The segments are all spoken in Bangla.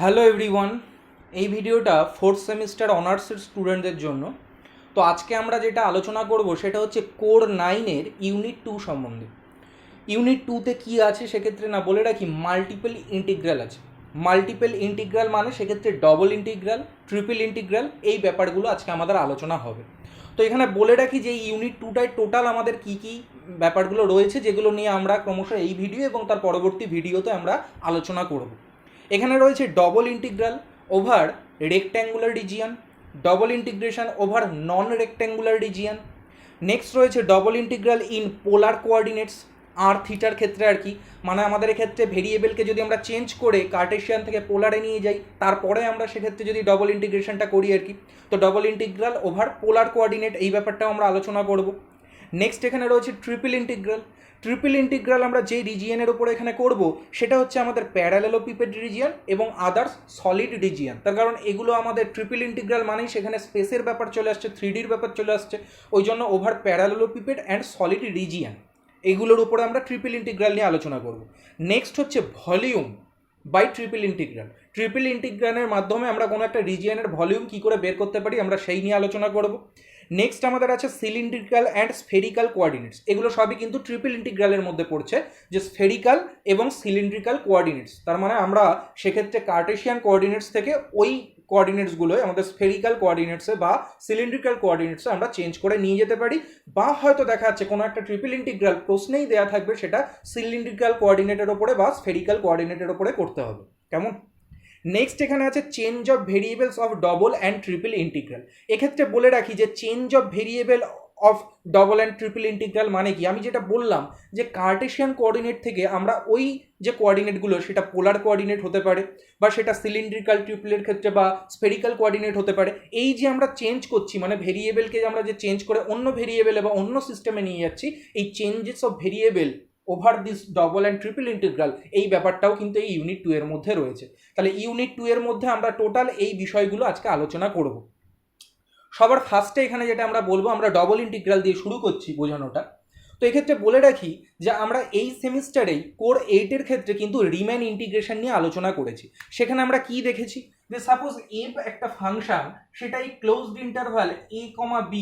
হ্যালো এভরিওয়ান, এই ভিডিওটা ফোর্থ সেমিস্টার অনার্সের স্টুডেন্টদের জন্য। তো আজকে আমরা যেটা আলোচনা করব সেটা হচ্ছে কোর 9-এর ইউনিট 2 সম্বন্ধে। ইউনিট 2-তে কী আছে সেক্ষেত্রে না বলে রাখি, মাল্টিপল ইন্টিগ্রাল আছে। মাল্টিপল ইন্টিগ্রাল মানে সেক্ষেত্রে ডবল ইন্টিগ্রাল, ট্রিপল ইন্টিগ্রাল, এই ব্যাপারগুলো আজকে আমাদের আলোচনা হবে। তো এখানে বলে রাখি যে এই ইউনিট 2টায় টোটাল আমাদের কী কী ব্যাপারগুলো রয়েছে, যেগুলো নিয়ে আমরা ক্রমশ এই ভিডিও এবং তার পরবর্তী ভিডিওতে আমরা আলোচনা করব। এখানে রয়েছে double integral over rectangular region, double integration over non rectangular region. Next রয়েছে double integral in polar coordinates, আর থিটার ক্ষেত্রে আর কি, মানে আমাদের এক্ষেত্রে ভেরিয়েবলকে যদি আমরা চেঞ্জ করে কার্টেশিয়ান থেকে পোলারে নিয়ে যাই, তারপরে আমরা সেক্ষেত্রে যদি ডবল ইন্টিগ্রেশনটা করি আর কি, তো double integral over polar coordinate, এই ব্যাপারটাও আমরা আলোচনা করব। নেক্সট এখানে রয়েছে ট্রিপল ইন্টিগ্রাল। ট্রিপল ইন্টিগ্রাল আমরা যে রিজিয়নের উপরে এখানে করব সেটা হচ্ছে আমাদের প্যারালেলোপিপেড রিজিয়ন এবং আদার্স সলিড রিজিয়ন। তার কারণ এগুলো আমাদের ট্রিপল ইন্টিগ্রাল মানেই সেখানে স্পেসের ব্যাপার চলে আসছে, 3Dর ব্যাপার চলে আসছে, ওই জন্য ওভার প্যারালেলোপিপেড অ্যান্ড সলিড রিজিয়ন, এগুলোর উপরে আমরা ট্রিপল ইন্টিগ্রাল নিয়ে আলোচনা করব। নেক্সট হচ্ছে volume by triple integral. Triple ইন্টিগ্রালের মাধ্যমে আমরা কোনো একটা রিজিয়নের ভলিউম কী করে বের করতে পারি, আমরা সেই নিয়ে আলোচনা করব। নেক্সট আমাদের আছে সিলিন্ড্রিক্যাল অ্যান্ড স্ফেরিক্যাল কোঅর্ডিনেটস। এগুলো সবই কিন্তু ট্রিপল ইন্টিগ্রালের মধ্যে পড়ছে, যে স্ফেরিক্যাল এবং সিলিন্ড্রিক্যাল কোঅর্ডিনেটস। তার মানে আমরা সেক্ষেত্রে কার্টেশিয়ান কোঅর্ডিনেটস থেকে ওই কোঅর্ডিনেটসগুলোয় আমাদের স্ফেরিক্যাল কোঅর্ডিনেটসে বা সিলিন্ড্রিক্যাল কোঅর্ডিনেটসে আমরা চেঞ্জ করে নিয়ে যেতে পারি, বা হয়তো দেখা যাচ্ছে কোনো একটা ট্রিপল ইন্টিগ্রাল প্রশ্নেই দেওয়া থাকবে সেটা সিলিন্ড্রিক্যাল কোঅর্ডিনেটের ওপরে বা স্ফেরিক্যাল কোঅর্ডিনেটের ওপরে করতে হবে। কেমন? নেক্সট এখানে আছে change of variables of double and triple integral. এক্ষেত্রে বলে রাখি যে change of variable of double and triple integral মানে কি, আমি যেটা বললাম যে কার্টেশিয়ান কোঅর্ডিনেট থেকে আমরা ওই যে কোঅর্ডিনেটগুলো সেটা পোলার কোঅর্ডিনেট হতে পারে, বা সেটা সিলিন্ড্রিক্যাল ট্রিপলের ক্ষেত্রে বা স্ফেরিক্যাল কোঅর্ডিনেট হতে পারে, এই যে আমরা চেঞ্জ করছি মানে ভেরিয়েবলকে আমরা যে চেঞ্জ করে অন্য ভেরিয়েবল বা অন্য সিস্টেমে নিয়ে যাচ্ছি, এই changes of variable over this double and triple integral, এই ব্যাপারটাও কিন্তু এই ইউনিট 2 এর মধ্যে রয়েছে। তাহলে ইউনিট 2 এর মধ্যে আমরা টোটাল এই বিষয়গুলো আজকে আলোচনা করব। সবার ফার্স্টে এখানে যেটা আমরা বলবো, আমরা ডবল ইন্টিগ্রাল দিয়ে শুরু করছি বোঝানোটা। তো এক্ষেত্রে বলে রাখি যে আমরা এই সেমিস্টারেই কোর 8-এর ক্ষেত্রে কিন্তু রিমেন ইন্টিগ্রেশন নিয়ে আলোচনা করেছি। সেখানে আমরা কি দেখেছি, যে সাপোজ এফ একটা ফাংশন, সেটাই ক্লোজড ইন্টারভাল a, b,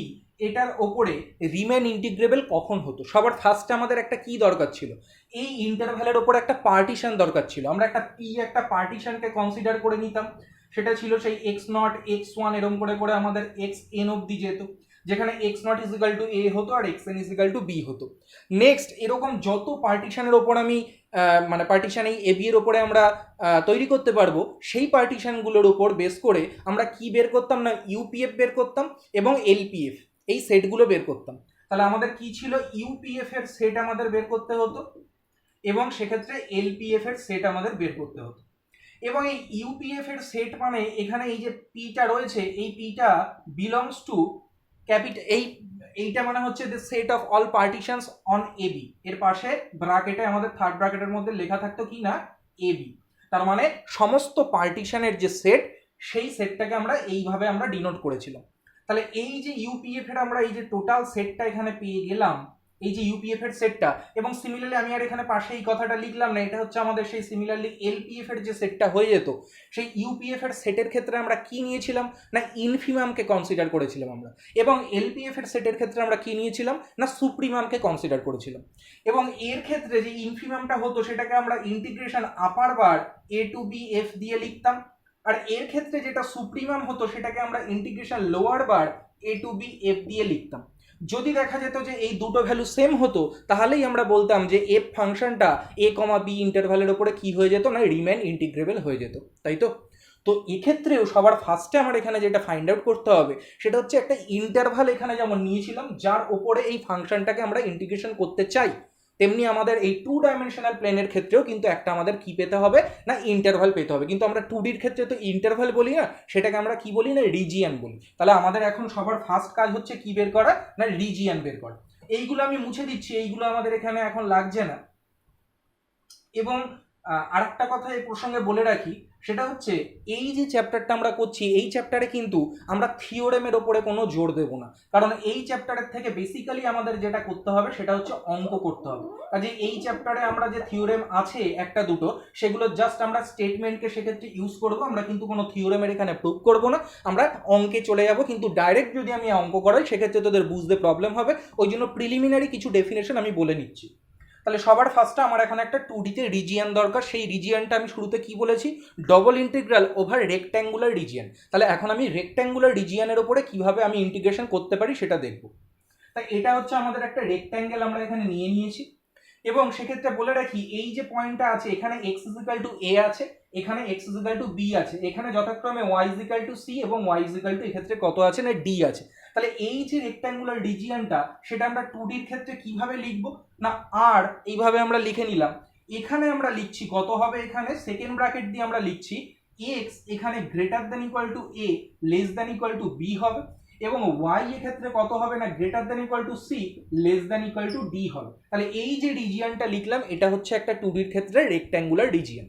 এটার ওপরে রিমেন ইন্টিগ্রেবল কখন হতো। সবার ফার্স্টে আমাদের একটা কি দরকার ছিল, এই ইন্টারভ্যালের ওপর একটা পার্টিশন দরকার ছিল। আমরা একটা পার্টিশনকে কনসিডার করে নিতাম, সেটা ছিল সেই x0 x1 এরকম করে করে আমাদের xn অবধি যেত, যেখানে x0 ইজিক্যাল টু a হতো আর xn ইজিক্যাল টু b হতো। নেক্সট এরকম যত পার্টিশনের ওপর আমি মানে পার্টিশন এই ab এর ওপরে আমরা তৈরি করতে পারবো, সেই পার্টিশনগুলোর ওপর বেস করে আমরা কি বের করতাম না, ইউপিএফ বের করতাম এবং এলপিএফ, এই সেটগুলো বের করতাম। তাহলে আমাদের কি ছিল, ইউপিএফ এর সেট আমাদের বের করতে হতো এবং সেক্ষেত্রে এলপিএফ এর সেট আমাদের বের করতে হতো। এবং এই ইউপিএফ এর সেট মানে এখানে এই যে পিটা রয়েছে, এই পিটা বিলংস টু ক্যাপিটাল, এইটা মানে হচ্ছে the set of all partitions on AB, এর পাশে ব্র্যাকেটে আমাদের থার্ড ব্র্যাকেটের মধ্যে লেখা থাকতো কি না, এবি। তার মানে সমস্ত পার্টিশনের যে সেট, সেই সেটটাকে আমরা এইভাবে আমরা ডিনোট করেছিলাম। তাহলে এই যে ইউপিএফ এর আমরা এই যে টোটাল সেটটা এখানে পেয়ে গেলাম, এই যে ইউপিএফ এর সেটটা, এবং সিমিলারলি আমি আর এখানে পাশে এই কথাটা লিখলাম না, এটা হচ্ছে আমাদের সেই সিমিলারলি এলপিএফ এর যে সেটটা হয়ে যেত, সেই ইউপিএফ এর সেটের ক্ষেত্রে আমরা কি নিয়েছিলাম না, ইনফিমামকে কনসিডার করেছিলাম আমরা, এবং এলপিএফ এর সেটের ক্ষেত্রে আমরা কি নিয়েছিলাম না, সুপ্রিমামকে কনসিডার করেছিলাম। এবং এর ক্ষেত্রে যে ইনফিমামটা হতো সেটাকে আমরা integration upper bar A to b F দিয়ে লিখতাম, আর এর ক্ষেত্রে যেটা সুপ্রিমাম হতো সেটাকে আমরা integration lower bar A to b F দিয়ে লিখতাম। যদি দেখা যেত যে এই দুটো ভ্যালু সেম হতো, তাহলেই আমরা বলতাম যে এফ ফাংশনটা a, b ইন্টারভ্যালের ওপরে কি হয়ে যেত না, রিমেন ইন্টিগ্রেবল হয়ে যেত, তাই তো। তো এক্ষেত্রেও সবার ফার্স্টে আমার এখানে যেটা ফাইন্ড আউট করতে হবে সেটা হচ্ছে একটা ইন্টারভ্যাল এখানে যেমন নিয়েছিলাম, যার ওপরে এই ফাংশনটাকে আমরা ইন্টিগ্রেশন করতে চাই, তেমনি আমাদের এই 2 ডাইমেনশনাল প্লেনের ক্ষেত্রেও কিন্তু একটা আমাদের কি পেতে হবে না, ইন্টারভ্যাল পেতে হবে। কিন্তু আমরা 2Dর ক্ষেত্রে তো ইন্টারভ্যাল বলি না, সেটাকে আমরা কি বলি না, রিজিয়ান বলি। তাহলে আমাদের এখন সবার ফার্স্ট কাজ হচ্ছে কি বের করা না, রিজিয়ান বের করা। এইগুলো আমি মুছে দিচ্ছি, এইগুলো আমাদের এখানে এখন লাগছে না। এবং আরেকটা কথা এই প্রসঙ্গে বলে রাখি, সেটা হচ্ছে এই যে চ্যাপ্টারটা আমরা করছি এই চ্যাপ্টারে কিন্তু আমরা থিওরেমের ওপরে কোনো জোর দেব না, কারণ এই চ্যাপ্টারের থেকে বেসিক্যালি আমাদের যেটা করতে হবে সেটা হচ্ছে অঙ্ক করতে হবে। কাজে এই চ্যাপ্টারে আমরা যে থিওরেম আছে একটা দুটো, সেগুলো জাস্ট আমরা স্টেটমেন্টকে সেক্ষেত্রে ইউজ করব, আমরা কিন্তু কোনো থিওরেমের এখানে প্রুভ করব না, আমরা অঙ্কে চলে যাব। কিন্তু ডাইরেক্ট যদি আমি অঙ্ক করাই সেক্ষেত্রে তোদের বুঝতে প্রবলেম হবে, ওই জন্য প্রিলিমিনারি কিছু ডেফিনেশন আমি বলে নিচ্ছি। তাহলে সবার ফার্স্টে আমার এখানে একটা 2D-তে রিজিয়ান দরকার। সেই রিজিয়ানটা আমি শুরুতে কি বলেছি, double integral over rectangular region. তাহলে এখন আমি রেক্ট্যাঙ্গুলার রিজিয়ানের ওপরে কিভাবে আমি ইন্টিগ্রেশন করতে পারি সেটা দেখব। তাই এটা হচ্ছে আমাদের একটা রেক্ট্যাঙ্গেল আমরা এখানে নিয়ে নিয়েছি, এবং সেক্ষেত্রে বলে রাখি এই যে পয়েন্টটা আছে এখানে x = a আছে, এখানে x = b আছে, এখানে যথাক্রমে y = c এবং y এক্ষেত্রে কত আছে না d আছে। তাহলে এই যে রেক্ট্যাঙ্গুলার রিজিয়নটা সেটা আমরা 2D-র ক্ষেত্রে কিভাবে লিখব না, আর এইভাবে আমরা লিখে নিলাম। এখানে আমরা লিখছি কত হবে, এখানে সেকেন্ড ব্র্যাকেট দিয়ে আমরা লিখছি x এখানে greater than equal to a less than equal two b হবে, এবং y এক্ষেত্রে কত হবে না greater than equal two c less than equal two d হবে। তাহলে এই যে রিজিয়নটা লিখলাম এটা হচ্ছে একটা 2D-র ক্ষেত্রে রেক্ট্যাঙ্গুলার রিজিয়ন।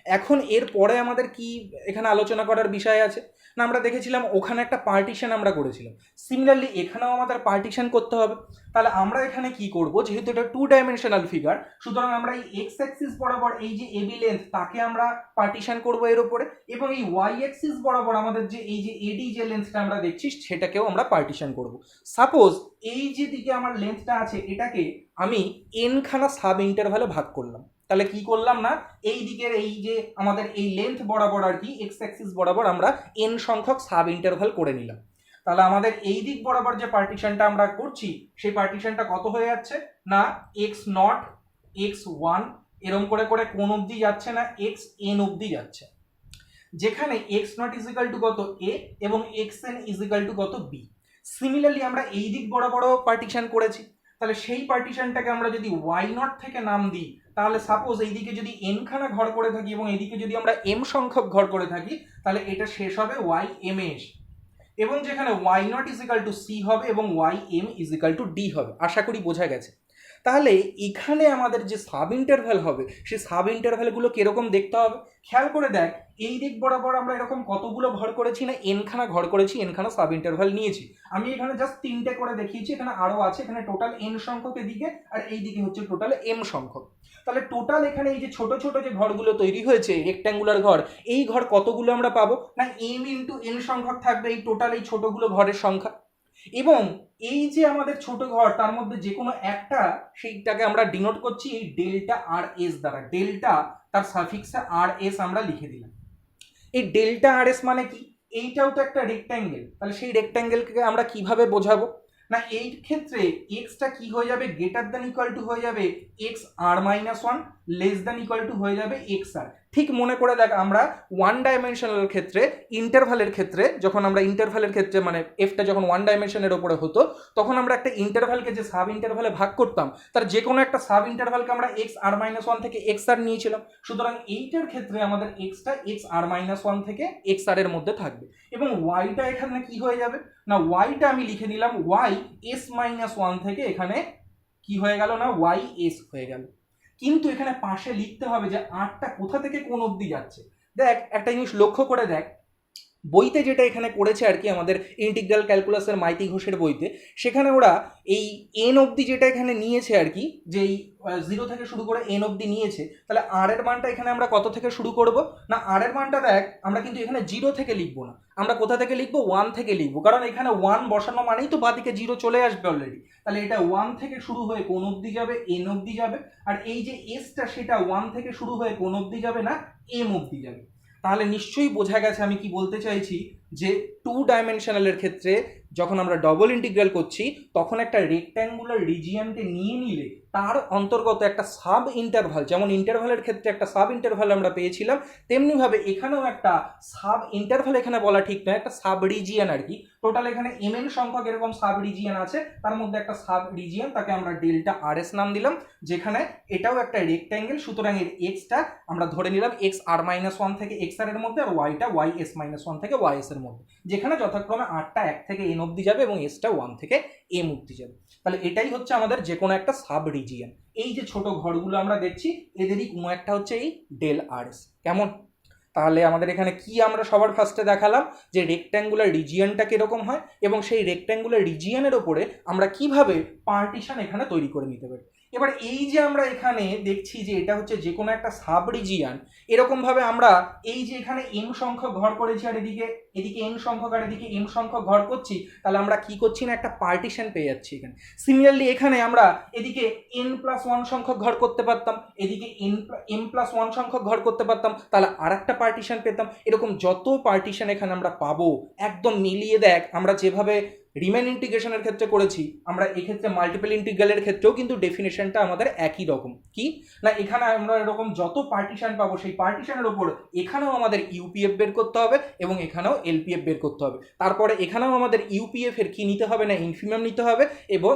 এখন এর পরে আমাদের কি এখানে আলোচনা করার বিষয় আছে না, আমরা দেখেছিলাম ওখানে একটা পার্টিশন আমরা করেছিলাম, সিমিলারলি এখানেও আমাদের পার্টিশন করতে হবে। তাহলে আমরা এখানে কি করব, যেহেতু এটা 2 ডাইমেনশনাল ফিগার, সুতরাং আমরা এই এক্স অ্যাক্সিস বরাবর এই যে এবি লেন্থ তাকে আমরা পার্টিশন করব এর উপরে, এবং এই ওয়াই অ্যাক্সিস বরাবর আমাদের যে এই যে এডি যে লেন্থটা আমরা দেখছি সেটাকেও আমরা পার্টিশন করব। সাপোজ এই যে দিকে আমার লেন্থটা আছে এটাকে আমি এন খানা সাব ইন্টারভ্যালে ভাগ করলাম। তাহলে কি করলাম না, এই দিকের এই যে আমাদের এই লেন্থ বরাবর আর কি এক্স অ্যাক্সিস বরাবর আমরা এন সংখ্যক সাব ইন্টারভ্যাল করে নিলাম। তাহলে আমাদের এই দিক বরাবর যে পার্টিশনটা আমরা করছি সেই পার্টিশনটা কত হয়ে যাচ্ছে না x0 x1 এরকম করে করে কোন অবধি যাচ্ছে না xn অবধি যাচ্ছে, যেখানে x0 = কত a এবং xn = কত b। সিমিলারলি আমরা এই দিক বরাবরও পার্টিশন করেছি, তাহলে সেই পার্টিশনটাকে আমরা যদি y0 থেকে নাম দিই, তাহলে সাপোজ এইদিকে যদি n খানা ঘর করে থাকি এবং এইদিকে যদি আমরা m সংখ্যক ঘর করে থাকি, তাহলে এটা শেষ হবে ym এ এসে, এবং যেখানে y0 = c হবে এবং ym = d হবে। আশা করি বোঝা গেছে। তাহলে এখানে আমাদের যে সাব ইন্টারভ্যাল হবে সেই সাব ইন্টারভ্যালগুলো কিরকম দেখতে হবে, খেয়াল করে দেখ এই দিক বরাবর আমরা এরকম কতগুলো ঘর করেছি না এনখানা ঘর করেছি, এনখানা সাব ইন্টারভ্যাল নিয়েছি। আমি এখানে জাস্ট 3টে করে দেখিয়েছি, এখানে আরো আছে, এখানে টোটাল এন সংখ্যক এদিকে আর এই দিকে হচ্ছে টোটাল এম সংখ্যক। তাহলে টোটাল এখানে এই যে ছোট ছোট যে ঘরগুলো তৈরি হয়েছে রেক্ট্যাঙ্গুলার ঘর, এই ঘর কতগুলো আমরা পাবো না এম ইন্টু এন সংখ্যক থাকবে এই টোটাল এই ছোটগুলো ঘরের সংখ্যা, এবং এই যে আমাদের ছোট ঘর তার মধ্যে যে কোনো একটা সেইটাকে আমরা ডিনোট করছি এই ডেল্টা আর এস দ্বারা। ডেল্টা তার সাফিক্সে আর এস আমরা লিখে দিলাম। এই ডেল্টা আর এস মানে কি, এইটাও তো একটা রেক্ট্যাঙ্গেল, তাহলে সেই রেক্ট্যাঙ্গেলকে আমরা কিভাবে বোঝাবো না এই ক্ষেত্রে এক্সটা কি হয়ে যাবে গ্রেটার দ্যান ইকুয়াল টু হয়ে যাবে এক্স আর minus one, less than equal to হয়ে যাবে এক্স আর। ঠিক মনে করে দেখ আমরা 1 ডাইমেনশনাল ক্ষেত্রে ইন্টারভ্যালের ক্ষেত্রে যখন আমরা ইন্টারভ্যালের ক্ষেত্রে মানে এফটা যখন 1 ডাইমেনশনের ওপরে হতো তখন আমরা একটা ইন্টারভ্যালকে যে সাব ইন্টারভ্যালে ভাগ করতাম তার যে কোনো একটা সাব ইন্টারভ্যালকে আমরা এক্স আর মাইনাস ওয়ান থেকে এক্স আর নিয়েছিলাম, সুতরাং এইটার ক্ষেত্রে আমাদের এক্সটা এক্স আর মাইনাস ওয়ান থেকে এক্স আর এর মধ্যে থাকবে, এবং ওয়াইটা এখানে কি হয়ে যাবে না ওয়াইটা আমি লিখে নিলাম ওয়াই এস মাইনাস ওয়ান থেকে এখানে কি হয়ে গেল না ওয়াই এস হয়ে গেল। কিন্তু এখানে পাশে লিখতে হবে যে আরটা কোথা থেকে কোন অবধি যাচ্ছে। দেখ একটা জিনিস লক্ষ্য করে দেখ, বইতে যেটা এখানে করেছে আর কি আমাদের ইন্টিগ্রাল ক্যালকুলাসের মাইতি ঘোষের বইতে, সেখানে ওরা এই এন অবধি যেটা এখানে নিয়েছে আর কি, যে এই 0 থেকে শুরু করে এন অবধি নিয়েছে, তাহলে আর এর মানটা এখানে আমরা কত থেকে শুরু করব না আর এর মানটা দেখ আমরা কিন্তু এখানে 0 থেকে লিখবো না, আমরা কোথা থেকে লিখবো 1 থেকে লিখবো, কারণ এখানে 1 বসানো মানেই তো বাদিকে 0 চলে আসবে অলরেডি। তাহলে এটা 1 থেকে শুরু হয়ে কোন অবধি যাবে এন অবধি যাবে, আর এই যে এসটা সেটা 1 থেকে শুরু হয়ে কোন অবধি যাবে না এম অবধি যাবে। তাহলে নিশ্চয়ই বোঝা গেছে আমি কি বলতে চাইছি, যে 2 ডাইমেনশনালের ক্ষেত্রে যখন আমরা ডবল ইন্টিগ্রাল করছি তখন একটা রেক্ট্যাঙ্গুলার রিজিয়নকে নিয়ে নিলে তার অন্তর্গত একটা সাব ইন্টারভাল, যেমন ইন্টারভালের ক্ষেত্রে একটা সাব ইন্টারভাল আমরা পেয়েছিলাম, তেমনিভাবে এখানেও একটা সাব ইন্টারভাল এখানে বলা ঠিক নয়, একটা সাব রিজিয়ন আর কি। টোটাল এখানে এমএন সংখ্যক এরকম সাব রিজিয়ন আছে, তার মধ্যে একটা সাব রিজিয়ন তাকে আমরা ডেল্টা আর এস নাম দিলাম, যেখানে এটাও একটা রেক্ট্যাঙ্গেল, সুতরাং এর এক্সটা আমরা ধরে নিলাম এক্স আর মাইনাস ওয়ান থেকে এক্স আর এর মধ্যে, আর ওয়াইটা ওয়াই এস মাইনাস ওয়ান থেকে ওয়াই এস এর মধ্যে, যেখানে যথাক্রমে আরটা 1 থেকে এন অবধি যাবে এবং এসটা 1 থেকে এম অবধি যাবে। তাহলে এটাই হচ্ছে আমাদের যে কোনো একটা সাব রিজিয়ন। এই যে ছোট ঘরগুলো আমরা দেখছি এদেরই কোনো একটা হচ্ছে এই ডেল আরএস। কেমন? তাহলে আমাদের এখানে কি আমরা সবার ফার্স্টে দেখালাম যে রেক্ট্যাঙ্গুলার রিজিয়নটা কীরকম হয় এবং সেই রেক্ট্যাঙ্গুলার রিজিয়নের ওপরে আমরা কিভাবে পার্টিশন এখানে তৈরি করে নিতে পারি। এবার এই যে আমরা এখানে দেখছি যে এটা হচ্ছে যে কোনো একটা সাব রিজিয়ন, এরকমভাবে আমরা এই যে এখানে এম সংখ্যক ঘর করেছি আর এদিকে এন সংখ্যক আর এদিকে এম সংখ্যক ঘর করছি, তাহলে আমরা কি করছি না একটা পার্টিশন পেয়ে যাচ্ছি এখানে। সিমিলারলি এখানে আমরা এদিকে n+1 সংখ্যক ঘর করতে পারতাম, এদিকে m+1 সংখ্যক ঘর করতে পারতাম, তাহলে আর একটা পার্টিশন পেতাম। এরকম যত পার্টিশন এখানে আমরা পাবো একদম মিলিয়ে দেখ আমরা যেভাবে রিমেন ইন্টিগ্রেশনের ক্ষেত্রে করেছি, আমরা এক্ষেত্রে মাল্টিপল ইন্টিগ্রালের ক্ষেত্রেও কিন্তু ডেফিনেশনটা আমাদের একই রকম। কি না এখানে আমরা এরকম যত পার্টিশন পাবো সেই পার্টিশনের ওপর এখানেও আমাদের ইউপিএফ বের করতে হবে এবং এখানেও এলপিএফ বের করতে হবে। তারপরে এখানেও আমাদের ইউপিএফ এর কি নিতে হবে না ইনফিমাম নিতে হবে এবং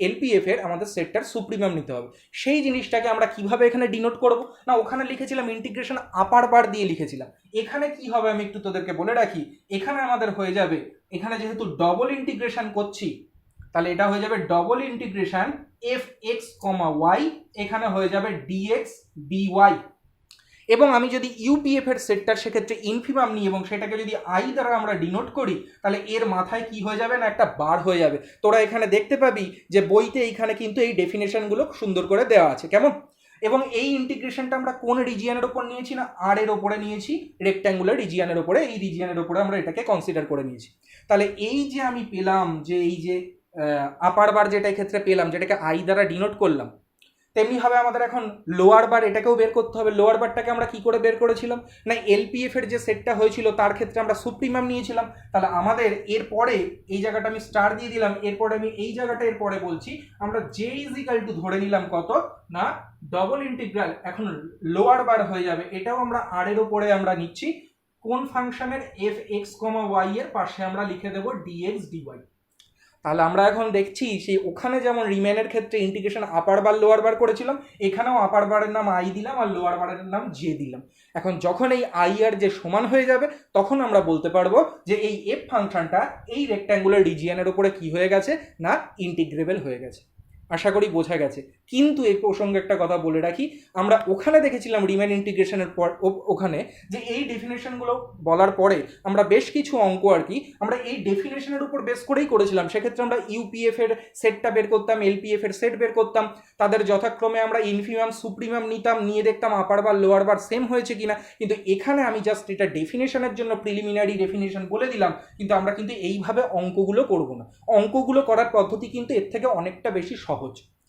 এলপিএফ এর আমাদের সেটটার সুপ্রিমাম নিতে হবে। সেই জিনিসটাকে আমরা কিভাবে এখানে ডিনোট করব না, ওখানে লিখেছিলাম ইন্টিগ্রেশন আপার বার দিয়ে লিখেছিলাম। এখানে কি হবে আমি একটু তোদেরকে বলে রাখি, এখানে আমাদের হয়ে যাবে, এখানে যেহেতু ডবল ইন্টিগ্রেশন করছি তাহলে এটা হয়ে যাবে double integration F x comma Y, এখানে হয়ে যাবে ডিএক্স ডিওয়াই। এবং আমি যদি ইউপিএফ এর সেটটার সেক্ষেত্রে ইনফিমাম নিই এবং সেটাকে যদি আই দ্বারা আমরা ডিনোট করি তাহলে এর মাথায় কি হয়ে যাবে না একটা বার হয়ে যাবে। তোরা এখানে দেখতে পাবি যে বইতে এইখানে কিন্তু এই ডেফিনেশনগুলো সুন্দর করে দেওয়া আছে। কেমন? এবং এই ইন্টিগ্রেশনটা আমরা কোন রিজিয়নের ওপর নিয়েছি না আর এর ওপরে নিয়েছি, রেক্ট্যাঙ্গুলার রিজিয়নের ওপরে। এই রিজিয়নের ওপরে আমরা এটাকে কনসিডার করে নিয়েছি। তাহলে এই যে আমি পেলাম যে এই যে আপার বার যেটা ক্ষেত্রে পেলাম যেটাকে আই দ্বারা ডিনোট করলাম, তেমনিভাবে আমাদের এখন লোয়ার বার এটাকেও বের করতে হবে। লোয়ার বারটাকে আমরা কি করে বের করেছিলাম না এলপিএফ এর যে সেটটা হয়েছিল তার ক্ষেত্রে আমরা সুপ্রিমাম নিয়েছিলাম। তাহলে আমাদের এরপরে এই জায়গাটা আমি স্টার দিয়ে দিলাম, এরপরে আমি এই জায়গাটা এরপরে বলছি আমরা জে ইজ ইকাল টু ধরে নিলাম কত না ডবল ইন্টিগ্রাল, এখন লোয়ার বার হয়ে যাবে, এটাও আমরা আর এর উপরে আমরা নিচ্ছি কোন ফাংশনের এফ এক্স কমা ওয়াই এর পাশে আমরা লিখে দেবো ডিএক্স ডিওয়াই। তাহলে আমরা এখন দেখছি সেই ওখানে যেমন রিমেনের ক্ষেত্রে ইন্টিগ্রেশন আপার বার লোয়ার বার করেছিলাম, এখানেও আপার বারের নাম আই দিলাম আর লোয়ার বারের নাম জে দিলাম। এখন যখন এই আই আর যে সমান হয়ে যাবে তখন আমরা বলতে পারবো যে এই এফ ফাংশনটা এই রেক্ট্যাঙ্গুলার রিজিয়নের উপরে কি হয়ে গেছে না ইন্টিগ্রেবল হয়ে গেছে। আশা করি বোঝা গেছে। কিন্তু এই প্রসঙ্গে একটা কথা বলে রাখি, আমরা ওখানে দেখেছিলাম রিমেন ইন্টিগ্রেশনের পর ওখানে যে এই ডেফিনেশনগুলো বলার পরে আমরা বেশ কিছু অঙ্ক আর কি আমরা এই ডেফিনেশনের উপর বেস করেই করেছিলাম। সেক্ষেত্রে আমরা ইউপিএফ এর সেটটা বের করতাম, এলপিএফ এর সেট বের করতাম, তাদের যথাক্রমে আমরা ইনফিমাম সুপ্রিমাম নিতাম, নিয়ে দেখতাম আপার বার লোয়ার বার সেম হয়েছে কিনা। কিন্তু এখানে আমি জাস্ট এটা ডেফিনেশনের জন্য প্রিলিমিনারি ডেফিনেশন বলে দিলাম, কিন্তু আমরা কিন্তু এইভাবে অঙ্কগুলো করব না। অঙ্কগুলো করার পদ্ধতি কিন্তু এর থেকে অনেকটা বেশি সহজ।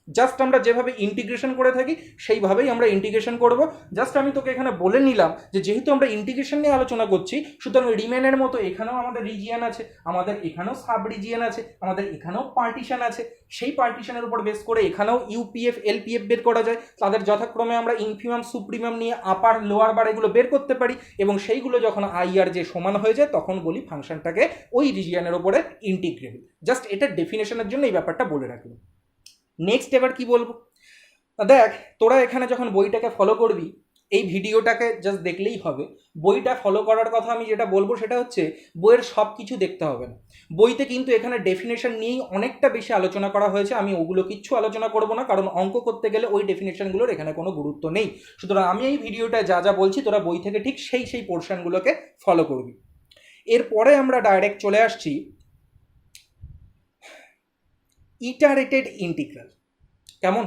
জাস্ট আমরা যেভাবে ইন্টিগ্রেশন করে থাকি সেইভাবেই আমরা ইন্টিগ্রেশন করব। জাস্ট আমি তোকে এখানে বলে নিলাম যে যেহেতু আমরা ইন্টিগ্রেশন নিয়ে আলোচনা করছি সুতরাং রিমেনের মতো এখানেও আমাদের রিজিয়ন আছে, আমাদের এখানেও সাব রিজিয়ন আছে, আমাদের এখানেও পার্টিশন আছে। সেই পার্টিশনের উপর বেস করে এখানেও ইউপিএফ এলপিএফ বের করা যায়, তাদের যথাক্রমে আমরা ইনফিমাম সুপ্রিমাম নিয়ে আপার লোয়ার বার এগুলো বের করতে পারি এবং সেইগুলো যখন আই আর যে সমান হয়ে যায় তখন বলি ফাংশনটাকে ওই রিজিয়নের উপরে ইন্টিগ্রেবল। জাস্ট এটার ডেফিনেশনের জন্য এই ব্যাপারটা বলে রাখলাম। নেক্সট এবার কি বলবো, দেখ তোরা এখানে যখন বইটাকে ফলো করবি এই ভিডিওটাকে জাস্ট দেখলেই হবে। বইটা ফলো করার কথা আমি যেটা বলবো সেটা হচ্ছে বইয়ের সব কিছু দেখতে হবে না। বইতে কিন্তু এখানে ডেফিনেশন নিয়েই অনেকটা বেশি আলোচনা করা হয়েছে, আমি ওগুলো কিচ্ছু আলোচনা করব না কারণ অঙ্ক করতে গেলে ওই ডেফিনেশনগুলোর এখানে কোনো গুরুত্ব নেই। সুতরাং আমি এই ভিডিওটা যা যা বলছি তোরা বই থেকে ঠিক সেই পোর্শনগুলোকে ফলো করবি। এরপরে আমরা ডাইরেক্ট চলে আসছি ইটারেটেড ইন্টিগ্রাল। কেমন?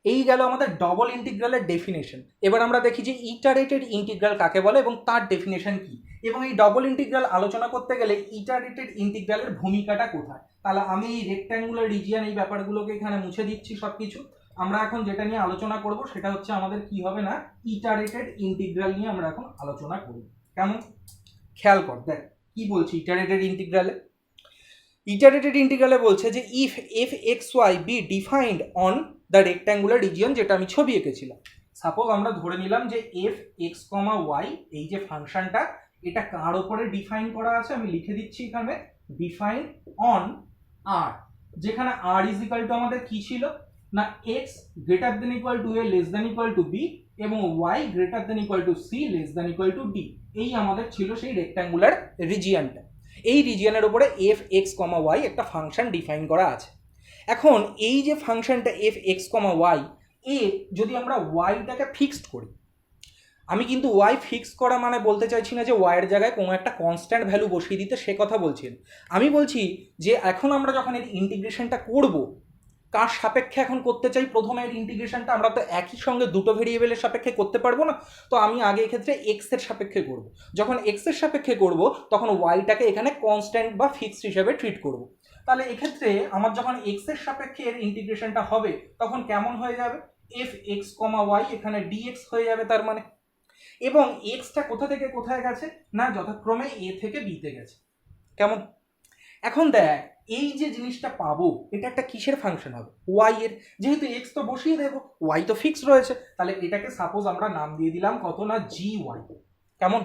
এই গেল আমাদের ডবল ইন্টিগ্রালের ডেফিনেশন। এবার আমরা দেখি যে ইটারেটেড ইন্টিগ্রাল কাকে বলে এবং তার ডেফিনেশন কি। এবং এই ডবল ইন্টিগ্রাল আলোচনা করতে গেলে ইটারেটেড ইন্টিগ্রালের ভূমিকাটা কোথায়। তাহলে আমি এই রেক্ট্যাঙ্গুলার রিজিয়ন এই ব্যাপারগুলোকে এখানে মুছে দিচ্ছি সব কিছু। আমরা এখন যেটা নিয়ে আলোচনা করব সেটা হচ্ছে আমাদের কি হবে না ইটারেটেড ইন্টিগ্রাল নিয়ে আমরা এখন আলোচনা করব। কেমন? খেয়াল কর, দেখ কি বলছি ইটারেটেড ইন্টিগ্রালে। ইটারেটেড ইন্টিগ্রালে বলছে যে if f x y be defined on the rectangular region, যেটা আমি ছবি এঁকেছিলাম। সাপোজ আমরা ধরে নিলাম যে এফ এক্স কমা ওয়াই এই যে ফাংশনটা এটা কার ওপরে ডিফাইন করা আছে, আমি লিখে দিচ্ছি এখানে ডিফাইন অন আর, যেখানে আর ইজ ইকুয়াল টু আমাদের কি ছিল না x greater than equal to a less than equal to b এবং y greater than equal to c less than equal to d. এই আমাদের ছিল সেই রেক্ট্যাঙ্গুলার রিজিয়নটা। এই রিজিয়নের উপরে এফ এক্স কমা ওয়াই একটা ফাংশন ডিফাইন করা আছে। এখন এই যে ফাংশনটা এফ এক্স কমা ওয়াই, এ যদি আমরা ওয়াইটাকে ফিক্সড করি, আমি কিন্তু ওয়াই ফিক্স করা মানে বলতে চাইছি না যে ওয়াইয়ের জায়গায় কোনো একটা কনস্ট্যান্ট ভ্যালু বসিয়ে দিতে, সে কথা বলছি না। আমি বলছি যে এখন আমরা যখন এর ইন্টিগ্রেশনটা করব, কার সাপেক্ষে এখন করতে চাই প্রথমে এর ইন্টিগ্রেশনটা? আমরা তো একই সঙ্গে দুটো ভেরিয়েবলের সাপেক্ষে করতে পারবো না, তো আমি আগে এক্ষেত্রে এক্সের সাপেক্ষে করব। যখন এক্সের সাপেক্ষে করব তখন ওয়াইটাকে এখানে কনস্ট্যান্ট বা ফিক্সড হিসেবে ট্রিট করব। তাহলে এক্ষেত্রে আমার যখন এক্সের সাপেক্ষে এর ইন্টিগ্রেশনটা হবে তখন কেমন হয়ে যাবে? এফ এক্স কমা ওয়াই, এখানে ডিএক্স হয়ে যাবে তার মানে। এবং এক্সটা কোথা থেকে কোথায় গেছে? না যথাক্রমে এ থেকে বিতে গেছে। কেমন? এখন দেখ এই যে জিনিসটা পাবো এটা একটা কিসের ফাংশন হবে? ওয়াই এর। যেহেতু এক্স তো বসিয়ে দেবো, ওয়াই তো ফিক্স রয়েছে, তাহলে এটাকে সাপোজ আমরা নাম দিয়ে দিলাম কত না জি ওয়াই। কেমন?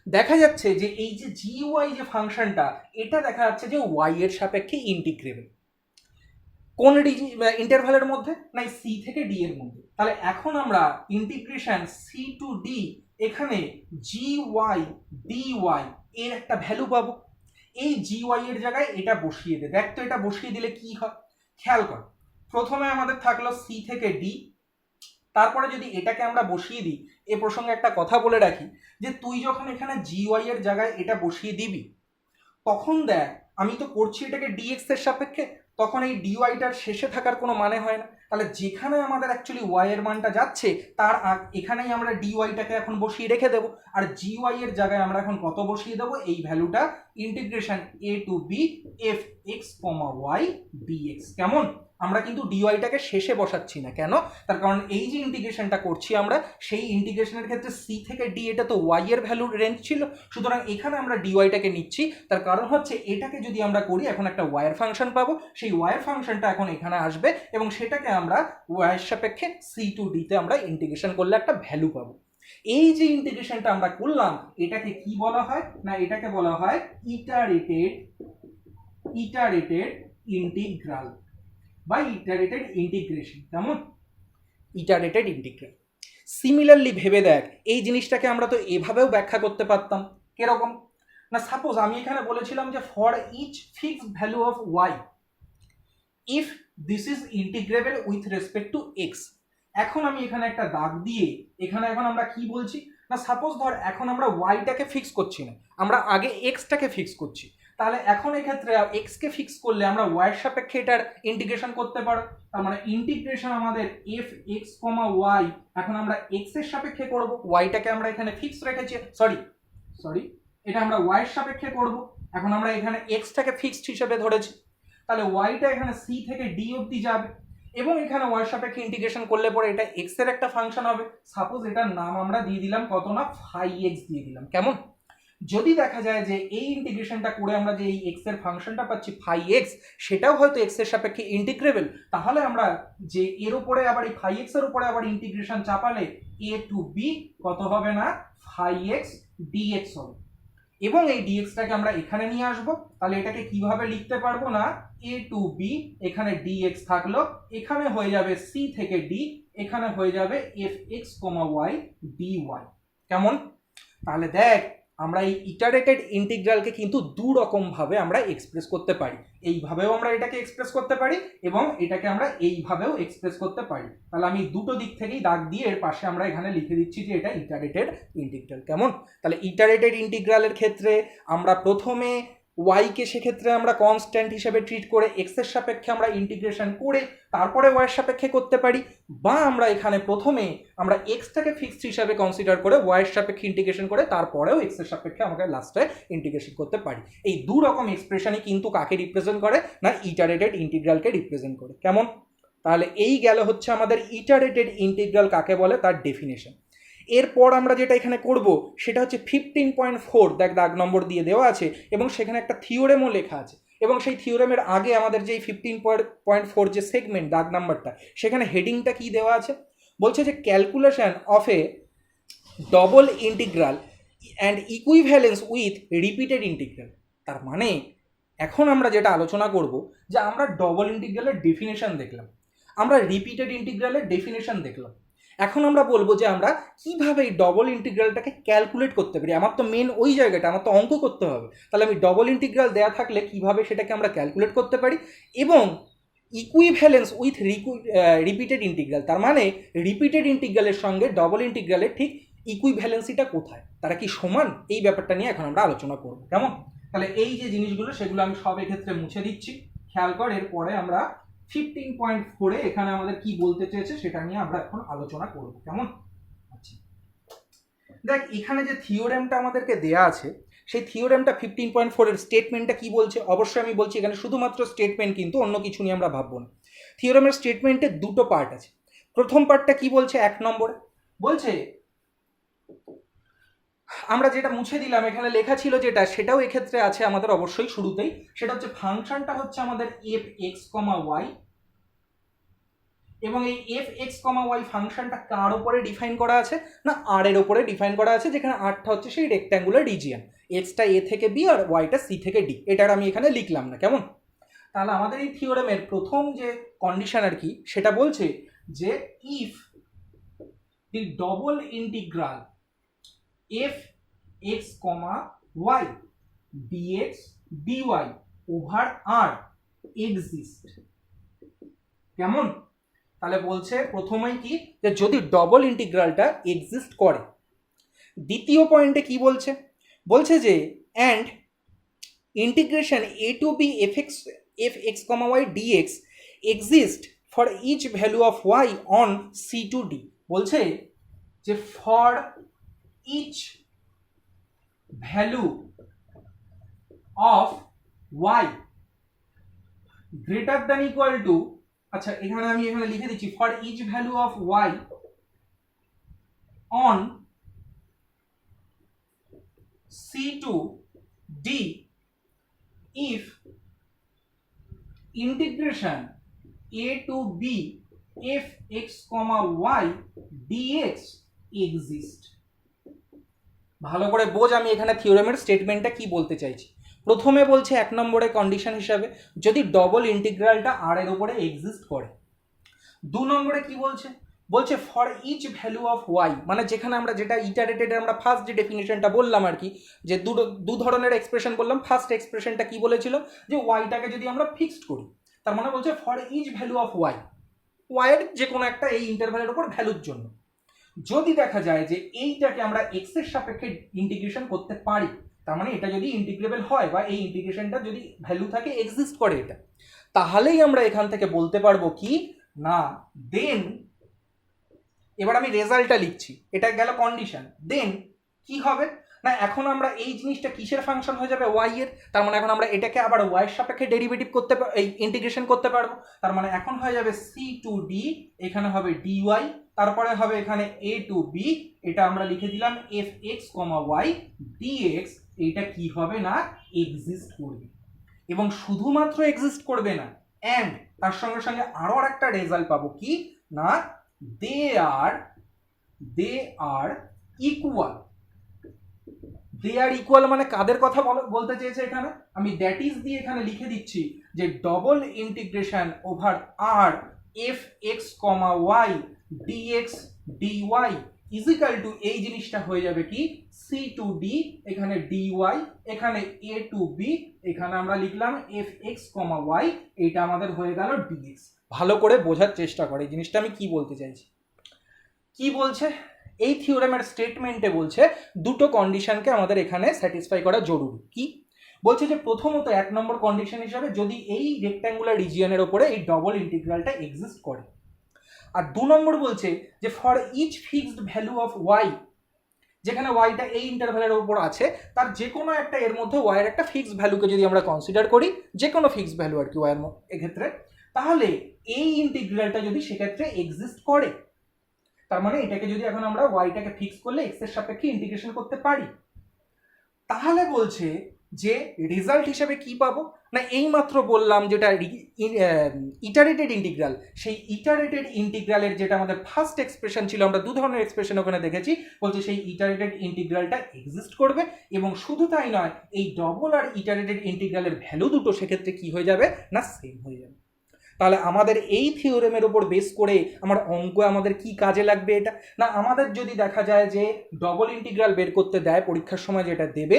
দেখা যাচ্ছে যে এই যে জি ওয়াই যে ফাংশনটা, এটা দেখা যাচ্ছে যে ওয়াই এর সাপেক্ষে ইন্টিগ্রেবল। কোন ইন্টারভ্যালের মধ্যে? না সি থেকে ডি এর মধ্যে। তাহলে এখন আমরা ইন্টিগ্রেশন সি টু ডি, এখানে জি ওয়াই ডি ওয়াই এর একটা ভ্যালু পাবো। এই জি ওয়াই এর জায়গায় এটা বসিয়ে দে। দেখ তো এটা বসিয়ে দিলে কি হয়, খেয়াল কর। প্রথমে আমাদের থাকলো সি থেকে ডি, তারপরে যদি এটাকে আমরা বসিয়ে দিই, এ প্রসঙ্গে একটা কথা বলে রাখি যে তুই যখন এখানে জি ওয়াই এর জায়গায় এটা বসিয়ে দিবি, তখন দেখ আমি তো করছি এটাকে ডিএক্স এর সাপেক্ষে, তখন এই ডিওয়াইটার শেষে থাকার কোনো মানে হয় না। তাহলে যেখানে আমাদের অ্যাকচুয়ালি ওয়াই এর মানটা যাচ্ছে তার এখানেই আমরা ডিওয়াইটাকে এখন বসিয়ে রেখে দেবো। আর জি ওয়াই এর জায়গায় আমরা এখন কত বসিয়ে দেবো? এই ভ্যালুটা, integration a to b f x comma Y dx. কেমন? আমরা কিন্তু ডিওয়াইটাকে শেষে বসাচ্ছি না, কেন? তার কারণ এই যে ইন্টিগ্রেশনটা করছি আমরা, সেই ইন্টিগ্রেশনের ক্ষেত্রে সি থেকে ডি এটা তো ওয়াই এর ভ্যালুর রেঞ্জ ছিল, সুতরাং এখানে আমরা ডিওয়াইটাকে নিচ্ছি। তার কারণ হচ্ছে এটাকে যদি আমরা করি এখন একটা ওয়াইয়ের ফাংশন পাবো, সেই ওয়াইয়ের ফাংশনটা এখন এখানে আসবে এবং সেটাকে আমরা ওয়াইয়ের সাপেক্ষে সি টু ডিতে আমরা ইন্টিগ্রেশন করলে একটা ভ্যালু পাবো। এই যে ইন্টিগ্রেশনটা আমরা করলাম এটাকে কি বলা হয়? না এটাকে বলা হয় ইটারেটেড ইন্টিগ্রাল বা ইটারেটেড ইন্টিগ্রেশন। কেমন? ইটারেটেড ইন্টিগ্রাল। সিমিলারলি ভেবে দেখ এই জিনিসটাকে আমরা তো এভাবেও ব্যাখ্যা করতে পারতাম। কিরকম? না সাপোজ আমি এখানে বলেছিলাম যে for each fixed value of y if this is integrable with respect to x. এখন আমি এখানে একটা দাগ দিয়ে এখানে এখন আমরা কি বলছি? না সাপোজ ধর এখন আমরা ওয়াইটাকে ফিক্স করছি না, আমরা আগে এক্সটাকে ফিক্স করছি। তাহলে এখন এক্ষেত্রে এক্স কে ফিক্স করলে আমরা ওয়াইয়ের সাপেক্ষে এটার ইন্টিগ্রেশন করতে পারো। তার মানে ইন্টিগ্রেশন আমাদের এফ এক্স কমা ওয়াই, এখন আমরা এক্স এর সাপেক্ষে করব, ওয়াইটাকে আমরা এখানে ফিক্স রেখেছি, সরি এটা আমরা ওয়াইয়ের সাপেক্ষে করব। এখন আমরা এখানে এক্সটাকে ফিক্সড হিসেবে ধরেছি, তাহলে ওয়াইটা এখানে সি থেকে ডি অবধি যাবে এবং এখানে ওয়াইয়ের সাপেক্ষে ইন্টিগ্রেশন করলে পরে এটা এক্স এর একটা ফাংশন হবে। সাপোজ এটার নাম আমরা দিয়ে দিলাম কত না ফাই এক্স দিয়ে দিলাম। কেমন? যদি দেখা যায় যে এই ইন্টিগ্রেশনটা করে আমরা যে এই এক্স এর ফাংশনটা পাচ্ছি ফাই এক্স, সেটাও হয়তো এক্স এর সাপেক্ষে ইন্টিগ্রেবল, তাহলে আমরা যে এর উপরে আবার এই ফাই এক্স এর উপরে আবার ইন্টিগ্রেশন চাপালে এ টু বি কত হবে না ফাই এক্স ডিএক্স হবে। এবং এই ডিএক্সটাকে আমরা এখানে নিয়ে আসবো, তাহলে এটাকে কিভাবে লিখতে পারবো? না এ টু বি, এখানে ডিএক্স থাকলো, এখানে হয়ে যাবে সি থেকে ডি, এখানে হয়ে যাবে F x comma Y D Y. কেমন? তাহলে দেখ আমরা এই ইটারেটেড ইন্টিগ্রালকে কিন্তু দু রকম ভাবে আমরা এক্সপ্রেস করতে পারি। এইভাবেও আমরা এটাকে এক্সপ্রেস করতে পারি এবং এটাকে আমরা এইভাবেও এক্সপ্রেস করতে পারি। তাহলে আমি দুটো দিক থেকেই দাগ দিয়ে এর পাশে আমরা এখানে লিখে দিচ্ছি যে এটা ইটারেটেড ইন্টিগ্রাল। কেমন? তাহলে ইটারেটেড ইন্টিগ্রালের ক্ষেত্রে আমরা প্রথমে ওয়াইকে সেক্ষেত্রে আমরা কনস্ট্যান্ট হিসেবে ট্রিট করে এক্সের সাপেক্ষে আমরা ইন্টিগ্রেশন করে তারপরে ওয়াইয়ের সাপেক্ষে করতে পারি, বা আমরা এখানে প্রথমে আমরা এক্সটাকে ফিক্সড হিসাবে কনসিডার করে ওয়াইয়ের সাপেক্ষে ইন্টিগ্রেশন করে তারপরেও এক্সের সাপেক্ষে আমাকে লাস্টে ইন্টিগ্রেশন করতে পারি। এই দু রকম এক্সপ্রেশনই কিন্তু কাকে রিপ্রেজেন্ট করে? না ইটারেটেড ইন্টিগ্রালকে রিপ্রেজেন্ট করে। কেমন? তাহলে এই গেল হচ্ছে আমাদের ইটারেটেড ইন্টিগ্রাল কাকে বলে তার ডেফিনেশন। এরপর আমরা যেটা এখানে করব সেটা হচ্ছে 15.4, দেখ দাগ নম্বর দিয়ে দেওয়া আছে এবং সেখানে একটা থিওরেমও লেখা আছে এবং সেই থিওরেমের আগে আমাদের যে 15.4 যে সেগমেন্ট দাগ নাম্বারটা, সেখানে হেডিংটা কি দেওয়া আছে? বলছে যে calculation of A double integral and equivalence with repeated integral. তার মানে এখন আমরা যেটা আলোচনা করব যে আমরা ডবল ইন্টিগ্রালের ডেফিনেশন দেখলাম, আমরা রিপিটেড ইন্টিগ্রালের ডেফিনেশন দেখলাম, এখন আমরা বলবো যে আমরা কিভাবে এই ডবল ইন্টিগ্রালটাকে ক্যালকুলেট করতে পারি। আমার তো মেন ওই জায়গাটা, আমার তো অঙ্ক করতে হবে, তাহলে আমি ডবল ইন্টিগ্রাল দেওয়া থাকলে কিভাবে সেটাকে আমরা ক্যালকুলেট করতে পারি এবং ইকুইভ্যালেন্স উইথ রিপিটেড ইন্টিগ্রাল, তার মানে রিপিটেড ইন্টিগ্রালের সঙ্গে ডবল ইন্টিগ্রালের ঠিক ইকুইভ্যালেন্সিটা কোথায়, তারা কি সমান, এই ব্যাপারটা নিয়ে এখন আমরা আলোচনা করব। কেমন? তাহলে এই যে জিনিসগুলো সেগুলো আমি সব এক্ষেত্রে মুছে দিচ্ছি। খেয়াল কর, এরপরে আমরা 15.4 এখানে আমাদের কি বলতে চেয়েছে সেটা নিয়ে আমরা এখন আলোচনা করব। কেমন? আচ্ছা, দেখ এখানে যে থিওরেমটা আমাদেরকে দেয়া আছে, সেই থিওরেমটা 15.4 এর স্টেটমেন্টটা কি বলছে। অবশ্যই আমি বলছি এখানে শুধুমাত্র স্টেটমেন্ট, কিন্তু অন্য কিছু নিয়ে আমরা ভাববো না। থিওরেমের স্টেটমেন্টে দুটো পার্ট আছে। প্রথম পার্টটা কি বলছে, 1 নম্বরে বলছে, আমরা যেটা মুছে দিলাম এখানে লেখা ছিল যেটা, সেটাও এক্ষেত্রে আছে আমাদের অবশ্যই শুরুতেই, সেটা হচ্ছে ফাংশনটা হচ্ছে আমাদের fx, y, এবং এই fx, y ফাংশনটা কার উপরে ডিফাইন করা আছে, না r এর উপরে ডিফাইন করা আছে, যেখানে rটা হচ্ছে সেই রেক্ট্যাঙ্গুলার রিজিয়ন, xটা a থেকে b আর yটা c থেকে d। এটার আমি এখানে লিখলাম না। কেমন? তাহলে আমাদের এই থিওরেমের প্রথম যে কন্ডিশন আর কি, সেটা বলছে যে if the double integral fx, y dx dy over r exist. কেমন? তাহলে বলছে প্রথমেই কি, যে যদি ডবল ইন্টিগ্রালটা এক্সিস্ট করে। দ্বিতীয় পয়েন্টে কি বলছে, বলছে যে and integration a to b fx, y dx exist for each value of y on c to d। বলছে যে for each value of y greater than equal to, আচ্ছা এখানে আমি লিখে দিচ্ছি, for each value of y on c to d if integration a to b fx, y dx exist। ভালো করে বোঝ আমি এখানে থিওরেমের স্টেটমেন্টটা কি বলতে চাইছি। প্রথমে বলছে 1 নম্বরে কন্ডিশন হিসাবে যদি ডবল ইন্টিগ্রালটা r এর উপরে এক্সিস্ট করে। 2 নম্বরে কি বলছে, বলছে for each value of y, মানে যেখানে আমরা যেটা ইটারেটেড আমরা ফার্স্ট যে ডেফিনিশনটা বললাম আর কি, যে দু ধরনের এক্সপ্রেশন বললাম। ফার্স্ট এক্সপ্রেশনটা কি বলেছিল, যে ওয়াইটাকে যদি আমরা ফিক্সড করি, তার মানে বলছে for each value of y, এর যে কোনো একটা এই ইন্টারভ্যালের উপর ভ্যালুর জন্য যদি দেখা যায় যে এইটাকে আমরা এক্স এর সাপেক্ষে ইন্টিগ্রেশন করতে পারি, তার মানে এটা যদি ইন্টিগ্রেবল হয় বা এই ইন্টিগ্রেশনটা যদি ভ্যালু থাকে, এক্সিস্ট করে এটা, তাহলেই আমরা এখান থেকে বলতে পারবো কি না, দেন এবার আমি রেজাল্টটা লিখছি, এটা গেল কন্ডিশন। দেন কি হবে না, এখন আমরা এই জিনিসটা কিসের ফাংশন হয়ে যাবে, y এর, তার মানে এখন আমরা এটাকে আবার y এর সাপেক্ষে ডেরিভেটিভ করতে এই ইন্টিগ্রেশন করতে পারবো। তার মানে এখন হয়ে যাবে c টু d, এখানে হবে dy, তারপরে হবে এখানে a টু b, এটা আমরা লিখে দিলাম fx, y dx। এটা কি হবে না, এক্সিস্ট করবে। এবং শুধুমাত্র এক্সিস্ট করবে না, এন্ড তার সঙ্গে সঙ্গে আরো একটা রেজাল্ট পাবো কি না, they are equal। they are equal মানে কাদের কথা বলতে চেয়েছে এখানে, আমি দ্যাট ইজ দিয়ে এখানে লিখে দিচ্ছি যে double integration over r fx, y dx dy is equal two এই জিনিসটা হয়ে যাবে কি c টু d, এখানে dy, এখানে a টু b, এখানে আমরা লিখলাম fx, y, এটা আমাদের হয়ে গেল dx। ভালো করে বোঝার চেষ্টা করে এই জিনিসটা আমি কি বলতে চাইছি। কি বলছে এই থিওরেমের স্টেটমেন্টে, বলছে দুটো কন্ডিশনকে আমাদের এখানে স্যাটিসফাই করা জরুরি। কি বলছে, যে প্রথমত 1 নম্বর কন্ডিশন হিসাবে যদি এই রেক্ট্যাঙ্গুলার রিজিয়নের উপরে এই ডবল ইন্টিগ্রালটা এক্সিস্ট করে। আর 2 নম্বর বলছে যে for each fixed value of y, যেখানে ওয়াইটা এই ইন্টারভ্যালের উপর আছে, তার যে কোনো একটা এর মধ্যে ওয়াইয়ের একটা ফিক্সড ভ্যালুকে যদি আমরা কনসিডার করি, যে কোনো ফিক্সড ভ্যালু আর কি ওয়াইয়ের এক্ষেত্রে, তাহলে এই ইন্টিগ্রালটা যদি সেক্ষেত্রে এক্সিস্ট করে, তার মানে এটাকে যদি এখন আমরা ওয়াইটাকে ফিক্স করলে এক্স এর সাপেক্ষে ইন্টিগ্রেশন করতে পারি, তাহলে বলছে যে রেজাল্ট হিসেবে কি পাবো না, এই মাত্র বললাম যেটা ইটারেটেড ইন্টিগ্রাল, সেই ইটারেটেড ইন্টিগ্রালের যেটা আমাদের ফার্স্ট এক্সপ্রেশন ছিল, আমরা দু ধরনের এক্সপ্রেশন ওখানে দেখেছি, বলছে সেই ইটারেটেড ইন্টিগ্রালটা এক্সিস্ট করবে। এবং শুধু তাই নয়, এই ডবল আর ইটারেটেড ইন্টিগ্রালের ভ্যালু দুটো সেক্ষেত্রে কি হয়ে যাবে না, সেম হয়ে যাবে। তাহলে আমাদের এই থিওরেমের উপর বেস করে আমার অঙ্ক আমাদের কি কাজে লাগবে এটা না, আমাদের যদি দেখা যায় যে ডবল ইন্টিগ্রাল বের করতে দেয় পরীক্ষার সময়, যেটা দেবে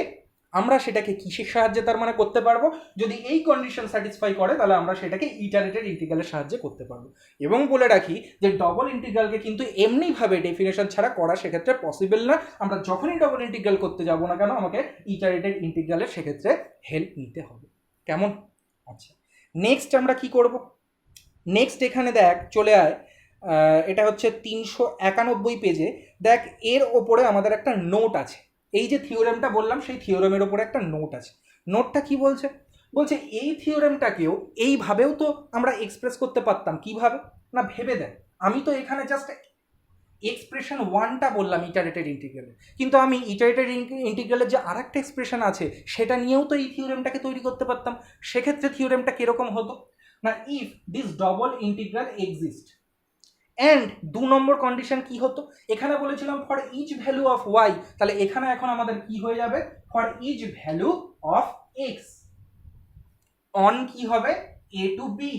আমরা সেটাকে কিসের সাহায্যে তার মানে করতে পারবো, যদি এই কন্ডিশন স্যাটিসফাই করে তাহলে আমরা সেটাকে ইটারেটেড ইন্টিগ্রালের সাহায্যে করতে পারবো। এবং বলে রাখি যে ডবল ইন্টিগ্রালকে কিন্তু এমনিভাবে ডেফিনেশন ছাড়া করা সেক্ষেত্রে পসিবল না। আমরা যখনই ডবল ইন্টিগ্রাল করতে যাবো না কেন আমাকে ইটারেটেড ইন্টিগ্রালের সেক্ষেত্রে হেল্প নিতে হবে। কেমন? আচ্ছা, নেক্সট আমরা কি করব? নেক্সট এখানে দেখ চলে আয়, এটা হচ্ছে 391 পেজে। দেখ এর ওপরে আমাদের একটা নোট আছে। এই যে থিওরেমটা বললাম সেই থিওরেমের ওপরে একটা নোট আছে। নোটটা কি বলছে? বলছে এই থিওরেমটাকেও এইভাবেও তো আমরা এক্সপ্রেস করতে পারতাম। কিভাবে না ভেবে দেখ, আমি তো এখানে জাস্ট এক্সপ্রেশন ওয়ানটা বললাম ইটারেটেড ইন্টিগ্রালে, কিন্তু আমি ইটারেটেড ইন্টিগ্রালের যে আর একটা এক্সপ্রেশন আছে সেটা নিয়েও তো এই থিওরেমটাকে তৈরি করতে পারতাম। সেক্ষেত্রে থিওরেমটা কিরকম হতো না, if this double integral exist and 2 নম্বর কন্ডিশন কি হতো, এখানে বলেছিলাম for each value of y, তাহলে এখানে এখন আমাদের কি হয়ে যাবে, for each value of x on কি হবে এ টু বি,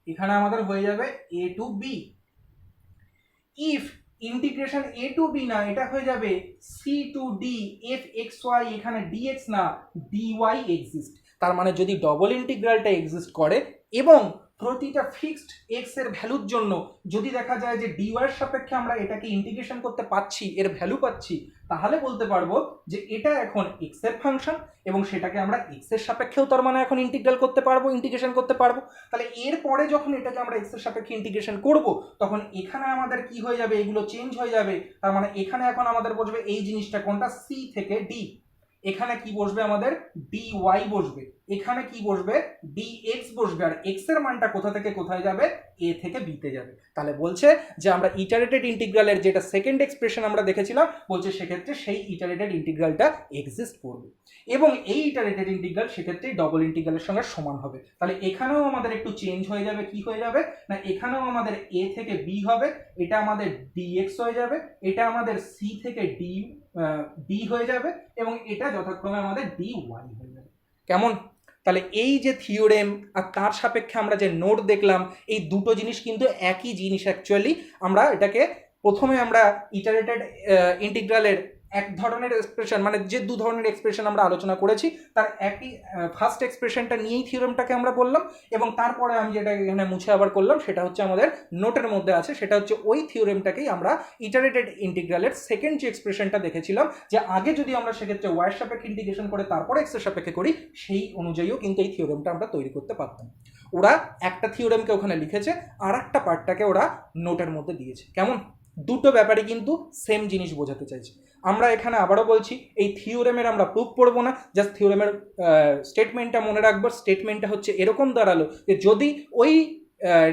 এখানে আমাদের হয়ে যাবে a to b. If integration a to b না, এটা হয়ে যাবে c to d f x y, এখানে ডিএক্স না ডিওয়াই এক্সিস্ট। তার মানে যদি ডবল ইন্টিগ্রালটা এক্সিস্ট করে এবং প্রতিটা ফিক্সড এক্স এর ভ্যালুর জন্য যদি দেখা যায় যে ডিওয়াই এর সাপেক্ষে আমরা এটাকে ইন্টিগ্রেশন করতে পাচ্ছি, এর ভ্যালু পাচ্ছি, তাহলে বলতে পারবো যে এটা এখন এক্স এর ফাংশন এবং সেটাকে আমরা এক্স এর সাপেক্ষেও তার মানে এখন ইন্টিগ্রাল করতে পারবো, ইন্টিগ্রেশন করতে পারবো। তাহলে এরপরে যখন এটাকে আমরা এক্স এর সাপেক্ষে ইন্টিগ্রেশন করব তখন এখানে আমাদের কি হয়ে যাবে, এগুলো চেঞ্জ হয়ে যাবে। তার মানে এখানে এখন আমাদের বসবে এই জিনিসটা কোনটা, সি থেকে ডি, এখানে কি বসবে আমাদের ডি ওয়াই বসবে, এখানে কি বসবে ডি এক্স বসবে, আর এক্স এর মানটা কোথা থেকে কোথায় যাবে, এ থেকে বি তে যাবে। তাহলে বলছে যে আমরা ইটারেটেড ইন্টিগ্রালের যেটা সেকেন্ড এক্সপ্রেশন আমরা দেখেছিলাম, বলছে সেক্ষেত্রে সেই ইটারেটেড ইন্টিগ্রালটা এক্সিস্ট করবে এবং এই ইটারেটেড ইন্টিগ্রাল সেক্ষেত্রে ডবল ইন্টিগ্রালের সঙ্গে সমান হবে। তাহলে এখানেও আমাদের একটু চেঞ্জ হয়ে যাবে, কি হয়ে যাবে না এখানেও আমাদের এ থেকে বি হবে, এটা আমাদের ডিএক্স হয়ে যাবে, এটা আমাদের সি থেকে ডি হয়ে যাবে এবং এটা যথাক্রমে আমাদের ডি ওয়াই হয়ে যাবে। কেমন? তাহলে এই যে থিওরেম আর তার সাপেক্ষে আমরা যে নোট দেখলাম, এই দুটো জিনিস কিন্তু একই জিনিস অ্যাকচুয়ালি। আমরা এটাকে প্রথমে আমরা ইটারেটেড ইন্টিগ্রালের এক ধরনের এক্সপ্রেশন, মানে যে দু ধরনের এক্সপ্রেশন আমরা আলোচনা করেছি তার একই ফার্স্ট এক্সপ্রেশনটা নিয়েই থিওরেমটাকে আমরা বললাম এবং তারপরে আমি যেটা এখানে মুছে আবার করলাম সেটা হচ্ছে আমাদের নোটের মধ্যে আছে, সেটা হচ্ছে ওই থিওরেমটাকেই আমরা ইটারেটেড ইন্টিগ্রালের সেকেন্ড যে এক্সপ্রেশনটা দেখেছিলাম, যে আগে যদি আমরা সেক্ষেত্রে ওয়াইয়ের সাপেক্ষে ইন্টিগ্রেশন করে তারপরে এক্সের সাপেক্ষে করি, সেই অনুযায়ীও কিন্তু এই থিওরেমটা আমরা তৈরি করতে পারতাম। ওরা একটা থিওরেমকে ওখানে লিখেছে আর একটা পার্টটাকে ওরা নোটের মধ্যে দিয়েছে। কেমন? দুটো ব্যাপারে কিন্তু সেম জিনিস বোঝাতে চাইছে। আমরা এখানে আবারও বলছি এই থিওরেমের আমরা প্রুফ পড়বো না, জাস্ট থিওরেমের স্টেটমেন্টটা মনে রাখবো। স্টেটমেন্টটা হচ্ছে এরকম দাঁড়ালো যে যদি ওই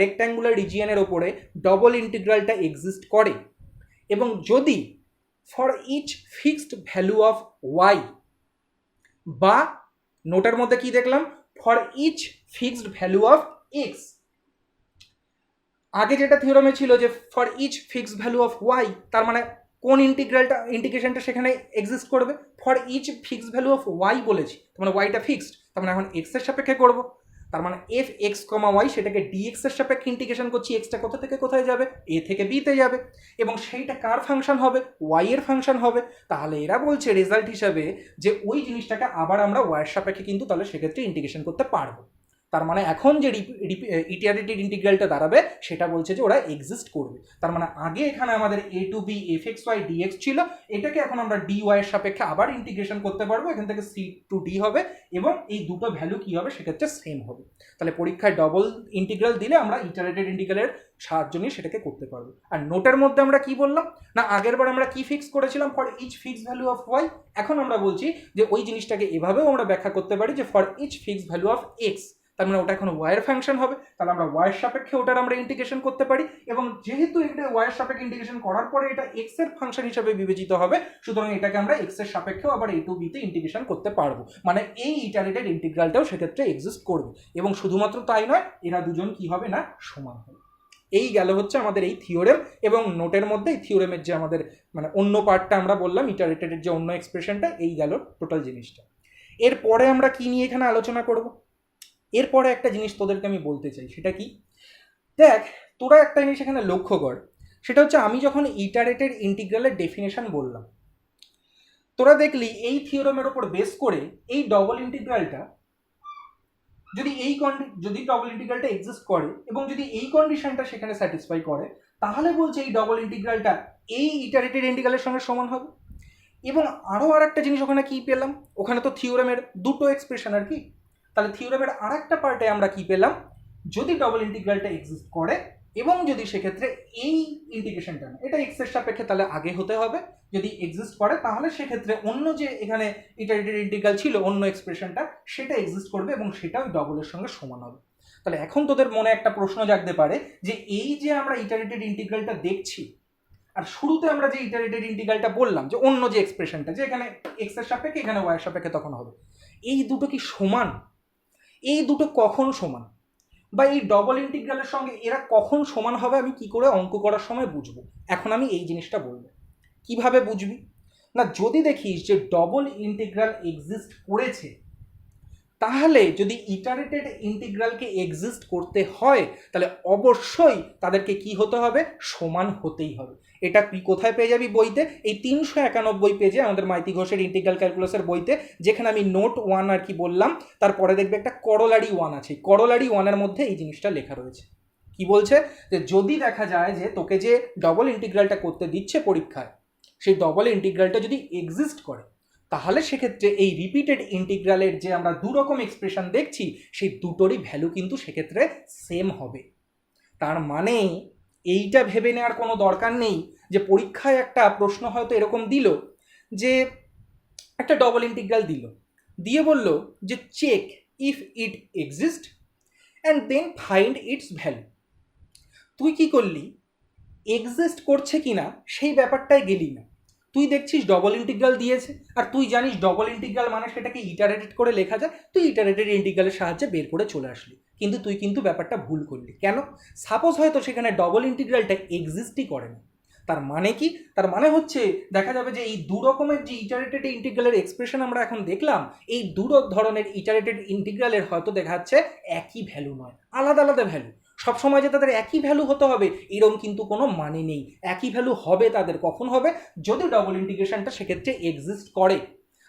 রেক্ট্যাঙ্গুলার রিজিয়নের ওপরে ডবল ইন্টিগ্রালটা এক্সিস্ট করে এবং যদি for each fixed value of y, বা নোটের মধ্যে কি দেখলাম, for each fixed value of x, আগে যেটা থিওরেমে ছিল যে for each fixed value of y, তার মানে কোন ইন্টিগ্রেশনটা সেখানে এক্সিস্ট করবে, for each fixed value of y বলেছি, তার মানে ওয়াইটা ফিক্সড, তার মানে এখন এক্স এর সাপেক্ষে করবো, তার মানে এফ এক্স কমা ওয়াই সেটাকে ডিএক্স এর সাপেক্ষে ইন্টিগ্রেশন করছি, এক্সটা কোথা থেকে কোথায় যাবে, এ থেকে বিতে যাবে এবং সেইটা কার ফাংশন হবে, ওয়াই এর ফাংশন হবে। তাহলে এরা বলছে রেজাল্ট হিসাবে যে ওই জিনিসটাকে আবার আমরা ওয়াইয়ের সাপেক্ষে কিন্তু তাহলে সেক্ষেত্রে ইন্টিগ্রেশন করতে পারবো। তার মানে এখন যে ইটারেটেড ইন্টিগ্রালটা দাঁড়াবে সেটা বলছে যে ওরা এক্সিস্ট করবে। তার মানে আগে এখানে আমাদের a to b f x y dx ছিল, এটাকে এখন আমরা ডি ওয়াই এর সাপেক্ষে আবার ইন্টিগ্রেশন করতে পারবো, এখান থেকে সি টু ডি হবে এবং এই দুটো ভ্যালু কি হবে সেক্ষেত্রে সেম হবে। তাহলে পরীক্ষায় ডবল ইন্টিগ্রাল দিলে আমরা ইটারেটেড ইন্টিগ্রালের সাহায্য নিয়ে সেটাকে করতে পারবো। আর নোটের মধ্যে আমরা কি বললাম না, আগের বার আমরা কি ফিক্স করেছিলাম, for each fix value of y. এখন আমরা বলছি যে ওই জিনিসটাকে এভাবেও আমরা ব্যাখ্যা করতে পারি যে for each fix value of x, তার মানে ওটা এখন ওয়াইয়ের ফাংশন হবে, তাহলে আমরা ওয়াইয়ের সাপেক্ষে ওটার আমরা ইন্টিগ্রেশন করতে পারি এবং যেহেতু এটা ওয়াইয়ের সাপেক্ষে ইন্টিগ্রেশন করার পরে এটা এক্স এর ফাংশন হিসেবে বিবেচিত হবে, সুতরাং এটাকে আমরা এক্স এর সাপেক্ষেও আবার এ টু বিতে ইন্টিগ্রেশন করতে পারবো, মানে এই ইটারেটেড ইন্টিগ্রালটাও সেক্ষেত্রে এক্সিস্ট করবে। এবং শুধুমাত্র তাই নয়, এরা দুজন কি হবে না সমান হবে। এই গেল হচ্ছে আমাদের এই থিওরেম এবং নোটের মধ্যে এই থিওরেমের যে আমাদের মানে অন্য পার্টটা আমরা বললাম ইটারেটেডের যে অন্য এক্সপ্রেশনটা, এই গেল টোটাল জিনিসটা। এরপরে আমরা কি নিয়ে এখানে আলোচনা করব, এরপরে একটা জিনিস তোদেরকে আমি বলতে চাই, সেটা কি, দেখ তোরা একটা জিনিস এখানে লক্ষ্য কর, সেটা হচ্ছে আমি যখন ইটারেটেড ইন্টিগ্রালের ডেফিনেশন বললাম, তোরা দেখলি এই থিওরামের উপর বেস করে এই ডবল ইন্টিগ্রালটা যদি ডবল ইন্টিগ্রালটা এক্সিস্ট করে এবং যদি এই কন্ডিশনটা সেখানে স্যাটিসফাই করে, তাহলে বলছে এই ডবল ইন্টিগ্রালটা এই ইটারেটেড ইন্টিগ্রালের সঙ্গে সমান হবে। এবং আরও আর একটা জিনিস ওখানে কি পেলাম, ওখানে তো থিওরামের দুটো এক্সপ্রেশন আর কি, তাহলে থিওরামের আর একটা পার্টে আমরা কি পেলাম, যদি ডবল ইন্টিগ্রালটা এক্সিস্ট করে এবং যদি সেক্ষেত্রে এই ইন্টিগ্রেশনটা না, এটা এক্স এর সাপেক্ষে তাহলে আগে হতে হবে, যদি এক্সিস্ট করে তাহলে সেক্ষেত্রে অন্য যে এখানে ইটারেটেড ইন্টিগ্রাল ছিল অন্য এক্সপ্রেশনটা সেটা এক্সিস্ট করবে এবং সেটা ওই ডবলের সঙ্গে সমান হবে। তাহলে এখন তোদের মনে একটা প্রশ্ন জাগতে পারে যে এই যে আমরা ইটারেটেড ইন্টিগ্রালটা দেখছি আর শুরুতে আমরা যে ইটারেটেড ইন্টিগ্রালটা বললাম যে অন্য যে এক্সপ্রেশনটা যে এখানে এক্স এর সাপেক্ষে এখানে ওয়াই এর সাপেক্ষে তখন হবে, এই দুটো কি সমান? এই দুটো কখন সমান, বা এই ডবল ইন্টিগ্রালের সঙ্গে এরা কখন সমান হবে আমি কি করে অঙ্ক করার সময় বুঝবো? এখন আমি এই জিনিসটা বলবো। কিভাবে বুঝবি না, যদি দেখিস যে ডবল ইন্টিগ্রাল এক্সিস্ট করেছে, তাহলে যদি ইটারেটেড ইন্টিগ্রালকে এক্সিস্ট করতে হয় তাহলে অবশ্যই তাদেরকে কি হতে হবে, সমান হতেই হবে। এটা তুই কোথায় পেয়ে যাবি বইতে, এই 391 পেজে আমাদের মাইতি ঘোষের ইন্টিগ্রাল ক্যালকুলাসের বইতে, যেখানে আমি নোট 1 আর কি বললাম তারপরে দেখবে একটা করোলারি 1 আছে, করোলারি 1-এর মধ্যে এই জিনিসটা লেখা রয়েছে। কি বলছে যে যদি দেখা যায় যে তোকে যে ডবল ইন্টিগ্রালটা করতে দিচ্ছে পরীক্ষায়, সেই ডবল ইন্টিগ্রালটা যদি এক্সিস্ট করে তাহলে সেক্ষেত্রে এই রিপিটেড ইন্টিগ্রালের যে আমরা দু রকম এক্সপ্রেশন দেখছি সেই দুটোরই ভ্যালু কিন্তু সেক্ষেত্রে সেম হবে। তার মানে এইটা ভেবে নেওয়ার কোনো দরকার নেই যে পরীক্ষায় একটা প্রশ্ন হয়তো এরকম দিল যে একটা ডবল ইন্টিগ্রাল দিল, দিয়ে বলল যে check if it exist and then find its value. তুই কি করলি, এক্সিস্ট করছে কিনা সেই ব্যাপারটাই গেলি না, তুই দেখছিস ডবল ইন্টিগ্রাল দিয়েছে আর তুই জানিস ডবল ইন্টিগ্রাল মানে সেটাকে ইটারেটেড করে লেখা যায়, তুই ইটারেটেড ইন্টিগ্রালের সাহায্যে বের করে চলে আসলি, কিন্তু তুই কিন্তু ব্যাপারটা ভুল করলি। কেন? সাপোজ হয়তো সেখানে ডবল ইন্টিগ্রালটা এক্সিস্টই করে না, তার মানে কি, তার মানে হচ্ছে দেখা যাবে যে এই দু রকমের যে ইটারেটেড ইন্টিগ্রালের এক্সপ্রেশন আমরা এখন দেখলাম, এই দু ধরনের ইটারেটেড ইন্টিগ্রালের হয়তো দেখা যাচ্ছে একই ভ্যালু নয়, আলাদা আলাদা ভ্যালু। সবসময় যে তাদের একই ভ্যালু হতে হবে এরকম কিন্তু কোনো মানে নেই। একই ভ্যালু হবে তাদের কখন হবে, যদি ডবল ইন্টিগ্রেশনটা সেক্ষেত্রে এক্সিস্ট করে।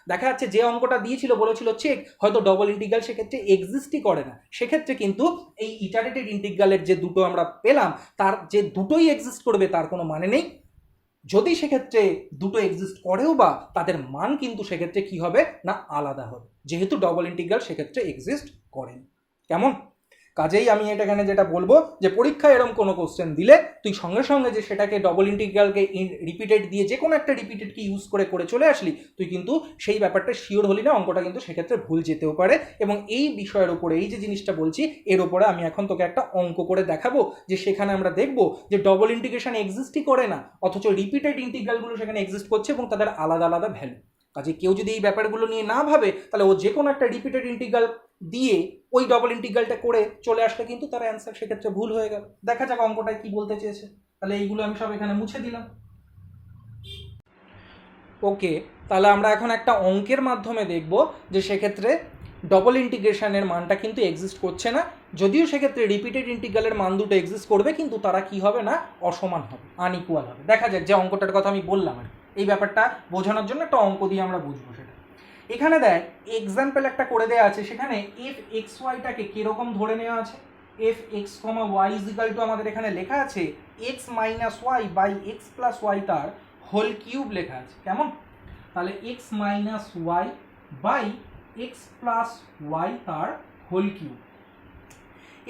দেখা যাচ্ছে যে অঙ্কটা দিয়েছিল বলেছিল চেক, হয়তো ডবল ইন্টিগ্রাল সেক্ষেত্রে এক্সিস্টই করে না, সেক্ষেত্রে কিন্তু এই ইটারেটেড ইন্টিগ্রালের যে দুটো আমরা পেলাম তার যে দুটোই এক্সিস্ট করবে তার কোনো মানে নেই। যদি সেক্ষেত্রে দুটো এক্সিস্ট করেও বা তাদের মান কিন্তু সেক্ষেত্রে কি হবে না আলাদা হবে, যেহেতু ডবল ইন্টিগ্রাল সেক্ষেত্রে এক্সিস্ট করেন। কেমন? কাজেই আমি এটা এখানে যেটা বলবো যে পরীক্ষায় এরকম কোনো কোশ্চেন দিলে তুই সঙ্গে সঙ্গে যে সেটাকে ডবল ইন্টিগ্রালকে রিপিটেড দিয়ে যে কোনো একটা রিপিটেডকে ইউজ করে চলে আসলি, তুই কিন্তু সেই ব্যাপারটা শিওর হলি না, অঙ্কটা কিন্তু সেক্ষেত্রে ভুল যেতেও পারে। এবং এই বিষয়ের উপরে এই যে জিনিসটা বলছি এর উপরে আমি এখন তোকে একটা অঙ্ক করে দেখাবো যে সেখানে আমরা দেখবো যে ডবল ইন্টিগ্রেশন এক্সিস্টই করে না অথচ রিপিটেড ইন্টিগ্রালগুলো সেখানে এক্সিস্ট করছে এবং তাদের আলাদা আলাদা ভ্যালু। কাজে কেউ যদি এই ব্যাপারগুলো নিয়ে না ভাবে তাহলে ও যে কোনো একটা রিপিটেড ইন্টিগ্রাল দিয়ে ওই ডবল ইন্টিগ্রালটা করে চলে আসলে কিন্তু তার অ্যান্সার সেক্ষেত্রে ভুল হয়ে গেল। দেখা যাক অঙ্কটায় কি বলতে চেয়েছে। তাহলে এইগুলো আমি সব এখানে মুছে দিলাম। ওকে, তাহলে আমরা এখন একটা অঙ্কের মাধ্যমে দেখব যে সেক্ষেত্রে ডবল ইন্টিগ্রেশনের মানটা কিন্তু এক্সিস্ট করছে না, যদিও সেক্ষেত্রে রিপিটেড ইন্টিগ্রালের মান দুটো এক্সিস্ট করবে কিন্তু তারা কি হবে না অসমান হবে, আনইকুয়াল হবে। দেখা যাক যে অঙ্কটার কথা আমি বললাম আর এই ব্যাপারটা বোঝানোর জন্য একটা অঙ্ক দিয়ে আমরা বুঝবো সেটা। এখানে দেখ এক্সাম্পল একটা করে দেওয়া আছে, সেখানে এফ এক্স ওয়াইটাকে কীরকম ধরে নেওয়া আছে, f x comma y is equal to আমাদের এখানে লেখা আছে x minus y by x plus y তার হোল কিউব লেখা আছে। কেমন? তাহলে x minus y by x plus y তার হোল কিউব।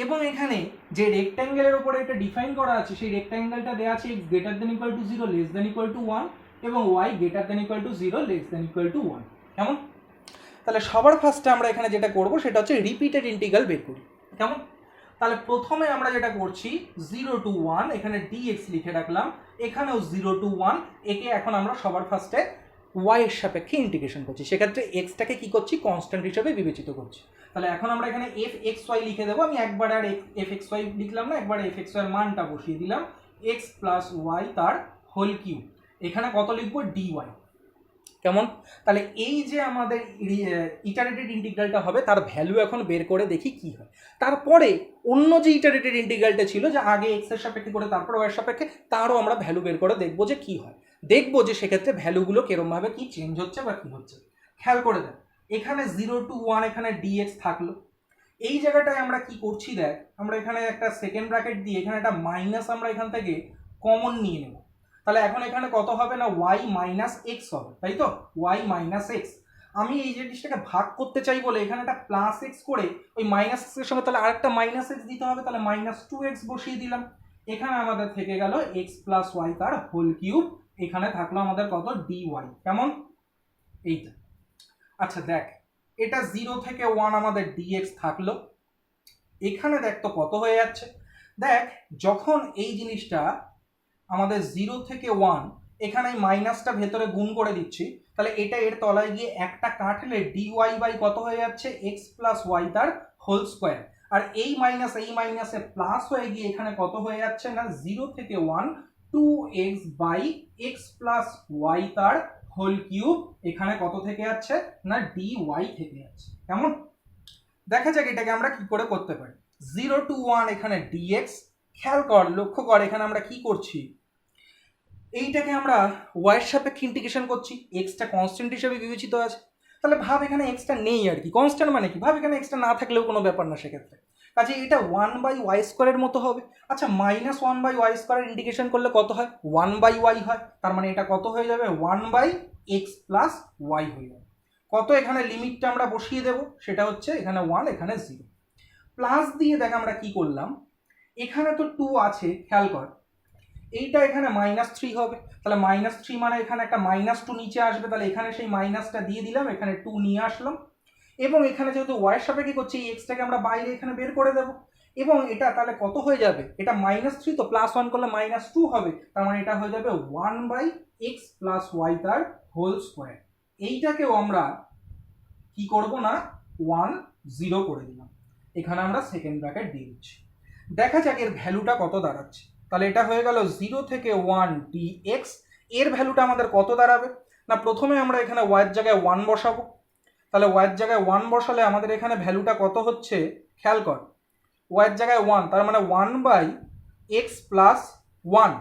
এবং এখানে যে রেক্ট্যাঙ্গেলের উপরে এটা ডিফাইন করা আছে সেই রেক্ট্যাঙ্গেলটা দেওয়া আছে x greater than equal to 0 less than equal to 1 এবং y greater than equal to 0 less than equal to 1। কেমন? তাহলে সবার ফার্স্টে আমরা এখানে যেটা করব সেটা হচ্ছে রিপিটেড ইন্টিগ্রাল বের করি। কেমন? তাহলে প্রথমে আমরা যেটা করছি 0 টু 1 এখানে dx লিখে রাখলাম, এখানেও 0 টু 1, একে এখন আমরা সবার ফার্স্টে y এর সাপেক্ষে ইন্টিগ্রেশন করছি, সেক্ষেত্রে এক্সটাকে কি করছি কনস্ট্যান্ট হিসেবে বিবেচিত করছি। তাহলে এখন আমরা এখানে এফ এক্স ওয়াই লিখে দেবো, আমি একবার আর এফ এক্স ওয়াই লিখলাম না, একবার এফ এক্স ওয়াই এর মানটা বসিয়ে দিলাম এক্স প্লাস ওয়াই তার হোল কিউব। এখানে কত লিখবো dy। কেমন? তাহলে এই যে আমাদের ইটারেটেড ইন্টিগ্রালটা হবে তার ভ্যালু এখন বের করে দেখি কি হয়। তারপরে অন্য যে ইটারেটেড ইন্টিগ্রালটা ছিল যে আগে এক্স এর সাপেক্ষে করে তারপর ওয়াই এর সাপেক্ষে, তারও আমরা ভ্যালু বের করে দেখবো যে কি হয়। দেখবো যে সেক্ষেত্রে ভ্যালুগুলো কিরমভাবে কি চেঞ্জ হচ্ছে বা কি হচ্ছে। খেয়াল করে দেখ, এখানে 0 to 1 এখানে ডিএক্স থাকলো। এই জায়গাটায় আমরা কি করছি দেখ, আমরা এখানে একটা সেকেন্ড ব্র্যাকেট দিয়ে এখানে একটা মাইনাস আমরা এখান থেকে কমন নিয়ে নেব। তাহলে এখন এখানে কত হবে না ওয়াই মাইনাস এক্স হবে, তাই তো, ওয়াই মাইনাস এক্স। আমি এই জিনিসটাকে ভাগ করতে চাই বলে এখানে একটা প্লাস এক্স করে ওই মাইনাস এক্সের সঙ্গে তাহলে আরেকটা মাইনাস এক্স দিতে হবে, তাহলে মাইনাস 2x বসিয়ে দিলাম। এখানে আমাদের থেকে গেল এক্স প্লাস ওয়াই তার হোল কিউব, এখানে থাকলো আমাদের কত ডি ওয়াই। কেমন? এইটা। আচ্ছা দেখ, এটা 0 থেকে 1 আমাদের ডিএক্স থাকলো। এখানে দেখ তো কত হয়ে যাচ্ছে। দেখ, যখন এই জিনিসটা আমাদের 0 থেকে 1, এখানে এই মাইনাসটা ভেতরে গুণ করে দিচ্ছি, তাহলে এটা এর তলায় গিয়ে একটা কাটলে ডিওয়াই বাই কত হয়ে যাচ্ছে এক্স প্লাস ওয়াই তার হোল স্কোয়ার। আর এই মাইনাসে প্লাস হয়ে গিয়ে এখানে কত হয়ে যাচ্ছে না 0 থেকে 1 2x by x plus y তার হোল কিউব, এখানে কত থেকে যাচ্ছে না ডিওয়াই থেকে যাচ্ছে। কেমন? দেখা যাক এটাকে আমরা কি করে করতে পারি। 0 to 1 এখানে ডিএক্স। খেয়াল কর, লক্ষ্য কর, এখানে আমরা কি করছি, এইটাকে আমরা ওয়াইয়ের সাপেক্ষে ইন্টিগ্রেশন করছি, এক্সটা কনস্ট্যান্ট হিসেবে বিবেচিত আছে। তাহলে ভাব এখানে এক্সটা নেই আর কি, কনস্ট্যান্ট মানে কি, ভাব এখানে এক্সটা না থাকলেও কোনো ব্যাপার না সেক্ষেত্রে। কাজে এটা 1 বাই ওয়াই স্কোয়ারের মতো হবে। আচ্ছা, মাইনাস 1 বাই ওয়াই স্কোয়ারের ইন্টিগ্রেশন করলে কত হয় 1 বাই ওয়াই হয়, তার মানে এটা কত হয়ে যাবে 1 বাই এক্স প্লাস ওয়াই হয়ে যাবে। কত এখানে লিমিটটা আমরা বসিয়ে দেব, সেটা হচ্ছে এখানে 1 এখানে 0 প্লাস দিয়ে দেখ আমরা কি করলাম, এখানে তো 2 আছে, খেয়াল কর, এইটা এখানে -3 হবে, তাহলে -3 মানে এখানে একটা -2 নিচে আসবে, তাহলে এখানে সেই মাইনাসটা দিয়ে দিলাম, এখানে 2 নিয়ে আসলাম। এবং এখানে যেহেতু ওয়াইয়ের সাপেক্ষে করছি, এই এক্সটাকে আমরা বাইরে এখানে বের করে দেবো। এবং এটা তাহলে কত হয়ে যাবে, এটা -3 তো +1 করলে -2 হবে, তার মানে এটা হয়ে যাবে 1 বাই এক্স প্লাস ওয়াই তার হোল স্কোয়ার। এইটাকেও আমরা কি করব না 1 0 করে দিলাম, এখানে আমরা সেকেন্ড ব্র্যাকেট দিয়ে দিচ্ছি। দেখা যাক এর ভ্যালুটা কত দাঁড়াচ্ছে। তাহলে এটা হয়ে গেল 0 থেকে 1 dx। এর ভ্যালুটা আমাদের কত দাঁড়াবে না, প্রথমে আমরা এখানে ওয়াইয়ের জায়গায় 1 বসাবো। তাহলে ওয়াইয়ের জায়গায় 1 বসালে আমাদের এখানে ভ্যালুটা কত হচ্ছে, খেয়াল কর, ওয়াইয়ের জায়গায় 1, তার মানে 1 বাই এক্স প্লাস 1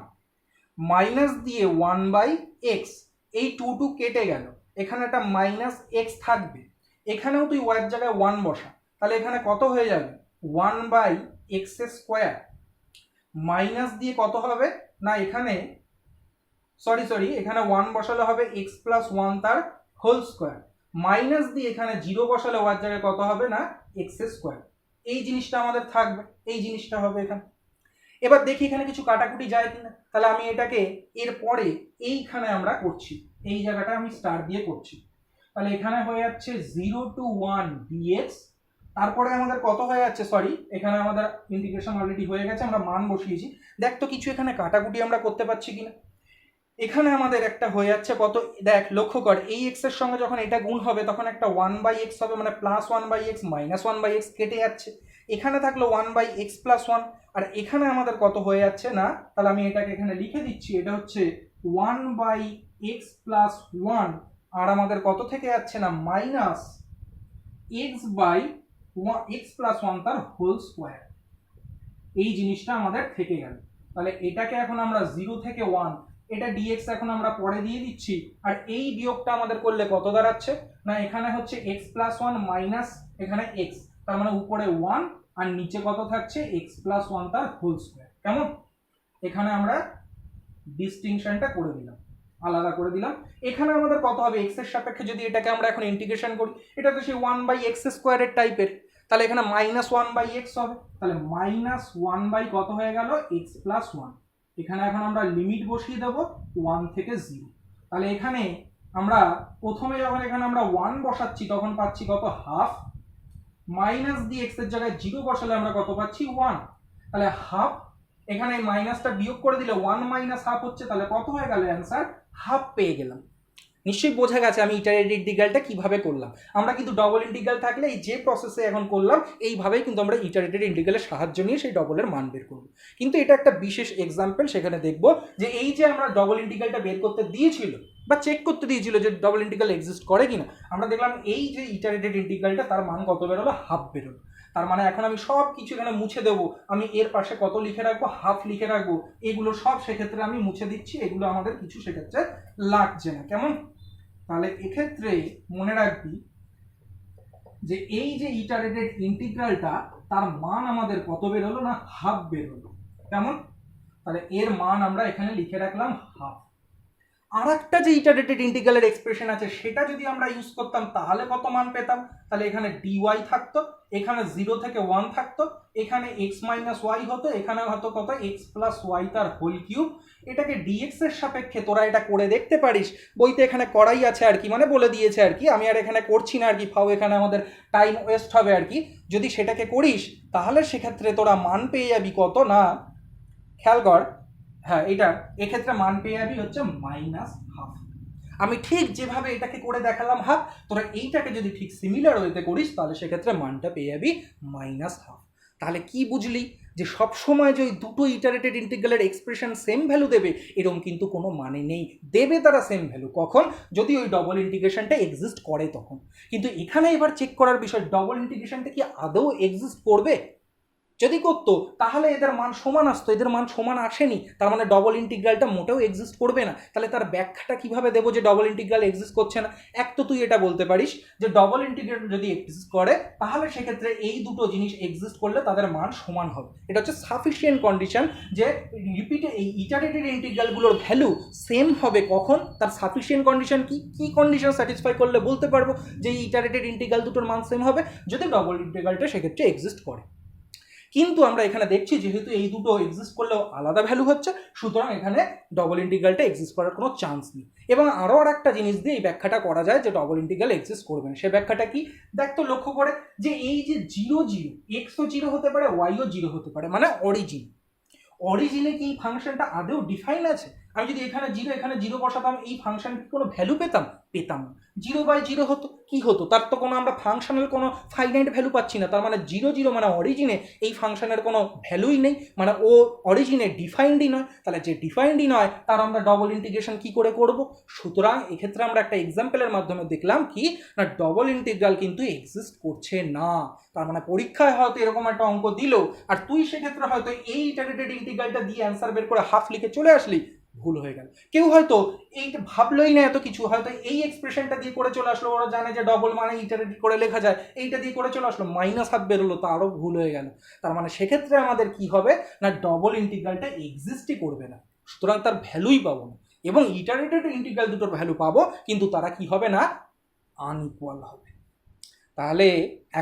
মাইনাস দিয়ে 1 বাই এক্স, এই 2 কেটে গেল, এখানে একটা মাইনাস এক্স থাকবে, এখানেও তুই ওয়াইয়ের জায়গায় 1 বসা, তাহলে এখানে কত হয়ে যাবে 1 বাই এক্স স্কোয়ার মাইনাস দিয়ে কত হবে না এখানে সরি এখানে 1 বসালে হবে এক্স প্লাস 1 তার হোল স্কোয়ার, মাইনাস দিয়ে এখানে 0 বসালে ওয়ার জায়গায় কত হবে না এক্স স্কোয়ার। এই জিনিসটা আমাদের থাকবে, এই জিনিসটা হবে এখানে। এবার দেখি এখানে কিছু কাটাকুটি যায় কিনা। তাহলে আমি এটাকে এরপরে এইখানে আমরা করছি, এই জায়গাটা আমি স্টার দিয়ে করছি। তাহলে এখানে হয়ে যাচ্ছে 0 to 1 dx, তারপরে আমাদের কত হয়ে যাচ্ছে, সরি এখানে আমাদের ইন্টিগ্রেশন অলরেডি হয়ে গেছে, আমরা মান বসিয়েছি। দেখ তো কিছু এখানে কাটাকুটি আমরা করতে পারছি কিনা। এখানে আমাদের একটা হয়ে যাচ্ছে কত, দেখ লক্ষ্য কর, এই এক্স এর সঙ্গে যখন এটা গুণ হবে তখন একটা 1 বাই এক্স হবে, মানে +1 বাই এক্স -1 বাই এক্স কেটে যাচ্ছে, এখানে থাকলো 1 বাই এক্স প্লাস 1, আর এখানে আমাদের কত হয়ে যাচ্ছে না, তাহলে আমি এটাকে এখানে লিখে দিচ্ছি, এটা হচ্ছে 1 বাই এক্স প্লাস 1, আর আমাদের কত থেকে যাচ্ছে না minus x by x plus 1 তার হোল স্কোয়ার। এই জিনিসটা আমাদের থেকে গেল। তাহলে এটাকে এখন আমরা 0 থেকে 1, এটা dx এখন আমরা পরে দিয়ে দিচ্ছি, আর এই বিয়োগটা আমাদের করলে কত দাঁড়াচ্ছে না এখানে হচ্ছে x প্লাস 1 মাইনাস এখানে x, তার মানে উপরে 1 আর নিচে কত থাকছে x প্লাস 1 তার হোল স্কোয়ার। কেমন? এখানে আমরা ডিস্টিংশনটা করে দিলাম, আলাদা করে দিলাম। এখানে আমাদের কত হবে, x এর সাপেক্ষে যদি এটাকে আমরা এখন ইন্টিগ্রেশন করি, এটা তো সেই 1 বাই এক্স স্কোয়ারের টাইপের, তাহলে এখানে -1 বাই এক্স হবে, তাহলে -1 বাই কত হয়ে গেল এক্স প্লাস 1। এখানে এখন আমরা লিমিট বসিয়ে দেব 1 থেকে 0। তাহলে এখানে আমরা প্রথমে যখন এখানে আমরা 1 বসাচ্ছি তখন পাচ্ছি কত হাফ, মাইনাস দিয়ে এক্স এর জায়গায় 0 বসালে আমরা কত পাচ্ছি 1, তাহলে হাফ, এখানে এই মাইনাসটা বিয়োগ করে দিলে 1 মাইনাস হাফ হচ্ছে, তাহলে কত হয়ে গেল অ্যান্সার হাফ পেয়ে গেলাম। নিশ্চয়ই বোঝা গেছে আমি ইটারেটিভ ইন্টিগ্রালটা কিভাবে করলাম। আমরা কিন্তু ডবল ইন্টিগ্রাল থাকলে এই যে প্রসেসে এখন করলাম এইভাবেই কিন্তু আমরা ইটারেটিভ ইন্টিগ্রালের সাহায্য নিয়ে সেই ডবলের মান বের করব। কিন্তু এটা একটা বিশেষ এক্সাম্পল, সেখানে দেখব যে এই যে আমরা ডবল ইন্টিগ্রালটা বের করতে দিয়েছিল বা চেক করতে দিয়েছিল যে ডবল ইন্টিগ্রাল এক্সিস্ট করে কিনা, আমরা দেখলাম এই যে ইটারেটিভ ইন্টিগ্রালটা তার মান কত বেরোলো, হাফ বেরোলো। তার মানে এখন আমি সব কিছু এখানে মুছে দেবো, আমি এর পাশে কত লিখে রাখবো, হাফ লিখে রাখবো, এগুলো সব সেক্ষেত্রে আমি মুছে দিচ্ছি, এগুলো আমাদের কিছু সেক্ষেত্রে লাগছে না। কেমন? তাহলে এক্ষেত্রে মনে রাখবি যে এই যে ইটারেটেড ইন্টিগ্রালটা তার মান আমাদের কত বের হলো না, হাফ বের হলো। কেমন? তাহলে এর মান আমরা এখানে লিখে রাখলাম হাফ। আর একটা যে ইটারেটেড ইন্টিগ্রালের এক্সপ্রেশন আছে সেটা যদি আমরা ইউজ করতাম তাহলে কত মান পেতাম, তাহলে এখানে ডিওয়াই থাকতো, এখানে 0 থেকে 1 থাকতো, এখানে এক্স মাইনাস ওয়াই হতো, এখানে হতো কত এক্স প্লাস ওয়াই তার হোল কিউব। এটাকে ডিএক্স এর সাপেক্ষে তোরা এটা করে দেখতে পারিস, বইতে এখানে করাই আছে আর কি, মানে বলে দিয়েছে আর কি, আমি আর এখানে করছি না আর কি, ফাও এখানে আমাদের টাইম ওয়েস্ট হবে আর কি। যদি সেটাকে করিস তাহলে সেক্ষেত্রে তোরা মান পেয়ে যাবি কত না, খেয়াল কর, হ্যাঁ এটা এক্ষেত্রে মান পেয়ে যাবি হচ্ছে মাইনাস হাফ। আমি ঠিক যেভাবে এটাকে করে দেখালাম হাফ, তোরা এইটাকে যদি ঠিক সিমিলার ওয়েতে করিস তাহলে সেক্ষেত্রে মানটা পেয়ে যাবি মাইনাস হাফ। তাহলে কি বুঝলি যে সব সময় যে ওই দুটো ইটারেটেড ইন্টিগ্রালের এক্সপ্রেশন সেম ভ্যালু দেবে এরকম কিন্তু কোনো মানে নেই। দেবে তারা সেম ভ্যালু কখন, যদি ওই ডবল ইন্টিগ্রেশনটা এক্সিস্ট করে তখন। কিন্তু এখানে এবার চেক করার বিষয়, ডবল ইন্টিগ্রেশনটা কি আদৌ এক্সিস্ট করবে? যদি করতো তাহলে এদের মান সমান আসতো, এদের মান সমান আসেনি, তার মানে ডবল ইন্টিগ্রালটা মোটেও এক্সিস্ট করবে না। তাহলে তার ব্যাখ্যাটা কিভাবে দেবো যে ডবল ইন্টিগ্রাল এক্সিস্ট করছে না? এক তো তুই এটা বলতে পারিস যে ডবল ইন্টিগ্রাল যদি এক্সিস্ট করে তাহলে সেক্ষেত্রে এই দুটো জিনিস এক্সিস্ট করলে তাদের মান সমান হবে। এটা হচ্ছে সাফিসিয়েন্ট কন্ডিশন যে রিপিটে এই ইটারেটেড ইন্টিগ্রালগুলোর ভ্যালু সেম হবে কখন, তার সাফিসিয়েন্ট কন্ডিশন কি কি কন্ডিশন স্যাটিসফাই করলে বলতে পারবো যে এই ইটারেটেড ইন্টিগ্রাল দুটোর মান সেম হবে, যদি ডবল ইন্টিগ্রালটা সেক্ষেত্রে এক্সিস্ট করে। কিন্তু আমরা এখানে দেখছি যেহেতু এই দুটো এক্সিস্ট করলেও আলাদা ভ্যালু হচ্ছে, সুতরাং এখানে ডবল ইন্টিগ্রালটা এক্সিস্ট করার কোনো চান্স নেই। এবং আরও আর একটা জিনিস দিয়ে এই ব্যাখ্যাটা করা যায় যে ডবল ইন্টিগ্রাল এক্সিস্ট করবে না। সে ব্যাখ্যাটা কি দেখ তো, লক্ষ্য করে যে এই যে 0 0 এক্সও 0 হতে পারে, ওয়াইও 0 হতে পারে, মানে অরিজিন। অরিজিনে কি ফাংশনটা আদৌ ডিফাইন আছে? আমি যদি এখানে 0 এখানে 0 বসাতাম এই ফাংশন কি কোনো ভ্যালু পেতাম? পেতাম না। 0/0 হতো, কি হতো? তার তো কোনো আমরা ফাংশনের কোনো ফাইনাইট ভ্যালু পাচ্ছি না, তার মানে 0 0 মানে অরিজিনে এই ফাংশনের কোনো ভ্যালুই নেই, মানে ও অরিজিনে ডিফাইন্ডই নয়। তাহলে যে ডিফাইন্ডই নয় তার আমরা ডবল ইন্টিগ্রেশন কি করে করব? সুতরাং এক্ষেত্রে আমরা একটা এক্সাম্পলের মাধ্যমে দেখলাম কি না, ডবল ইন্টিগ্রাল কিন্তু এক্সিস্ট করছে না। তার মানে পরীক্ষায় হয়তো এরকম একটা অঙ্ক দিল আর তুই সেক্ষেত্রে হয়তো এই ইটারেটেড ইন্টিগ্রালটা দিয়ে অ্যান্সার বের করে হাফ লিখে চলে আসলি, ভুল হয়ে গেল। কেউ হয়তো এইটা ভাবলোই না এত কিছু, হয়তো এই এক্সপ্রেশনটা দিয়ে করে চলে আসলো, ওরা জানে যে ডবল মানে ইটারেটেড করে লেখা যায়, এইটা দিয়ে করে চলে আসলো, মাইনাস হাফ বেরোলো, তারও ভুল হয়ে গেল। তার মানে সেক্ষেত্রে আমাদের কি হবে না, ডবল ইন্টিগ্রালটা এক্সিস্টই করবে না, সুতরাং তার ভ্যালুই পাবো না। এবং ইটারেটেড ইন্টিগ্রাল দুটোর ভ্যালু পাবো, কিন্তু তারা কি হবে না, আনইকুয়াল হবে। তাহলে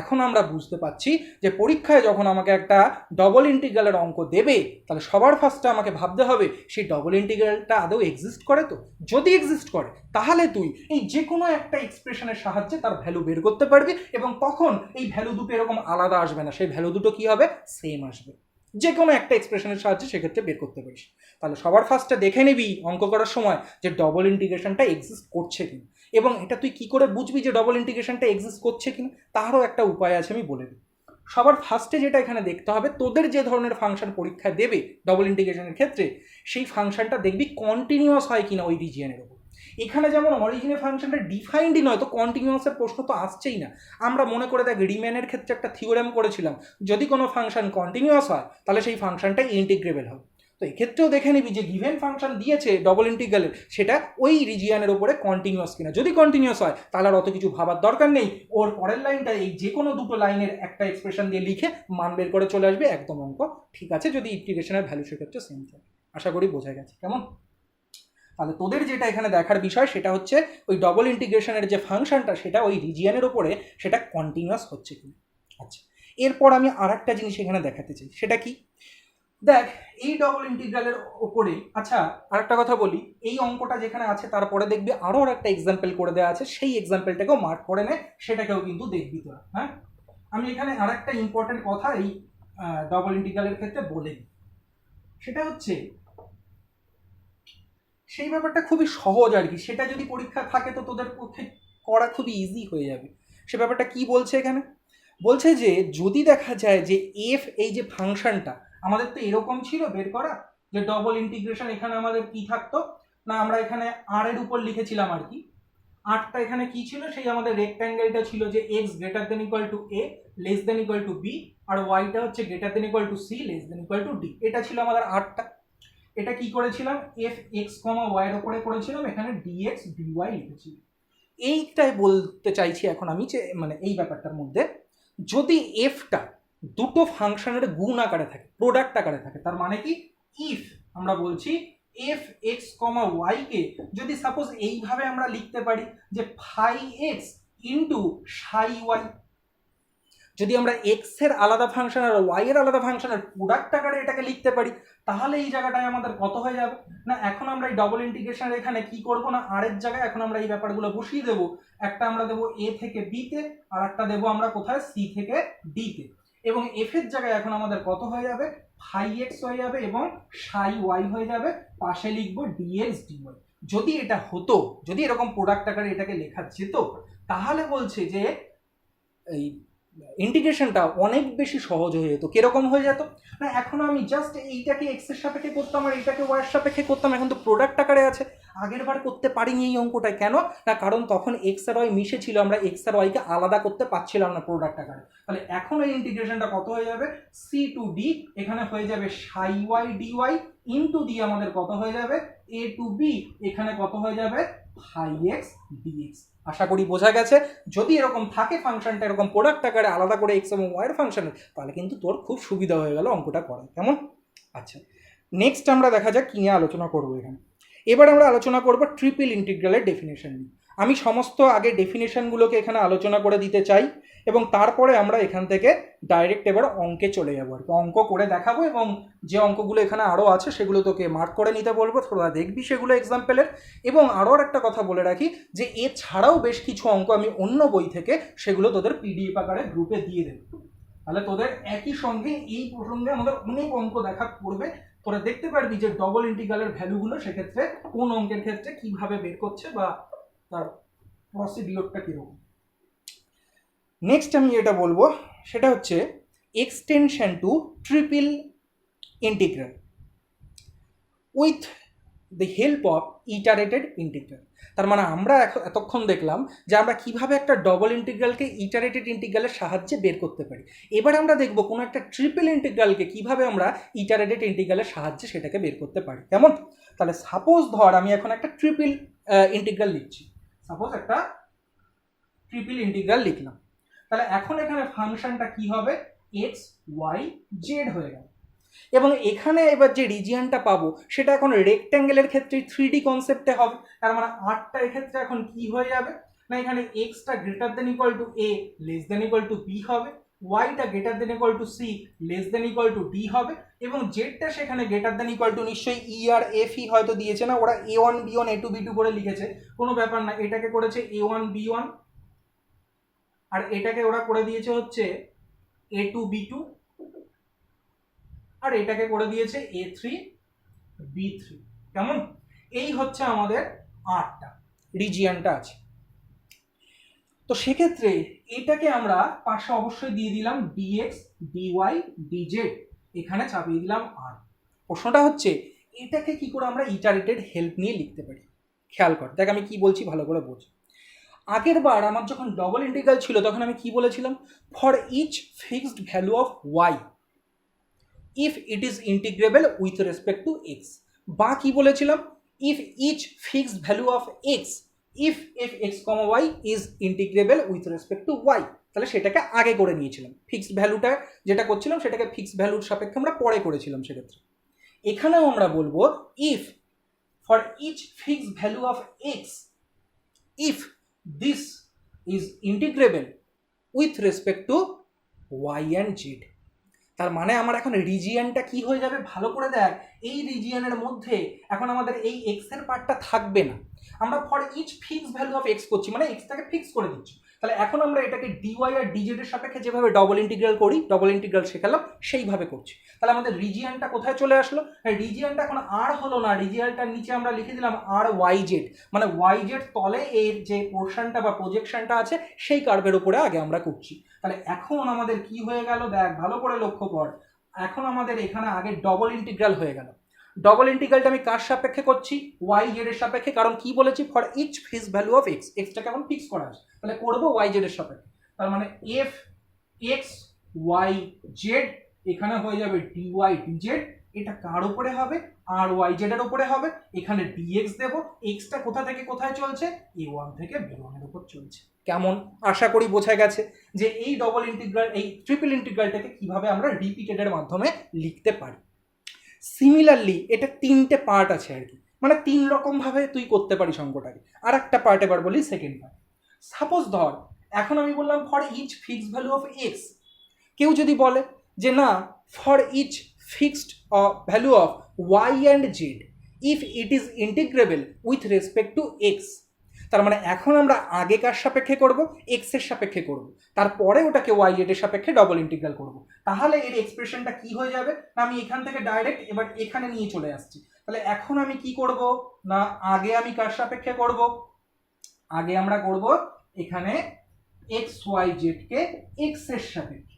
এখন আমরা বুঝতে পারছি যে পরীক্ষায় যখন আমাকে একটা ডবল ইন্টিগ্রালের অঙ্ক দেবে তাহলে সবার ফার্স্টে আমাকে ভাবতে হবে সেই ডবল ইন্টিগ্রালটা আদৌ এক্সিস্ট করে তো। যদি এক্সিস্ট করে তাহলে তুই এই যে কোনো একটা এক্সপ্রেশনের সাহায্যে তার ভ্যালু বের করতে পারবি, এবং তখন এই ভ্যালু দুটো এরকম আলাদা আসবে না, সেই ভ্যালু দুটো কি হবে, সেম আসবে। যে কোনো একটা এক্সপ্রেশনের সাহায্যে সেক্ষেত্রে বের করতে পারিস। তাহলে সবার ফার্স্টে দেখে নিবি অঙ্ক করার সময় যে ডবল ইন্টিগ্রেশনটা এক্সিস্ট করছে কিনা, এবং এটা তুই কি করে বুঝবি যে ডবল ইন্টিগ্রেশনটা এক্সিস্ট করছে কিনা, তারও একটা উপায় আছে, আমি বলে দিই। সবার ফার্স্টে যেটা এখানে দেখতে হবে, তোদের যে ধরনের ফাংশন পরীক্ষায় দেবে ডবল ইন্টিগ্রেশনের ক্ষেত্রে, সেই ফাংশনটা দেখবি কন্টিনিউয়াস হয় কিনা ওই রিজিয়নের উপর। এখানে যেমন অরিজিনের ফাংশনটা ডিফাইন্ডই নয়, তো কন্টিনিউয়াসের প্রশ্ন তো আসছেই না। আমরা মনে করে দেখ রিম্যানের ক্ষেত্রে একটা থিওরেম করেছিলাম, যদি কোনো ফাংশন কন্টিনিউয়াস হয় তাহলে সেই ফাংশনটা ইন্টিগ্রেবল হবে। তো এক্ষেত্রেও দেখে নিবি যে গিভেন ফাংশন দিয়েছে ডবল ইন্টিগ্রালের, সেটা ওই রিজিয়নের উপরে কন্টিনিউয়াস কিনা। যদি কন্টিনিউয়াস হয় তাহলে আর অত কিছু ভাবার দরকার নেই, ওর পরের লাইনটা এই যে কোনো দুটো লাইনের একটা এক্সপ্রেশন দিয়ে লিখে মান বের করে চলে আসবে, একদম অঙ্ক ঠিক আছে, যদি ইন্টিগ্রেশনের ভ্যালু সেক্ষেত্রে সেম থাকে। আশা করি বোঝা গেছে। কেমন? তাহলে তোদের যেটা এখানে দেখার বিষয় সেটা হচ্ছে ওই ডবল ইন্টিগ্রেশনের যে ফাংশনটা সেটা ওই রিজিয়নের উপরে সেটা কন্টিনিউয়াস হচ্ছে কিনা। আচ্ছা, এরপর আমি আর একটা জিনিস এখানে দেখাতে চাই, সেটা কি দেখ, এই ডবল ইন্টিগ্রালের ওপরে, আচ্ছা আরেকটা কথা বলি, এই অঙ্কটা যেখানে আছে তারপরে দেখবি আরও একটা এক্সাম্পল করে দেওয়া আছে, সেই এক্সাম্পলটাকেও মার্ক করে নে, সেটাকেও কিন্তু দেখবি তোরা। হ্যাঁ, আমি এখানে আরেকটা ইম্পর্টেন্ট কথা এই ডবল ইন্টিগ্রালের ক্ষেত্রে বলে দিই, সেটা হচ্ছে সেই ব্যাপারটা খুবই সহজ আর কি, সেটা যদি পরীক্ষা থাকে তো তোদের পক্ষে করা খুবই ইজি হয়ে যাবে। সে ব্যাপারটা কি বলছে এখানে, বলছে যে যদি দেখা যায় যে এফ এই যে ফাংশনটা আমাদের তো এরকম ছিল বের করা, যে ডবল ইন্টিগ্রেশন এখানে আমাদের কি থাকতো না, আমরা এখানে আর এর উপর লিখেছিলাম আর কি, 8টা এখানে কি ছিল, সেই আমাদের রেক্ট্যাঙ্গেলটা ছিল যে x greater than equal to a less than equal two b, আর y-টা হচ্ছে greater than equal two c less than equal two d। এটা ছিল আমাদের 8টা। এটা কি করেছিলাম, fx, y এর উপরে করেছিলাম, এখানে dx dy লিখেছি। এইটাই বলতে চাইছি এখন আমি যে মানে এই ব্যাপারটার মধ্যে যদি এফটা দুটো ফাংশনের গুণ আকারে থাকে, প্রোডাক্ট আকারে থাকে, তার মানে কি ইফ আমরা বলছি এফ এক্স কমা ওয়াই কে যদি সাপোজ এইভাবে আমরা লিখতে পারি যে ফাই এক্স ইন্টু সাই ওয়াই, যদি আমরা এক্স এর আলাদা ফাংশন আর ওয়াই এর আলাদা ফাংশনের প্রোডাক্ট আকারে এটাকে লিখতে পারি, তাহলে এই জায়গাটায় আমাদের কত হয়ে যাবে না, এখন আমরা এই ডবল ইন্টিগ্রেশন এখানে কি করব না, আর এর জায়গায় এখন আমরা এই ব্যাপারগুলো বসিয়ে দেবো। একটা আমরা দেবো এ থেকে বি তে, আর একটা দেবো আমরা কোথায় সি থেকে ডি তে, এবং এফ এর জায়গায় এখন আমাদের কত হয়ে যাবে, ফাই এক্স হয়ে যাবে এবং সাই ওয়াই হয়ে যাবে, পাশে লিখবো ডিএক্স ডিওয়াই। যদি এটা হতো, যদি এরকম প্রোডাক্ট আকারে এটাকে লেখা যেত, তাহলে বলছে যে এই ইন্টিগ্রেশনটা অনেক বেশি সহজ হয়ে যেত। কিরকম হয়ে যেত না, এখন আমি জাস্ট এইটাকে এক্স এর সাপেক্ষে করতাম আর এটাকে ওয়াই এর সাপেক্ষে করতাম, এখন তো প্রোডাক্ট আকারে আছে। আগের বার করতে পারিনি এই অঙ্কটায়, কেন না, কারণ তখন এক্স আর ওয়াই মিশে ছিল, আমরা এক্স আর ওয়াইকে আলাদা করতে পারছিলাম না প্রোডাক্ট আকারে। তাহলে এখন এই ইন্টিগ্রেশনটা কত হয়ে যাবে, সি টু ডি, এখানে হয়ে যাবে সাই ওয়াই ডিওয়াই ইন্টু ডি আমাদের কত হয়ে যাবে এ টু বি, এখানে কত হয়ে যাবে ফাই এক্স ডিএক্স। আশা করি বোঝা গেছে। যদি এরকম থাকে ফাংশনটা এরকম প্রোডাক্ট আকারে আলাদা করে এক্স এবং ওয়াই এর ফাংশনের, তাহলে কিন্তু তোর খুব সুবিধা হয়ে গেল অঙ্কটা করা। কেমন? আচ্ছা, নেক্সট আমরা দেখা যাক কি নিয়ে আলোচনা করবো এখানে। এবার আমরা আলোচনা করব ট্রিপল ইন্টিগ্রালের ডেফিনেশন নিয়ে। আমি সমস্ত আগে ডেফিনেশনগুলোকে এখানে আলোচনা করে দিতে চাই এবং তারপরে আমরা এখান থেকে ডাইরেক্ট এবার অঙ্কে চলে যাবো আর কি। অঙ্ক করে দেখাবো এবং যে অঙ্কগুলো এখানে আরও আছে সেগুলো তোকে মার্ক করে নিতে বলবো, তোরা দেখবি সেগুলো এক্সাম্পলের। এবং আরও একটা কথা বলে রাখি যে এছাড়াও বেশ কিছু অঙ্ক আমি অন্য বই থেকে সেগুলো তোদের পিডিএফ আকারে গ্রুপে দিয়ে দেবো। তাহলে তোদের একই সঙ্গে এই প্রসঙ্গে আমাদের অনেক অঙ্ক দেখা পড়বে, তোরা দেখতে পারবি যে ডবল ইন্টিগ্রালের ভ্যালুগুলো সেক্ষেত্রে কোন অঙ্কের ক্ষেত্রে কিভাবে বের করছে বা তার প্রসিডিওরটা কিরকম। নেক্সট আমি যেটা বলবো সেটা হচ্ছে extension to triple integral with the help of iterated integral. তার মানে আমরা এতক্ষণ দেখলাম যে আমরা কিভাবে একটা ডবল ইন্টিগ্রালকে ইটারেটেড ইন্টিগ্রালের সাহায্যে বের করতে পারি। এবার আমরা দেখব কোনো একটা ট্রিপল ইন্টিগ্রালকে কিভাবে আমরা ইটারেটেড ইন্টিগ্রালের সাহায্যে সেটাকে বের করতে পারি। কেমন? তাহলে সাপোজ ধর আমি এখন একটা ট্রিপল ইন্টিগ্রাল লিখছি, সাপোজ একটা ট্রিপল ইন্টিগ্রাল লিখলাম। তাহলে এখন এখানে ফাংশনটা কি হবে, এক্স ওয়াই জেড হয়ে গেল। এবং এখানে এবার যে রিজিয়নটা পাবো সেটা এখন রেক্ট্যাঙ্গেলের ক্ষেত্রে 3D কনসেপ্টে হবে। তার মানে 8টা এক্ষেত্রে এখন কি হয়ে যাবে না, এখানে এক্সটা greater than equal to a less than equal to b হবে, ওয়াইটা greater than equal to c less than equal to d হবে, এবং জেডটা সেখানে গ্রেটার দেন ইকুয়াল টু নিশ্চয়ই ই আর এফ ই হয়তো দিয়েছে না, ওরা এ one B one A to B two করে লিখেছে, কোনো ব্যাপার না, এটাকে করেছে এ ওয়ান বি ওয়ান আর এটাকে ওরা করে দিয়েছে হচ্ছে এ টু বি টু আর এটাকে করে দিয়েছে এ থ্রি বি থ্রি। কেমন? এই হচ্ছে আমাদের 8টা রিজিয়নটা আছে। তো সেক্ষেত্রে এটাকে আমরা পাশে অবশ্যই দিয়ে দিলাম ডিএক্স ডিওয়াই ডিজেড, এখানে চাপিয়ে দিলাম আর। প্রশ্নটা হচ্ছে এটাকে কি করে আমরা ইটারেটেড হেল্প নিয়ে লিখতে পারি। খেয়াল কর, দেখ আমি কি বলছি ভালো করে বোঝ। আগের বার আমার যখন ডবল ইন্টিগ্রাল ছিল তখন আমি কি বলেছিলাম, for each fixed value of y if it is integrable with respect to x, বা কি বলেছিলাম, if each fixed value of x if fx, y is integrable with respect to y, তাহলে সেটাকে আগে করে নিয়েছিলাম। ফিক্সড ভ্যালুটা যেটা করছিলাম সেটাকে ফিক্সড ভ্যালুর সাপেক্ষে আমরা পরে করেছিলাম। সেক্ষেত্রে এখানেও আমরা বলবো if for each fixed value of x if this is integrable with respect to y and z। তার মানে আমার এখন রিজিয়নটা কি হয়ে যাবে ভালো করে দেখ, এই রিজিয়নের মধ্যে এখন আমাদের এই এক্স এর পার্টটা থাকবে না। আমরা for each fix value of x করছি, মানে এক্সটাকে ফিক্স করে দিচ্ছি। তাহলে এখন আমরা এটাকে ডিওয়াই আর ডিজেড এর সাপেক্ষে যেভাবে ডবল ইন্টিগ্রাল করি, ডবল ইন্টিগ্রাল শেখালাম, সেইভাবে করছি। তাহলে আমাদের রিজিয়নটা কোথায় চলে আসলো, রিজিয়নটা এখন আর হলো না, রিজিয়নটার নিচে আমরা লিখে দিলাম আর ওয়াই জেড, মানে ওয়াই জেড তলে এর যে পোর্শনটা বা প্রজেকশনটা আছে সেই কার্ভের উপরে আগে আমরা করছি। তাহলে এখন আমাদের কি হয়ে গেল দেখ ভালো করে লক্ষ্য কর, এখন আমাদের এখানে আগে ডবল ইন্টিগ্রাল হয়ে গেল। ডবল ইন্টিগ্রালটা আমি কার সাপেক্ষে করছি, ওয়াই জেড এর সাপেক্ষে, কারণ কি বলেছি for each fix value of x, এক্সটাকে এখন ফিক্স করা আছে, তাহলে করবো ওয়াই জেড এর সাপেক্ষে, তার মানে এফ এক্স ওয়াই জেড, এখানে হয়ে যাবে ডিওয়াই ডিজেড, এটা কার উপরে হবে, আর ওয়াই জেড এর উপরে হবে, এখানে ডিএক্স দেব, এক্সটা কোথা থেকে কোথায় চলছে, a1 থেকে b1 এর উপর চলছে। কেমন, আশা করি বোঝা গেছে যে এই ডবল ইন্টিগ্রাল, এই ট্রিপল ইন্টিগ্রালটাকে কিভাবে আমরা রিপিটেডের মাধ্যমে লিখতে পারি। সিমিলারলি এটা তিনটে পার্ট আছে আর কি, মানে তিন রকম ভাবে তুই করতে পারিস অঙ্কটাকে। আর একটা পার্ট এবার বলি, সেকেন্ড পার্ট। সাপোজ ধর এখন আমি বললাম for each fixed value of x, কেউ যদি বলে যে না for each fixed value of y and z if it is integrable with respect to x, তার মানে এখন আমরা আগে কার সাপেক্ষে করব, এক্স এর সাপেক্ষে করব, তারপরে ওটাকে ওয়াই জেড এর সাপেক্ষে ডবল ইন্টিগ্রাল করব, তাহলে এর এক্সপ্রেশনটা কি হয়ে যাবে না, আমি এখান থেকে ডাইরেক্ট এবার এখানে নিয়ে চলে আসছি। তাহলে এখন আমি কি করব না, আগে আমি কার সাপেক্ষে করব, আগে আমরা করব এখানে এক্স ওয়াই জেড কে এক্স এর সাপেক্ষে,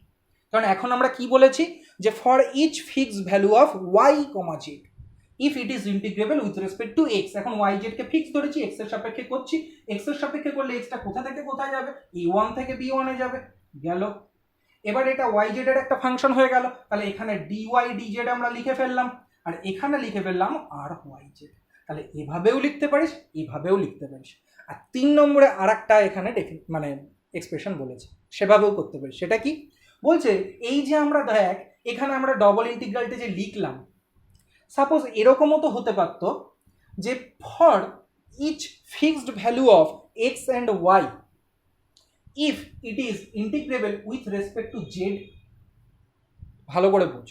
কারণ এখন আমরা কি বলেছি যে for each fixed value of y comma z if it is integrable with respect to x, এখন ওয়াই জেড কে ফিক্স ধরেছি, এক্স এর সাপেক্ষে করছি, এক্স এর সাপেক্ষে করলে এক্সটা কোথা থেকে কোথায় যাবে, a1 থেকে b1 এ যাবে, গেল। এবার এটা ওয়াই জেড এর একটা ফাংশন হয়ে গেল, তাহলে এখানে ডিওয়াই ডিজেড আমরা লিখে ফেললাম, আর এখানে লিখে ফেললাম আর ওয়াই জেড, তাহলে এভাবেও লিখতে পারিস, এভাবেও লিখতে পারিস। আর 3 নম্বরে আর একটা এখানে মানে এক্সপ্রেশন বলেছে, সেভাবেও করতে পারিস। সেটা কি বলছে, এই যে আমরা দেখ এখানে আমরা ডবল ইন্টিগ্রালটা যে লিখলাম, সাপোজ এরকমও তো হতে পারতো যে for each fixed value of x and y if it is integrable with respect to z, ভালো করে বুঝ,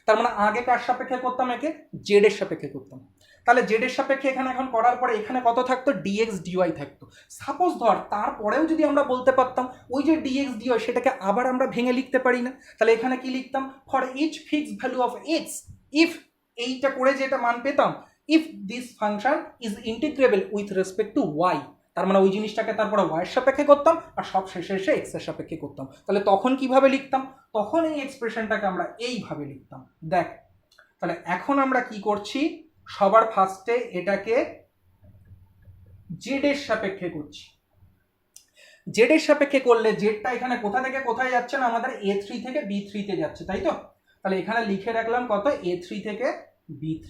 তার মানে আগে কার সাপেক্ষে করতাম, একে জেড এর সাপেক্ষে করতাম, তাহলে জেড এর সাপেক্ষে এখানে এখন করার পরে এখানে কত থাকতো, ডিএক্স ডিওয়াই থাকতো। সাপোজ ধর তারপরেও যদি আমরা বলতে পারতাম ওই যে ডিএক্স ডিওয়াই সেটাকে আবার আমরা ভেঙে লিখতে পারি না, তাহলে এখানে কি লিখতাম, for each fixed value of x if, এইটা করে যেটা মান পেতাম, if this function is integrable with respect to y, তার মানে ওই জিনিসটাকে তারপরে ওয়াই এর সাপেক্ষে করতাম আর সব শেষে এসে এক্স এর সাপেক্ষে করতাম। তাহলে তখন কিভাবে লিখতাম, তখন এই এক্সপ্রেশনটাকে আমরা এইভাবে লিখতাম। দেখ তাহলে এখন আমরা কি করছি, সবার ফার্স্টে এটাকে জেড এর সাপেক্ষে করছি, জেড এর সাপেক্ষে করলে জেডটা এখানে কোথা থেকে কোথায় যাচ্ছে না, আমাদের a3 থেকে b3 তে যাচ্ছে, তাই তো। তাহলে এখানে লিখে রাখলাম কত, a3 থেকে b3।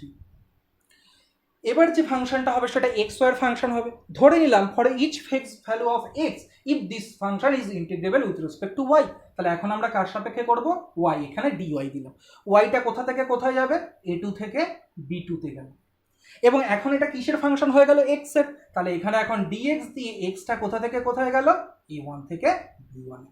এবার যে ফাংশনটা হবে সেটা এক্স ওয়াই এর ফাংশন হবে, ধরে নিলাম for each fixed value of x if this function is integrable with respect to y, তাহলে এখন আমরা কার সাপেক্ষে করব, ওয়াই, এখানে ডিওয়াই দিলাম, ওয়াইটা কোথা থেকে কোথায় যাবে, a2 থেকে b2 তে গেল, এবং এখন এটা কিসের ফাংশন হয়ে গেল, এক্স এর, তাহলে এখানে এখন ডিএক্স দিয়ে এক্সটা কোথা থেকে কোথায় গেল, a1 থেকে b1,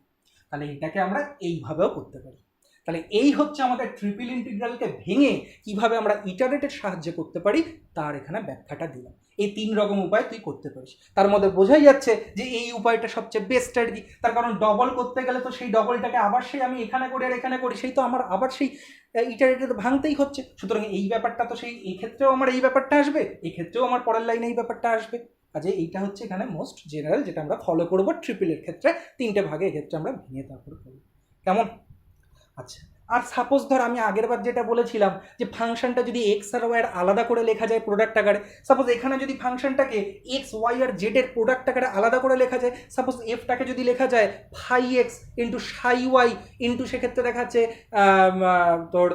তাহলে এটাকে আমরা এইভাবেও করতে পারি। তাহলে এই হচ্ছে আমাদের ট্রিপল ইন্টিগ্রালকে ভেঙে কিভাবে আমরা ইটারেটের সাহায্যে করতে পারি তার এখানে ব্যাখ্যাটা দিলাম। এই 3 রকম উপায় তুই করতে পারিস, তার মধ্যে বোঝাই যাচ্ছে যে এই উপায়টা সবচেয়ে বেস্ট আর কি, তার কারণ ডবল করতে গেলে তো সেই ডবলটাকে আবার সেই আমি এখানে করি আর এখানে করি, সেই তো আমার আবার সেই ইটারেটেড ভাঙতেই হচ্ছে। সুতরাং এই ব্যাপারটা তো সেই এই ক্ষেত্রেও আমার এই ব্যাপারটা আসবে, এই ক্ষেত্রেও আমার পরের লাইনে এই ব্যাপারটা আসবে, কাজে এইটা হচ্ছে এখানে মোস্ট জেনারেল যেটা আমরা ফলো করবো ট্রিপলের ক্ষেত্রে, 3টে ভাগে এক্ষেত্রে আমরা ভেঙে তারপর করবো, কেমন? আচ্ছা, আর সাপোজ ধর আমি আগের বার যেটা বলেছিলাম যে ফাংশনটা যদি এক্স আর ওয়াই এর আলাদা করে লেখা যায় প্রোডাক্ট আকারে, সাপোজ এখানে যদি ফাংশনটাকে এক্স ওয়াই আর জেড এর প্রোডাক্ট আকারে আলাদা করে লেখা যায়, সাপোজ এফটাকে যদি লেখা যায় ফাই এক্স ইন্টু সাই ওয়াই ইন্টু সেক্ষেত্রে দেখাচ্ছে তোর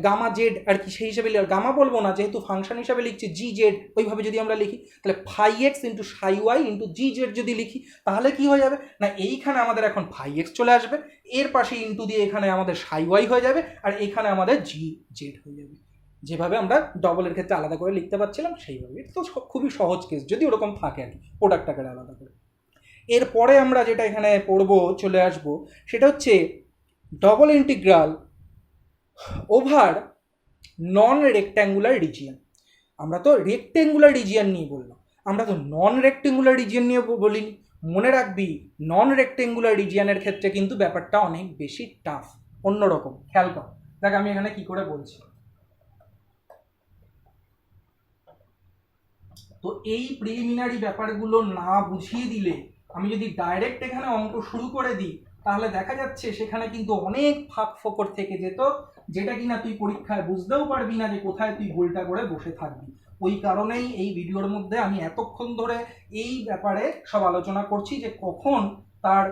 গামা জেড আর কি, সেই হিসেবে গামা বলবো না যেহেতু ফাংশন হিসাবে লিখছি, জি জেড, ওইভাবে যদি আমরা লিখি তাহলে ফাই এক্স ইন্টু সাই ওয়াই ইন্টু জি জেড যদি লিখি তাহলে কি হয়ে যাবে না, এইখানে আমাদের এখন ফাই এক্স চলে আসবে, এর পাশে ইন্টু দিয়ে এখানে আমাদের সাই ওয়াই হয়ে যাবে, আর এখানে আমাদের জি জেড হয়ে যাবে, যেভাবে আমরা ডবলের ক্ষেত্রে আলাদা করে লিখতে পারছিলাম সেইভাবে। তো খুবই সহজ কেস যদি ওরকম থাকে আর কি, প্রোডাক্ট আকারে আলাদা করে। এরপরে আমরা যেটা এখানে পড়বো চলে আসবো সেটা হচ্ছে double integral over non rectangular region. আমরা তো রেক্ট্যাঙ্গুলার রিজিয়ন নিয়ে বললাম, আমরা তো নন রেক্ট্যাঙ্গুলার রিজিয়ন নিয়ে বলিনি। মনে রাখবি নন রেক্ট্যাঙ্গুলার রিজিয়নের ক্ষেত্রে কিন্তু ব্যাপারটা অনেক বেশি টাফ, অন্যরকম। খেয়াল কর, দেখ আমি এখানে কি করে বলছি। তো এই প্রিলিমিনারি ব্যাপারগুলো না বুঝিয়ে দিলে আমি যদি ডাইরেক্ট এখানে অঙ্ক শুরু করে দিই তাহলে দেখা যাচ্ছে সেখানে কিন্তু অনেক ফাঁক ফোকর থেকে যেত, যেটা কিনা তুই পরীক্ষায় বুঝতেও পারবি না যে কোথায় তুই গোলটা করে বসে থাকবি। ওই কারণেই এই ভিডিওর মধ্যে আমি এতক্ষণ ধরে এই ব্যাপারে সব আলোচনা করছি যে কখন তার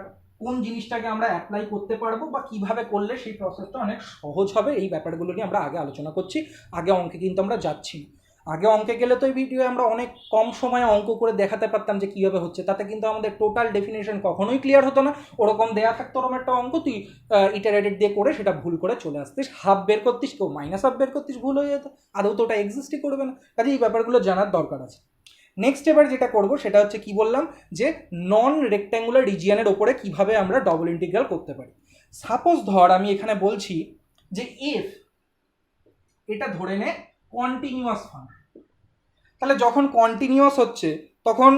কোন জিনিসটাকে আমরা অ্যাপ্লাই করতে পারবো বা কিভাবে করলে সেই প্রসেসটা অনেক সহজ হবে, এই ব্যাপারগুলো নিয়ে আমরা আগে আলোচনা করছি। আগে অঙ্কে কিন্তু আমরা যাচ্ছি না। আগে অঙ্কে গেলে তো এই ভিডিও আমরা অনেক কম সময়ে অঙ্ক করে দেখাতে পারতাম যে কীভাবে হচ্ছে, তাতে কিন্তু আমাদের টোটাল ডেফিনেশন কখনোই ক্লিয়ার হতো না। ওরকম দেয়া থাকতো ওরকম একটা অঙ্ক, তুই ইটারেটেড দিয়ে করে সেটা ভুল করে চলে আসতিস, হাফ বের করতিস, কেউ মাইনাস হাফ বের করতিস, ভুল হয়ে যেত, আদৌ তো ওটা এক্সিস্টই করবে না। কাজে এই ব্যাপারগুলো জানার দরকার আছে। নেক্সট এবার যেটা করব সেটা হচ্ছে কি বললাম, যে নন রেক্ট্যাঙ্গুলার রিজিয়নের ওপরে কিভাবে আমরা ডবল ইন্টিগ্রাল করতে পারি। সাপোজ ধর আমি এখানে বলছি যে এফ এটা ধরে নে কন্টিনিউয়াস ফাংশন, তাহলে যখন কন্টিনিউয়াস হচ্ছে তখন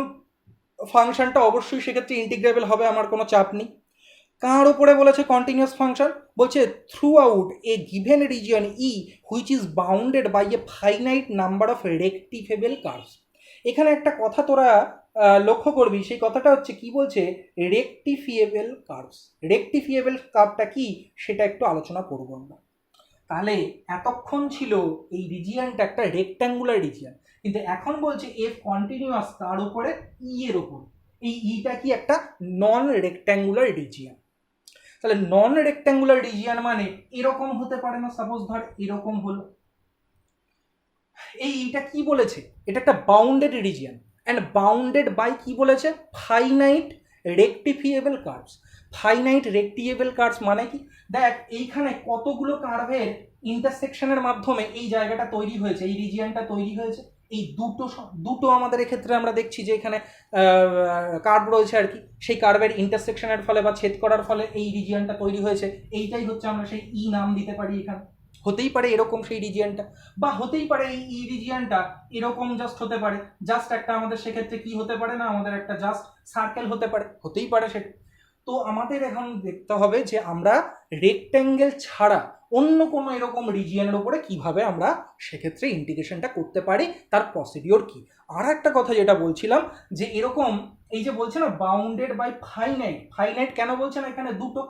ফাংশনটা অবশ্যই সেক্ষেত্রে ইন্টিগ্রেবল হবে, আমার কোনো চাপ নেই। কার ওপরে বলেছে কন্টিনিউয়াস ফাংশন, বলছে throughout a given region E which is bounded by a finite number of rectifiable curves. এখানে একটা কথা তোরা লক্ষ্য করবি, সেই কথাটা হচ্ছে কি বলছে, রেক্টিফিয়েবল কার্ভস। রেক্টিফিয়েবল কার্ভটা কি সেটা একটু আলোচনা করবো আমরা। তাহলে এতক্ষণ ছিল এই রিজিয়নটা একটা রেক্ট্যাঙ্গুলার রিজিয়ন, কিন্তু এখন বলছে এফ কন্টিনিউয়াস তার উপরে ই এর ওপর, এই ইটা কি একটা নন রেক্ট্যাঙ্গুলার রিজিয়ন। তাহলে নন রেক্ট্যাঙ্গুলার রিজিয়ন মানে এরকম হতে পারে না, সাপোজ ধর এরকম হলো, এই ইটা কি বলেছে, এটা একটা bounded region and bounded by কি বলেছে, finite rectifiable curves. Finite rectifiable curves মানে কি, দেখ এইখানে কতগুলো কার্ভের ইন্টারসেকশনের মাধ্যমে এই জায়গাটা তৈরি হয়েছে, এই রিজিয়নটা তৈরি হয়েছে। এই দুটো আমাদের এক্ষেত্রে আমরা দেখছি যে এখানে কার্ভ রয়েছে আর কি, সেই কার্ভের ইন্টারসেকশনের ফলে বা ছেদ করার ফলে এই রিজিয়নটা তৈরি হয়েছে। এইটাই হচ্ছে আমরা সেই ই নাম দিতে পারি এখানে। হতেই পারে এরকম সেই রিজিয়নটা, বা হতেই পারে এই ই রিজিয়নটা এরকম জাস্ট হতে পারে, জাস্ট একটা আমাদের সেক্ষেত্রে কি হতে পারে না, আমাদের একটা জাস্ট সার্কেল হতে পারে, হতেই পারে সেটা। তো আমাদের এখন দেখতে হবে যে আমরা রেক্ট্যাঙ্গেল ছাড়া অন্য কোনো এরকম রিজিয়নের উপরে কিভাবে আমরা সেক্ষেত্রে ইন্টিগ্রেশনটা করতে পারি, তার প্রসিডিওর কি। আর একটা কথা যেটা বলছিলাম যে এরকম এই যে বলছে না বাউন্ডেড বাই ফাইনাইট, ফাইনাইট কেন বলছে না, এখানে দুটো,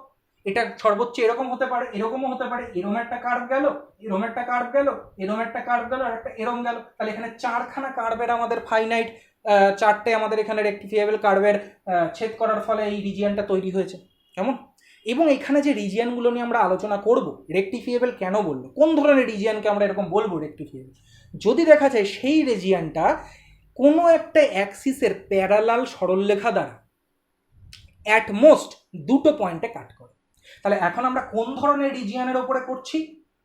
এটা সর্বোচ্চ এরকম হতে পারে, এরকমও হতে পারে, এরকম একটা কার্ভ গেল, এরকম একটা কার্ভ গেল, এরকম একটা কার্ভ গেল, আর একটা এরকম গেল। তাহলে এখানে চারখানা কার্ভের আমাদের ফাইনাইট, চারটে আমাদের এখানে রেক্টিফিয়েবল কার্ভের ছেদ করার ফলে এই রিজিয়নটা তৈরি হয়েছে, কেমন। এবং এখানে যে রিজিয়নগুলো নিয়ে আমরা আলোচনা করব, রেক্টিফিয়েবল কেন বলবো, কোন ধরনের রিজিয়নকে আমরা এরকম বলবো রেক্টিফিয়েবল, যদি দেখা যায় সেই রিজিয়নটা কোনো একটা অ্যাক্সিসের প্যারালাল সরলরেখা দ্বারা অ্যাটমোস্ট দুটো পয়েন্টে কাট করে। তাহলে এখন আমরা কোন ধরনের রিজিয়নের ওপরে করছি,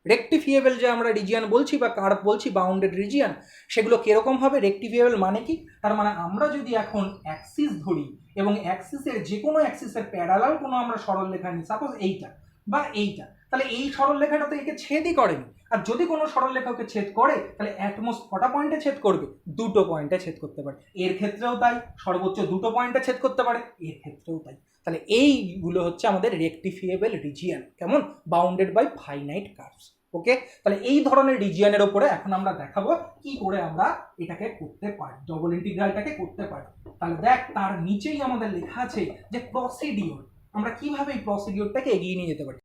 রেক্টিফিয়েবল যে আমরা রিজিয়ন বলছি বা কার্ভ বলছি, বাউন্ডেড রিজিয়ন, সেগুলো কিরকম হবে। রেক্টিফিয়েবল মানে কি, তার মানে আমরা যদি এখন অ্যাক্সিস ধরি এবং অ্যাক্সিসের যে কোনো অ্যাক্সিসের প্যারালাল কোনো আমরা সরলরেখা নিই, সাপোজ এইটা বা এইটা, তাহলে এই সরলরেখাটা তো একে ছেদই করেনি। আর যদি কোনো সরলরেখাকে ছেদ করে তাহলে অ্যাটমোস্ট কটা পয়েন্টে ছেদ করবে, দুটো পয়েন্টে ছেদ করতে পারে। এর ক্ষেত্রেও তাই, সর্বোচ্চ দুটো পয়েন্টে ছেদ করতে পারে, এর ক্ষেত্রেও তাই। তাহলে এইগুলো হচ্ছে আমাদের রেক্টিফিয়েবল রিজিয়ন, কেমন, বাউন্ডেড বাই ফাইনাইট কার্ভস। ওকে, তাহলে এই ধরনের রিজিয়নের ওপরে এখন আমরা দেখাবো কি করে আমরা এটাকে করতে পারি, ডবল ইন্টিগ্রালটাকে করতে পারি। তাহলে দেখ তার নিচেই আমাদের লেখা আছে যে প্রসিডিওর, আমরা কিভাবে এই প্রসিডিওরটাকে এগিয়ে নিয়ে যেতে পারি।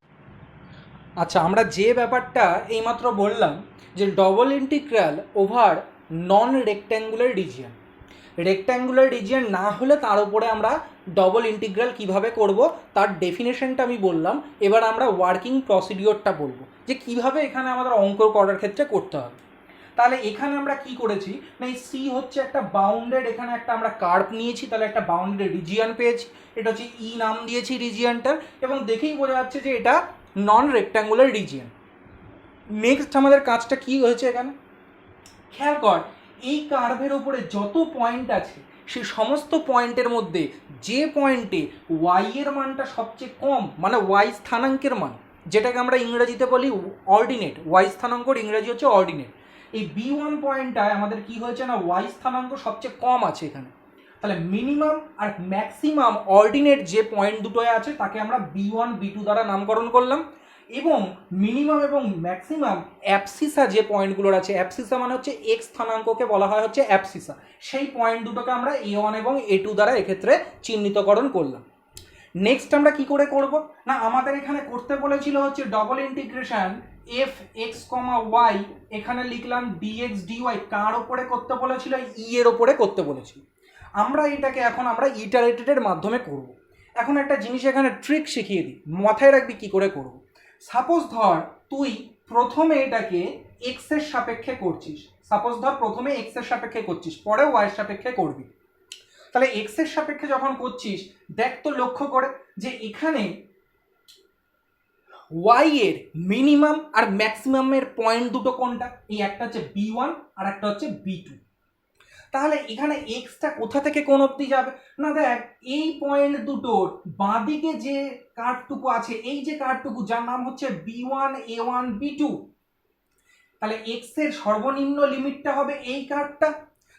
আচ্ছা, আমরা যে ব্যাপারটা এইমাত্র বললাম যে double integral over non rectangular region, rectangular region না হলে তার উপরে আমরা ডবল ইন্টিগ্রাল কিভাবে করব তার ডেফিনেশনটা আমি বললাম। এবার আমরা ওয়ার্কিং প্রসিডিওরটা বলবো যে কিভাবে এখানে আমাদের অঙ্ক করার ক্ষেত্রে করতে হবে। তাহলে এখানে আমরা কি করেছি না, এই সি হচ্ছে একটা বাউন্ডেড, এখানে একটা আমরা কার্ভ নিয়েছি, তাহলে একটা বাউন্ডেড রিজিয়ন পেয়েছি, এটা হচ্ছে ই নাম দিয়েছি রিজিয়নটার, এবং দেখেই বোঝা যাচ্ছে যে এটা নন রেক্ট্যাঙ্গুলার রিজিয়ন। নেক্সট আমাদের কাজটা কি হয়েছে এখানে, খেয়াল কর, এই কার্ভের উপরে যত পয়েন্ট আছে সেই সমস্ত পয়েন্টের মধ্যে যে পয়েন্টে ওয়াই এর মানটা সবচেয়ে কম, মানে ওয়াই স্থানাঙ্কের মান, যেটাকে আমরা ইংরেজিতে বলি অর্ডিনেট, ওয়াই স্থানাঙ্কর ইংরেজি হচ্ছে অর্ডিনেট, এই বি1 পয়েন্টটায় আমাদের কি হয়েছে না ওয়াই স্থানাঙ্ক সবচেয়ে কম আছে এখানে। তাহলে মিনিমাম আর ম্যাক্সিমাম অর্ডিনেট যে পয়েন্ট দুটোয় আছে তাকে আমরা বি1 বি2 দ্বারা নামকরণ করলাম, এবং মিনিমাম এবং ম্যাক্সিমাম অ্যাবসিসা যে পয়েন্টগুলোর আছে, অ্যাবসিসা মানে হচ্ছে এক্স স্থানাঙ্ককে বলা হয় হচ্ছে অ্যাবসিসা, সেই পয়েন্ট দুটোকে আমরা A1 এবং A2 দ্বারা এক্ষেত্রে চিহ্নিতকরণ করলাম। নেক্সট আমরা কি করে করব না, আমাদের এখানে করতে বলেছিল হচ্ছে double integration F x comma Y, এখানে লিখলাম ডিএক্স ডিওয়াই, কার ওপরে করতে বলেছিল? ই এর ওপরে করতে বলেছিল। আমরা এটাকে এখন আমরা ইটারেটেডের মাধ্যমে করব। এখন একটা জিনিস এখানে ট্রিক শিখিয়ে দিই, মাথায় রাখবি কি করে করব। সাপোজ ধর তুই প্রথমে এটাকে এক্স এর সাপেক্ষে করছিস, সাপোজ ধর প্রথমে এক্স এর সাপেক্ষে করছিস, পরে ওয়াই এর সাপেক্ষে করবি। তাহলে এক্স এর সাপেক্ষে যখন করছিস, দেখ তো লক্ষ্য করে যে এখানে ওয়াই এর মিনিমাম আর ম্যাক্সিমামের পয়েন্ট দুটো কোনটা? এই একটা হচ্ছে বি1 আর একটা হচ্ছে বি2। তাহলে এখানে এক্সটা কোথা থেকে কোন অবধি যাবে? না দেখ, এই পয়েন্ট দুটোর বাঁদিকে যে কার্ভটুকু আছে, এই যে কার্ভটুকু যার নাম হচ্ছে বি1 এ1 বি2, তাহলে এক্স এর সর্বনিম্ন লিমিটটা হবে এই কার্ভটা।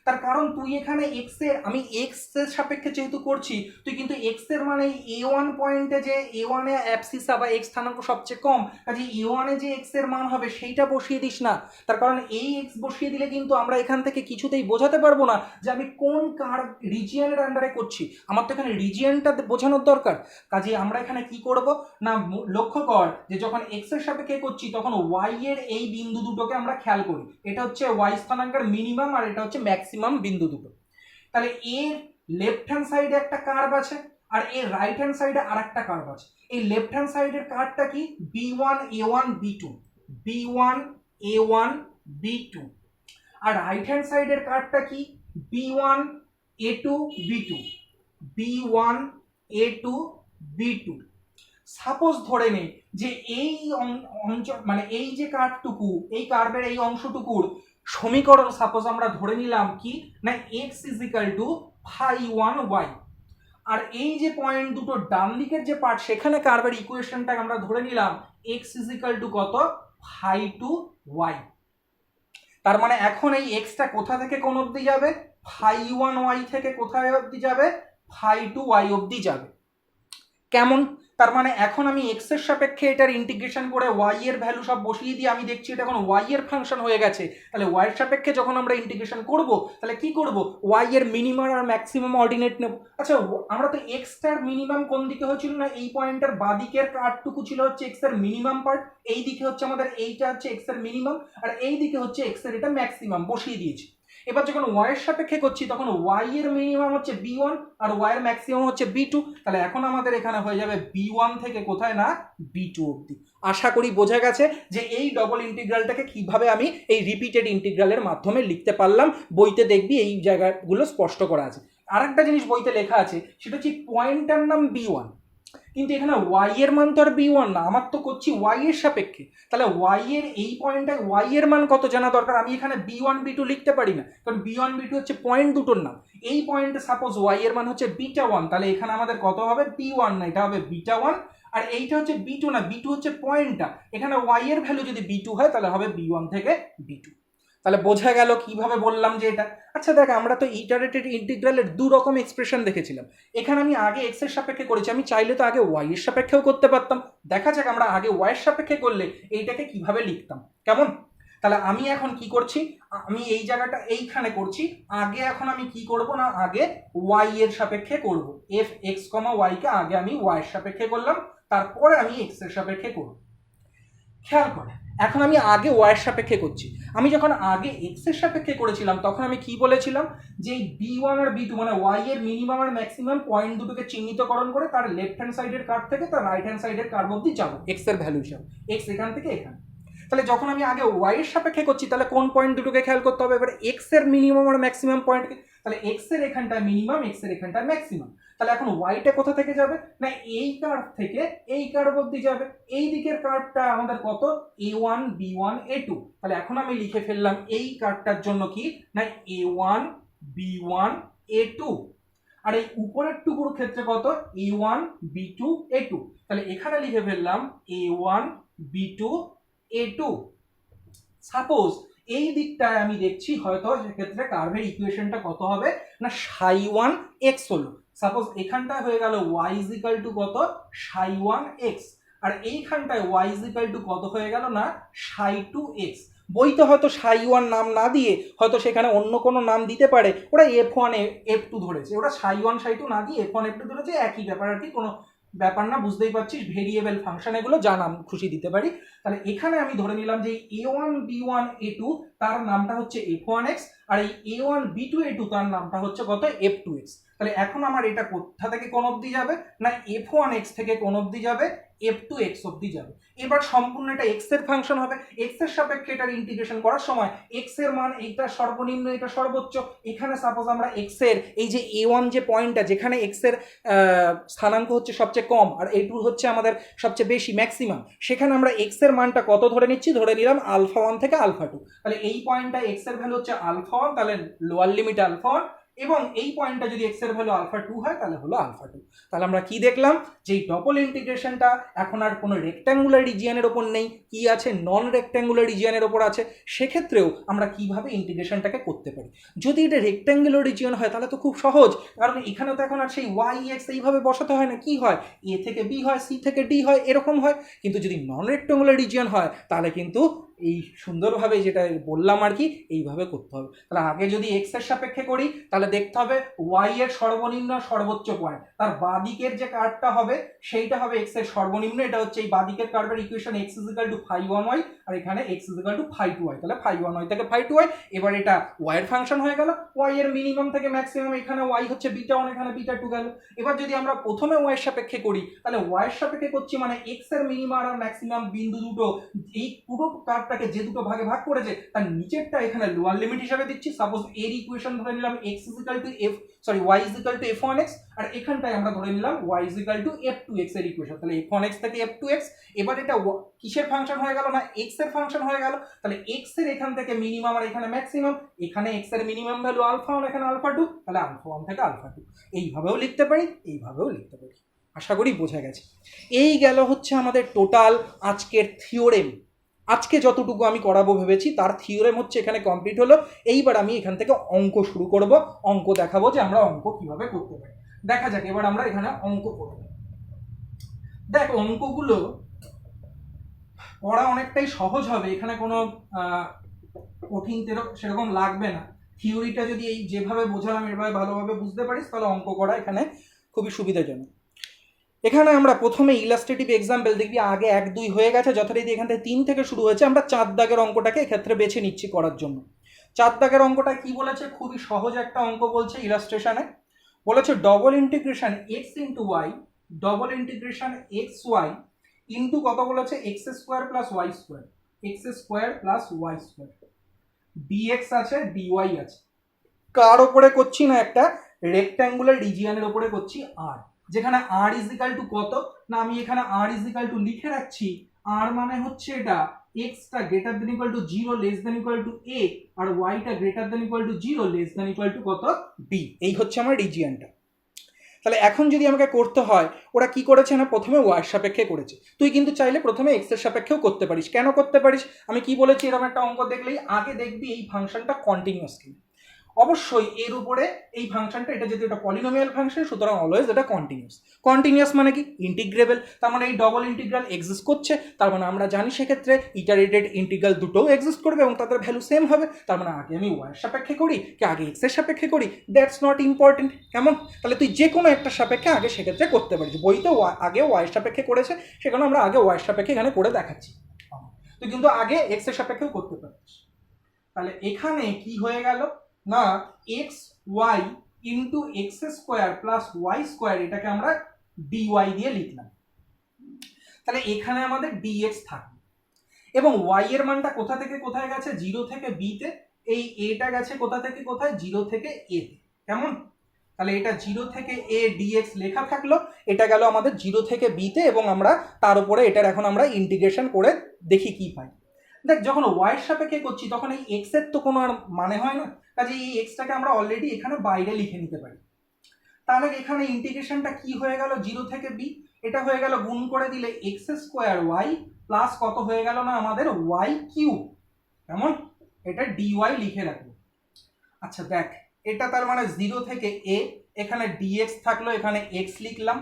তার কারণ তুই এখানে এক্স এর, আমি এক্স এর সাপেক্ষে যেহেতু করছি, তুই কিন্তু এক্স এর মানে এ1 পয়েন্টে যে এ1 এ অ্যাবসিসা বা এক্স স্থানাঙ্ক সবচেয়ে কম, কাজে এ1 এ যে এক্স এর মান হবে সেইটা বসিয়ে দিস না। তার কারণ এই এক্স বসিয়ে দিলে কিন্তু আমরা এখান থেকে কিছুতেই বোঝাতে পারবো না যে আমি কোন কার রিজিয়নের আন্ডারে করছি। আমার তো এখানে রিজিয়নটা বোঝানোর দরকার। কাজে আমরা এখানে কি করব না, লক্ষ্য কর যে যখন এক্স এর সাপেক্ষে করছি তখন ওয়াই এর এই বিন্দু দুটোকে আমরা খেয়াল করি। এটা হচ্ছে ওয়াই স্থানাঙ্কের মিনিমাম আর এটা হচ্ছে ম্যাক্সিমাম বিন্দু দুটো। তাহলে এর লেফট হ্যান্ড সাইডে একটা কার্ভ আছে আর এর রাইট হ্যান্ড সাইডে আর একটা কার্ভ আছে। এই লেফট হ্যান্ড সাইডের কার্ভটা কি? B one এ1 B2, B one এ1 B2. আর রাইট হ্যান্ড সাইডের কার্ভটা কি? B one এ2 B2, B one এ2 B2. Suppose ধরে নে যে এই অঞ্চল মানে এই যে কার্ভটুকু, এই কার্ভের এই অংশটুকুর সমীকরণ সাপোজ আমরা ধরে নিলাম কি না, এক্স ইজ ইকাল টু ফাই1 ওয়াই। আর এই যে পয়েন্ট দুটো ডান দিকের যে পার্ট, সেখানে কার্ভের ইকুয়েশনটা আমরা ধরে নিলাম এক্স ইজ ইকাল টু কত? ফাই2 ওয়াই। তার মানে এখন এই এক্সটা কোথা থেকে কোন অবধি যাবে? ফাই1 ওয়াই থেকে কোথায় অবধি যাবে? ফাই2 ওয়াই অবধি যাবে। কেমন? তার মানে এখন আমি এক্স এর সাপেক্ষে এটার ইন্টিগ্রেশন করে ওয়াই এর ভ্যালু সব বসিয়ে দিয়ে আমি দেখছি এটা এখন ওয়াই এর ফাংশন হয়ে গেছে। তাহলে ওয়াই এর সাপেক্ষে যখন আমরা ইন্টিগ্রেশন করব, তাহলে কি করব? ওয়াই এর মিনিমাম আর ম্যাক্সিমাম অর্ডিনেট নেব। আচ্ছা, আমরা তো এক্সটার মিনিমাম কোন দিকে হয়েছিল না, এই পয়েন্টের বাদিকের কার্ভটুকু ছিল হচ্ছে এক্স এর মিনিমাম পার্ট, এই দিকে হচ্ছে আমাদের এইটা হচ্ছে এক্স এর মিনিমাম, আর এই দিকে হচ্ছে এক্স এর এটা ম্যাক্সিমাম বসিয়ে দিয়েছি। এবার যখন ওয়াই এর সাপেক্ষে করছি তখন ওয়াই এর মিনিমাম হচ্ছে বি1 আর ওয়াই এর ম্যাক্সিমাম হচ্ছে বি2। তাহলে এখন আমাদের এখানে হয়ে যাবে বি1 থেকে কোথায় না, বি2 অবধি। আশা করি বোঝা গেছে যে এই ডবল ইন্টিগ্রালটাকে কিভাবে আমি এই রিপিটেড ইন্টিগ্রালের মাধ্যমে লিখতে পারলাম। বইতে দেখবি এই জায়গাগুলো স্পষ্ট করা আছে। আর একটা জিনিস বইতে লেখা আছে, সেটা হচ্ছে পয়েন্টটার নাম বি1, কিন্তু এখানে ওয়াই এর মান তো আর বি1 না, আমার তো করছি ওয়াই এর সাপেক্ষে। তাহলে ওয়াই এর এই পয়েন্টটায় ওয়াই এর মান কত জানা দরকার। আমি এখানে বি1 বি2 লিখতে পারি না, কারণ বি1 বি2 হচ্ছে পয়েন্ট দুটোর নাম। এই পয়েন্টে সাপোজ ওয়াই এর মান হচ্ছে বিটা1, তাহলে এখানে আমাদের কত হবে? বি1 না, এটা হবে বিটা1। আর এইটা হচ্ছে বি2 না, বি2 হচ্ছে পয়েন্টটা। এখানে ওয়াই এর ভ্যালু যদি বি2 হয় তাহলে হবে বি1 থেকে বি2। তাহলে বোঝা গেল কিভাবে বললাম যে এটা। আচ্ছা দেখ, আমরা তো ইটারেটেড ইন্টিগ্রালের দু রকম এক্সপ্রেশন দেখেছিলাম। এখানে আমি আগে এক্স এর সাপেক্ষে করেছি, আমি চাইলে তো আগে ওয়াই এর সাপেক্ষেও করতে পারতাম। দেখা যাক আমরা আগে ওয়াই এর সাপেক্ষে করলে এইটাকে কিভাবে লিখতাম, কেমন? তাহলে আমি এখন কি করছি, আমি এই জায়গাটা এইখানে করছি। আগে এখন আমি কি করব না, আগে ওয়াই এর সাপেক্ষে করব। এফ এক্স কমা ওয়াই কে আগে আমি ওয়াই এর সাপেক্ষে করলাম, তারপরে আমি এক্স এর সাপেক্ষে করব। খেয়াল করে, এখন আমি আগে ওয়াই এর সাপেক্ষে করছি। আমি যখন আগে এক্স এর সাপেক্ষে করেছিলাম তখন আমি কি বলেছিলাম যে বি1 আর বি2 মানে ওয়াই এর মিনিমাম আর ম্যাক্সিমাম পয়েন্ট দুটোকে চিহ্নিতকরণ করে তার লেফট হ্যান্ড সাইডের কার্ভ থেকে তার রাইট হ্যান্ড সাইডের কার্ভ অবধি যাবো এক্স এর ভ্যালু হিসাবে, এক্স এখান থেকে এখানে। তাহলে যখন আমি আগে ওয়াই এর সাপেক্ষে করছি তাহলে কোন পয়েন্ট দুটোকে খেয়াল করতে হবে? এবার এক্স এর মিনিমাম আর ম্যাক্সিমাম পয়েন্টকে। তাহলে এক্স এর এখানটা মিনিমাম, এক্স এর এখানটা ম্যাক্সিমাম। তাহলে এখন ওয়াইটা কোথা থেকে যাবে না, এই কার্ভ থেকে এই কার্ভ অবধি যাবে। এই দিকের কার্ভটা আমাদের কত? a1 b1 a2। তাহলে এখন আমি লিখে ফেললাম এই কার্ভটার জন্য কি না a1 b1 a2। আর এই উপরের টুকুর ক্ষেত্রে কত? a1 b2 a2। তাহলে এখানে লিখে ফেললাম a1 b2 a2। সাপোজ এই দিকটায় আমি দেখছি হয়তো সেক্ষেত্রে কার্ভের ইকুয়েশনটা কত হবে না সাই1 এক্স হলো। সাপোজ এখানটায় হয়ে গেল y ইজ ইকাল টু কত? সাই1 এক্স। আর এইখানটায় y ইজ ইকাল টু কত হয়ে গেল না সাই2 এক্স। বইতে হয়তো সাই1 নাম না দিয়ে হয়তো সেখানে অন্য কোনো নাম দিতে পারে, ওরা f1 f2 ধরেছে, ওরা সাই1 সাই2 না দিয়ে f1 f2 ধরেছে, একই ব্যাপার আর কি, কোনো ব্যাপার না, বুঝতেই পারছিস ভেরিয়েবল ফাংশন, এগুলো যা নাম খুশি দিতে পারি। তাহলে এখানে আমি ধরে নিলাম যে a1 b1 a2 তার নামটা হচ্ছে f1x, আর এই a1 b2 a2 তার নামটা হচ্ছে কত f2x। তাহলে এখন আমার এটা কোথা থেকে কোন অবধি যাবে না f1x থেকে কোন অবধি যাবে f2x অবধি যাবে। এবার সম্পূর্ণ এটা x এর ফাংশন হবে, x এর সাপেক্ষে এটার ইন্টিগ্রেশন করার সময় x এর মান এইটা সর্বনিম্ন এটা সর্বোচ্চ। এখানে সাপোজ আমরা x এর এই যে a1 যে পয়েন্টটা যেখানে x এর স্থানাঙ্ক হচ্ছে সবচেয়ে কম আর a2 হচ্ছে আমাদের সবচেয়ে বেশি ম্যাক্সিমাম, সেখানে আমরা x এর মানটা কত ধরে নিচ্ছি, ধরে নিলাম আলফা 1 থেকে আলফা 2। তাহলে এই পয়েন্টটা x এর ভ্যালু হচ্ছে আলফা 1, তাহলে লোয়ার লিমিট আলফা 1, এবং এই পয়েন্টটা যদি x এর ভ্যালু আলফা 2 হয় তাহলে হলো আলফা 2। তাহলে আমরা কি দেখলাম যে এই ডবল ইন্টিগ্রেশনটা এখন আর কোনো রেক্ট্যাঙ্গুলার রিজিয়নের ওপর নেই, কি আছে নন রেক্ট্যাঙ্গুলার রিজিয়নের ওপর আছে। সেক্ষেত্রেও আমরা কিভাবে ইন্টিগ্রেশনটাকে করতে পারি, যদি এটা রেক্ট্যাঙ্গুলার রিজিয়ন হয় তাহলে তো খুব সহজ, কারণ এখানে তো এখন আর সেই ওয়াই এক্স এইভাবে বসাতে হয় না, কি হয় এ থেকে বি হয়, সি থেকে ডি হয়, এরকম হয়। কিন্তু যদি নন রেক্ট্যাঙ্গুলার রিজিয়ন হয় তাহলে কিন্তু এই সুন্দরভাবে যেটা বললাম আর কি এইভাবে করতে হবে। তাহলে আগে যদি এক্স এর সাপেক্ষে করি তাহলে দেখতে হবে ওয়াই এর সর্বনিম্ন সর্বোচ্চ পয়েন্ট, তার বাদিকের যে কার্ভটা হবে সেইটা হবে এক্স এর সর্বনিম্ন, এটা হচ্ছে এই বাদিকের কার্ভের ইকুয়েশন x = φ1y, আর এখানে x = φ2y, তাহলে φ1y থেকে φ2y। এবার এটা y এর ফাংশন হয়ে গেল, y এর মিনিমাম থেকে ম্যাক্সিমাম, এখানে y হচ্ছে β1 এখানে β2 গেল। এবার যদি আমরা প্রথমে y এর সাপেক্ষে করি তাহলে y এর সাপেক্ষে করছি মানে x এর মিনিমাম আর ম্যাক্সিমাম বিন্দু দুটো এই পুরো কার্ভটাকে যে দুটো ভাগে ভাগ করেছে তার নিচেরটা এখানে লোয়ার লিমিট হিসেবে দিচ্ছি। সাপোজ এর ইকুয়েশন ধরে নিলাম y = f1x, আর এখানটায় আমরা ধরে নিলাম y = f2x এর ইকুয়েশন। তাহলে f1x থেকে f2x, এবার এটা কিসের ফাংশন হয়ে গেল না x এর ফাংশন হয়ে গেল। তাহলে x এর এখান থেকে মিনিমাম আর এখানে ম্যাক্সিমাম, এখানে x এর মিনিমাম ভ্যালু আলফা 1 এখানে আলফা 2, তাহলে আলফা 1 থেকে আলফা 2 এইভাবেও লিখতে পারি, এইভাবেও লিখতে পারি। আশা করি বোঝা গেছে। এই গেল হচ্ছে আমাদের টোটাল আজকের থিওরেম। আজকে যতটুকু আমি করাবো ভেবেছি তার থিওরেম হচ্ছে এখানে কমপ্লিট হলো। এইবার আমি এখান থেকে অঙ্ক শুরু করব, অঙ্ক দেখাবো যে আমরা অঙ্ক কিভাবে করতে পারি। দেখা যাক এবার আমরা এখানে অঙ্ক করব। দেখ অঙ্কগুলো পড়া অনেকটাই সহজ হবে, এখানে কোনো কঠিন সেরকম লাগবে না। থিওরিটা যদি এই যেভাবে বোঝালাম এভাবে ভালোভাবে বুঝতে পারিস তাহলে অঙ্ক করা এখানে খুবই সুবিধাজনক। এখানে আমরা প্রথমে ইলাস্ট্রেটিভ এক্সাম্পল দেখবি, আগে 1 2 হয়ে গেছে যথারীতি, এখান থেকে 3 থেকে শুরু হয়েছে। আমরা 4 দাগের অঙ্কটাকে এক্ষেত্রে বেছে নিচ্ছি করার জন্য। 4 দাগের অঙ্কটা কি বলেছে, খুবই সহজ একটা অঙ্ক বলছে। ইলাস্ট্রেশনে বলেছে double integration x into y, double integration x y into কত বলেছে x square plus y square, x square plus y square, dx আছে dy আছে। কার ওপরে করছি না, একটা রেক্ট্যাঙ্গুলার রিজিয়নের ওপরে করছি r, যেখানে r = কত না আমি এখানে r = লিখে রাখছি। r মানে হচ্ছে এটা x টা greater than equal to 0 less than equal to a, আর y টা greater than equal to 0 less than equal to কত b। এই হচ্ছে আমার রিজিয়নটা। তাহলে এখন যদি আমাকে করতে হয়, ওরা কি করেছে না প্রথমে y এর সাপেক্ষে করেছে, তুই কিন্তু চাইলে প্রথমে x এর সাপেক্ষেও করতে পারিস। কেন করতে পারিস আমি কি বলেছি, এরকম একটা অঙ্ক দেখলেই আগে দেখবি এই ফাংশনটা কন্টিনিউয়াস কিনা। অবশ্যই এর উপরে এই ফাংশনটা, এটা যদি একটা পলিনোমিয়াল ফাংশন সুতরাং অলওয়েজ এটা কন্টিনিউয়াস। কন্টিনিউয়াস মানে কি ইন্টিগ্রেবল, তার মানে এই ডবল ইন্টিগ্রাল এক্সিস্ট করছে, তার মানে আমরা জানি সেক্ষেত্রে ইটারেটেড ইন্টিগ্রাল দুটোও এক্সিস্ট করবে এবং তাদের ভ্যালু সেম হবে। তার মানে আগে আমি ওয়াই এর সাপেক্ষে করি কি আগে এক্স এর সাপেক্ষে করি, দ্যাটস নট ইম্পর্টেন্ট। কেমন, তাহলে তুই যে কোনো একটা সাপেক্ষে আগে সেক্ষেত্রে করতে পারিস। বইতে আগে ওয়াই এর সাপেক্ষে করেছে, সেখানে আমরা আগে ওয়াই এর সাপেক্ষে এখানে করে দেখাচ্ছি। তুই কিন্তু আগে এক্স এর সাপেক্ষেও করতে পারিস। তাহলে এখানে কি হয়ে গেল না x y into x square plus y square, এটাকে আমরা ডিওয়াই দিয়ে লিখলাম। তাহলে এখানে আমাদের ডিএক্স থাকবে এবং ওয়াই এর মানটা কোথা থেকে কোথায় গেছে, 0 থেকে b তে। এই এটা গেছে কোথা থেকে কোথায়, 0 থেকে a তে। কেমন, তাহলে এটা 0 থেকে a ডিএক্স লেখা থাকলো, এটা গেল আমাদের 0 থেকে b তে, এবং আমরা তার উপরে এটার এখন আমরা ইন্টিগ্রেশন করে দেখি কি পাই। দেখ যখন ওয়াই এর সাপেক্ষে করছি তখন এই এক্স এর তো কোনো আর মানে হয় না, কাজে এই এক্সটাকে আমরা অলরেডি এখানে বাইরে লিখে নিতে পারি। তাহলে এখানে ইন্টিগ্রেশনটা কি হয়ে গেল, 0 থেকে b, এটা হয়ে গেল গুণ করে দিলে এক্স স্কোয়ার ওয়াই প্লাস কত হয়ে গেল না আমাদের ওয়াই কিউব। কেমন, এটা ডিওয়াই লিখে রাখবো। আচ্ছা দেখ এটা তার মানে 0 থেকে a, এখানে ডিএক্স থাকলো, এখানে এক্স লিখলাম।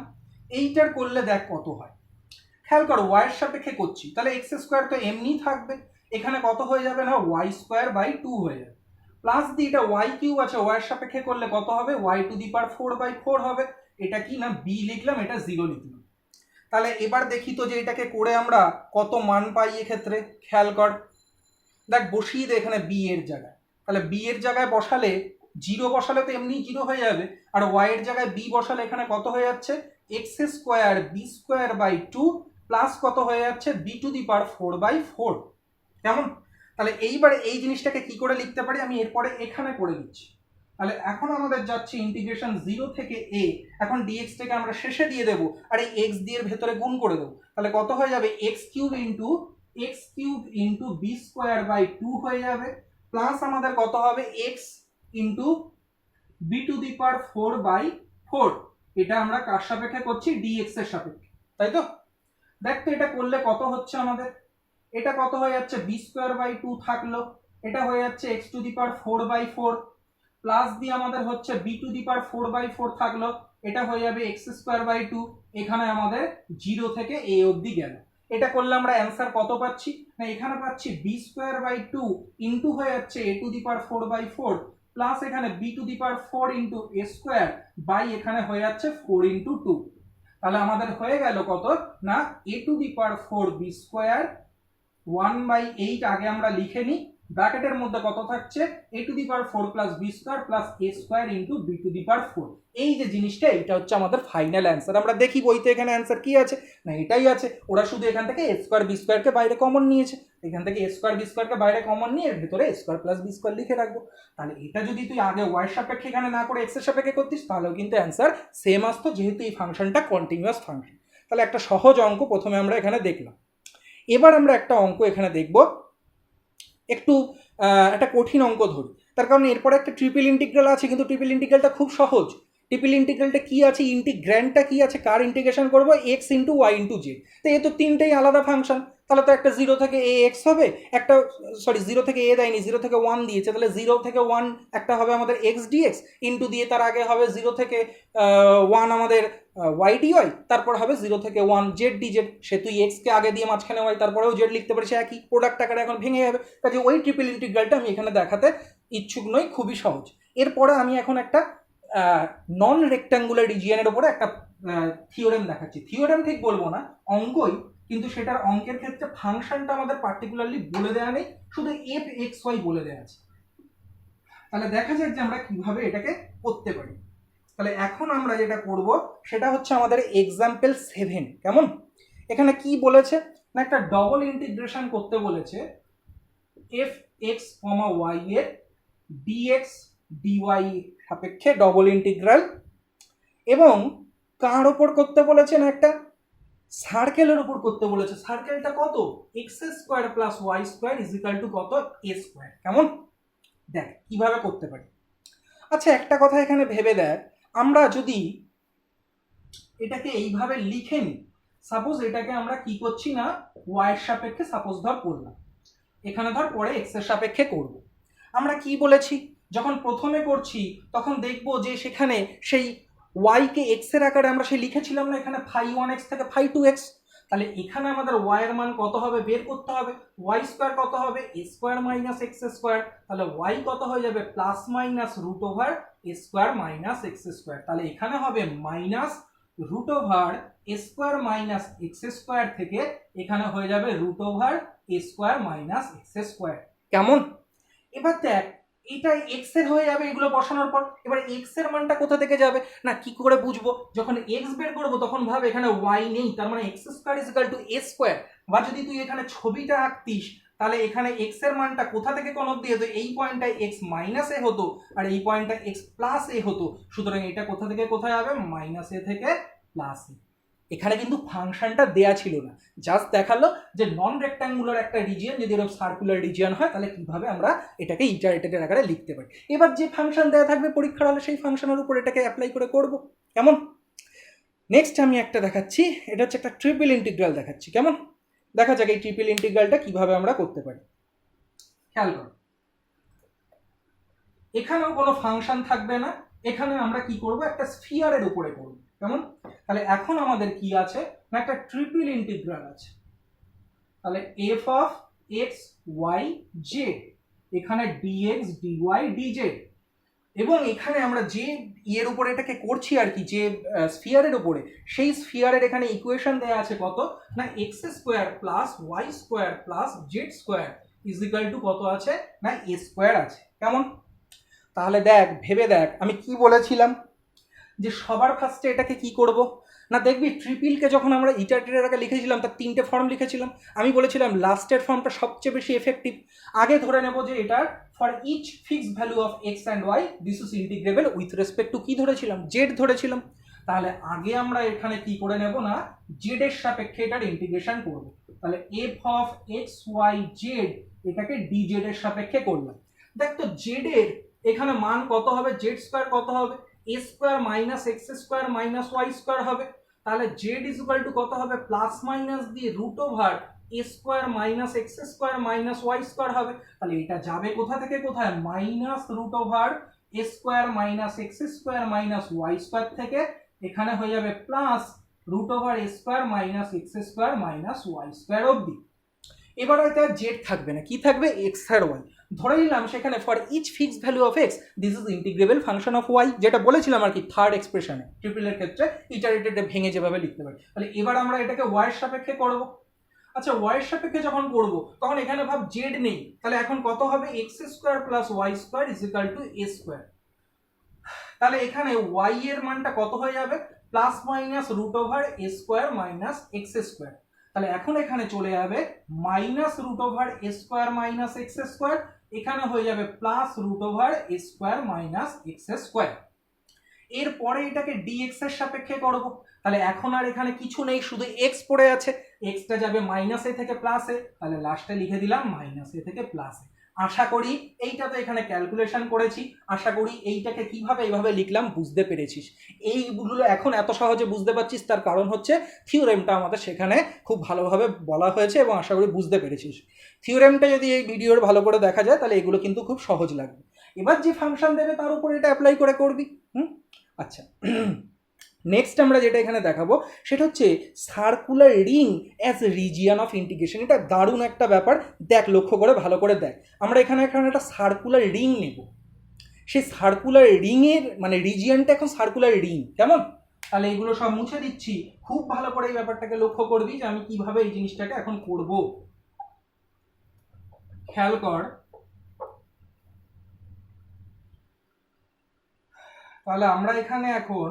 এইটার করলে দেখ কত হয়, খেয়াল করো ওয়াই এর সাপেক্ষে করছি, তাহলে এক্স স্কোয়ার তো এমনি থাকবে, এখানে কত হয়ে যাবে না ওয়াই স্কোয়ার বাই 2 হয়ে যাবে, প্লাস দি এটা ওয়াই কিউব আছে, ওয়াই এর সাপেক্ষে করলে কত হবে ওয়াই টু দি পাওয়ার 4/4 হবে। এটা কি না বি লিখলাম, এটা 0 লিখলাম। তাহলে এবার দেখি তো যে এটাকে করে আমরা কত মান পাই এক্ষেত্রে। খেয়াল কর, দেখ বসিয়ে দে এখানে বি এর জায়গায়। তাহলে বি এর জায়গায় বসালে, জিরো বসালে তো এমনি জিরো হয়ে যাবে, আর ওয়াই এর জায়গায় বি বসালে এখানে কত হয়ে যাচ্ছে, x square b square by two plus কত হয়ে যাচ্ছে, বি টু দি পাওয়ার 4/4। কেমন? তাহলে এইবারে এই জিনিসটাকে কি করে লিখতে পারি আমি এরপরে এখানে করে দিচ্ছি। তাহলে এখন আমাদের যাচ্ছে ইন্টিগ্রেশন 0 থেকে a, এখন dx থেকে আমরা শেষে দিয়ে দেবো, আর এই x দিয়ে ভেতরে গুণ করে দেবো। তাহলে কত হয়ে যাবে, x cube into b square by 2 হয়ে যাবে, প্লাস আমাদের কত হবে, x into b to the power 4/4। এটা আমরা কার সাপেক্ষে করছি, dx এর সাপেক্ষে, তাই তো? দেখ তো এটা করলে কত হচ্ছে আমাদের, এটা কত হয়ে যাচ্ছে, বি স্কোয়ার বাই 2 থাকলো, এটা হয়ে যাচ্ছে x two the power 4/4, plus দিয়ে আমাদের হচ্ছে বি টু দি পাওয়ার 4/4 থাকলো, এটা হয়ে যাবে এক্স স্কোয়ার বাই 2। এখানে আমাদের 0 থেকে a অবধি গেল। এটা করলে আমরা অ্যান্সার কত পাচ্ছি না, এখানে পাচ্ছি বি স্কোয়ার বাই 2 ইন্টু হয়ে যাচ্ছে a to the power 4/4 plus এখানে b to the power 4 into a square by এখানে হয়ে যাচ্ছে 4 ইন্টু 2। তাহলে আমাদের হয়ে গেল কত না, a to the power 4 b square 1/8 আগে আমরা লিখে নিই, ব্র্যাকেটের মধ্যে কত থাকছে, a to the power 4 plus b square plus a square into b to the power 4। এই যে জিনিসটা, এটা হচ্ছে আমাদের ফাইনাল অ্যান্সার। আমরা দেখি বইতে এখানে অ্যান্সার কি আছে, না এটাই আছে। ওরা শুধু এখান থেকে a স্কোয়ার বি স্কোয়ারকে বাইরে কমন নিয়েছে, এখান থেকে a স্কোয়ার বি স্কোয়ারকে বাইরে কমন নিয়ে এর ভেতরে a square plus b square লিখে রাখবো। তাহলে এটা যদি তুই আগে ওয়াই সাপেক্ষে এখানে না করে এক্স এর সাপেক্ষে করতিস, তাহলেও কিন্তু অ্যান্সার সেম আসতো, যেহেতু এই ফাংশনটা কন্টিনিউয়াস ফাংশন। তাহলে একটা সহজ অঙ্ক প্রথমে আমরা এখানে দেখলাম। এবার আমরা একটা অঙ্ক এখানে দেখব, একটু একটা কঠিন অঙ্ক ধরি। তার কারণ এরপরে একটা ট্রিপল ইন্টিগ্রাল আছে, কিন্তু ট্রিপল ইন্টিগ্রালটা খুব সহজ। ট্রিপল ইন্টিগ্রালটা কি আছে, ইন্টিগ্র্যান্ডটা কি আছে, কার ইন্টিগ্রেশন করবো, x into y into z. তো এ তো তিনটেই আলাদা ফাংশন, তাহলে তো একটা 0 থেকে a x হবে, একটা 0 থেকে a দেয়নি, 0 থেকে 1 দিয়েছে, তাহলে 0 থেকে 1 একটা হবে আমাদের x dx ইন্টু দিয়ে তার আগে হবে 0 থেকে 1 আমাদের y dy, তারপর হবে 0 থেকে 1 z dz। সে তুই x কে আগে দিয়ে মাঝখানে y তারপরেও z লিখতে পারিস, একই প্রোডাক্ট আকারে এখন ভেঙে যাবে। কাজে ওই ট্রিপল ইন্টিগ্রালটা আমি এখানে দেখাতে ইচ্ছুক নই, খুবই সহজ। এরপরে আমি এখন একটা নন রেক্ট্যাঙ্গুলার রিজিয়নের উপরে একটা থিওরেম দেখাচ্ছি। থিওরেম ঠিক বলবো না, অঙ্কই, কিন্তু সেটার অঙ্কের ক্ষেত্রে ফাংশনটা আমাদের পার্টিকুলারলি বলে দেওয়া নেই, শুধু এফ এক্স ওয়াই বলে দেওয়া আছে। তাহলে দেখা যাক যে আমরা কিভাবে এটাকে করতে পারি। তাহলে এখন আমরা যেটা করব সেটা হচ্ছে আমাদের এক্সাম্পল 7। কেমন? এখানে কি বলেছে না, একটা ডবল ইন্টিগ্রেশন করতে বলেছে এফ এক্স কমা ওয়াই এর ডিএক্স ডিওয়াই সাপেক্ষে ডবল ইন্টিগ্রাল, এবং কার ওপর করতে বলেছে না, একটা সার্কেলের উপর করতে বলেছে। সার্কেলটা কত, x square plus y square is equal to কত, এ স্কোয়ার। কেমন? দেখ কিভাবে করতে পারি। আচ্ছা একটা কথা এখানে ভেবে দেখ, আমরা যদি এটাকে এইভাবে লিখে নিই, সাপোজ এটাকে আমরা কি করছি না, ওয়াই এর সাপেক্ষে সাপোজ ধর করলাম, এখানে ধর পরে এক্স এর সাপেক্ষে করব। আমরা কি বলেছি, যখন প্রথমে করছি তখন দেখবো যে সেখানে সেই y কে x এর আকারে আমরা সেই লিখেছিলাম না, এখানে ফাই 1x থেকে ফাই 2x। তাহলে এখানে আমাদের y এর মান কত হবে বের করতে হবে, y স্কোয়ার কত হবে, a square minus x square. তাহলে y কত হয়ে যাবে, plus minus root over a square minus x square. তাহলে এখানে হবে minus root over a square minus x square থেকে এখানে হয়ে যাবে root over a square minus x square. কেমন? এবার দেখ এটা এক্স এর হয়ে যাবে এগুলো বসানোর পর। এবার এক্স এর মানটা কোথা থেকে যাবে না, কি করে বুঝবো, যখন এক্স বের করবো তখন ভাব এখানে ওয়াই নেই, তার মানে x square is equal to a square. বা যদি তুই এখানে ছবিটা আঁকতিস, তাহলে এখানে এক্স এর মানটা কোথা থেকে কোন অবধি হতো, এই পয়েন্টটা এক্স মাইনাস এ হতো আর এই পয়েন্টটা এক্স প্লাস এ হতো। সুতরাং এটা কোথা থেকে কোথায় হবে, মাইনাস এ থেকে প্লাস এ। এখানে কিন্তু ফাংশনটা দেয়া ছিল না, জাস্ট দেখালো যে নন রেক্ট্যাঙ্গুলার একটা রিজিয়ন যদি এরকম সার্কুলার রিজিয়ন হয় তাহলে কিভাবে আমরা এটাকে ইটারেটেড আকারে লিখতে পারি। এবার যে ফাংশন দেয়া থাকবে পরীক্ষার হলে সেই ফাংশনের উপর এটাকে অ্যাপ্লাই করে করব। কেমন? নেক্সট আমি একটা দেখাচ্ছি, এটা হচ্ছে একটা ট্রিপল ইন্টিগ্রাল দেখাচ্ছি। কেমন? দেখা যাক এই ট্রিপল ইন্টিগ্রালটা কিভাবে আমরা করতে পারি। খেয়াল করো, এখানেও কোনো ফাংশন থাকবে না, এখানে আমরা কি করব, একটা স্ফিয়ারের উপরে করব। কেমন? তাহলে এখন আমাদের কি আছে না, একটা ট্রিপল ইন্টিগ্রাল আছে। তাহলে f of x y z, এখানে ডিএক্স ডিওয়াই ডিজেড, এবং এখানে আমরা যে ইয়ের উপরে এটাকে করছি আর কি, যে স্ফিয়ারের উপরে, সেই স্ফিয়ারের এখানে ইকুয়েশন দেওয়া আছে কত না x square plus y square plus z square is equal to কত আছে না এ স্কোয়ার আছে। কেমন? তাহলে দেখ, ভেবে দেখ আমি কি বলেছিলাম, যে সবার ফার্স্টে এটাকে কি করব না, দেখবি ট্রিপলকে যখন আমরা ইটারেটের আগে লিখেছিলাম তার 3টে ফর্ম লিখেছিলাম। আমি বলেছিলাম লাস্টের ফর্মটা সবচেয়ে বেশি এফেক্টিভ। আগে ধরে নেব যে এটার for each fixed value of x and y this is integrable with respect to কি ধরেছিলাম, জেড ধরেছিলাম। তাহলে আগে আমরা এখানে কি করে নেব না জেড এর সাপেক্ষে এটার ইন্টিগ্রেশন করব। তাহলে f of x y z এটাকে ডি জেড এর সাপেক্ষে করলাম। দেখ তো জেড এর এখানে মান কত হবে, জেড স্কোয়ার কত হবে, a square minus x square minus y square হবে। তাহলে জেড ইজ ইকুয়াল টু কত হবে, প্লাস মাইনাস দিয়ে root over a square minus x square minus y square হবে। তাহলে এটা যাবে কোথা থেকে কোথায়, minus root over a square minus x square minus y square থেকে এখানে হয়ে যাবে plus root over a square minus x square minus y square অবধি। এবার হয়তো আর জেড থাকবে না, কি থাকবে, এক্স আর ওয়াই। ধরে নিলাম সেখানে for each fixed value of x this is integrable function of y, যেটা বলেছিলাম আর কি থার্ড এক্সপ্রেশনে ট্রিপলের ক্ষেত্রে ইটারেটেড ভেঙে যেভাবে লিখতে পারি। তাহলে এবার আমরা এটাকে ওয়াই এর সাপেক্ষে করব। আচ্ছা ওয়াই এর সাপেক্ষে যখন করব তখন এখানে ভাব জেড নেই, তাহলে এখন কত হবে, x square plus y square is equal to a square. তাহলে এখানে ওয়াই এর মানটা কত হয়ে যাবে, plus minus root over a square minus x square. তাহলে এখন এখানে চলে যাবে minus root over a square minus x square, এখানে হয়ে যাবে plus root over a square minus x square. এরপরে এটাকে ডিএক্স এর সাপেক্ষে করব। তাহলে এখন আর এখানে কিছু নেই, শুধু এক্স পড়ে আছে, এক্সটা যাবে মাইনাস এ থেকে প্লাস এ, তাহলে লাস্টে লিখে দিলাম মাইনাস এ থেকে প্লাস এ। আশা করি এইটা তো এখানে ক্যালকুলেশন করেছি, আশা করি এইটাকে কিভাবে এইভাবে লিখলাম বুঝতে পেরেছিস। এইগুলো এখন এত সহজে বুঝতে পারছিস তার কারণ হচ্ছে থিওরেমটা আমাদের সেখানে খুব ভালোভাবে বলা হয়েছে এবং আশা করি বুঝতে পেরেছিস। থিওরেমটা যদি এই ভিডিওর ভালো করে দেখা যায় তাহলে এগুলো কিন্তু খুব সহজ লাগবে। এবার যে ফাংশন দেবে তার উপর এটা অ্যাপ্লাই করে করবি। আচ্ছা নেক্সট আমরা যেটা এখানে দেখাবো সেটা হচ্ছে circular ring as region of integration. এটা দারুণ একটা ব্যাপার, দেখ লক্ষ্য করে ভালো করে দেখ। আমরা এখানে একটা সার্কুলার রিং নেব, সেই সার্কুলার রিংয়ের মানে রিজিয়নটা এখন সার্কুলার রিং। কেমন? তাহলে এগুলো সব মুছে দিচ্ছি, খুব ভালো করে এই ব্যাপারটাকে লক্ষ্য করবি যে আমি কিভাবে এই জিনিসটাকে এখন করব। খেয়াল কর, তাহলে আমরা এখানে এখন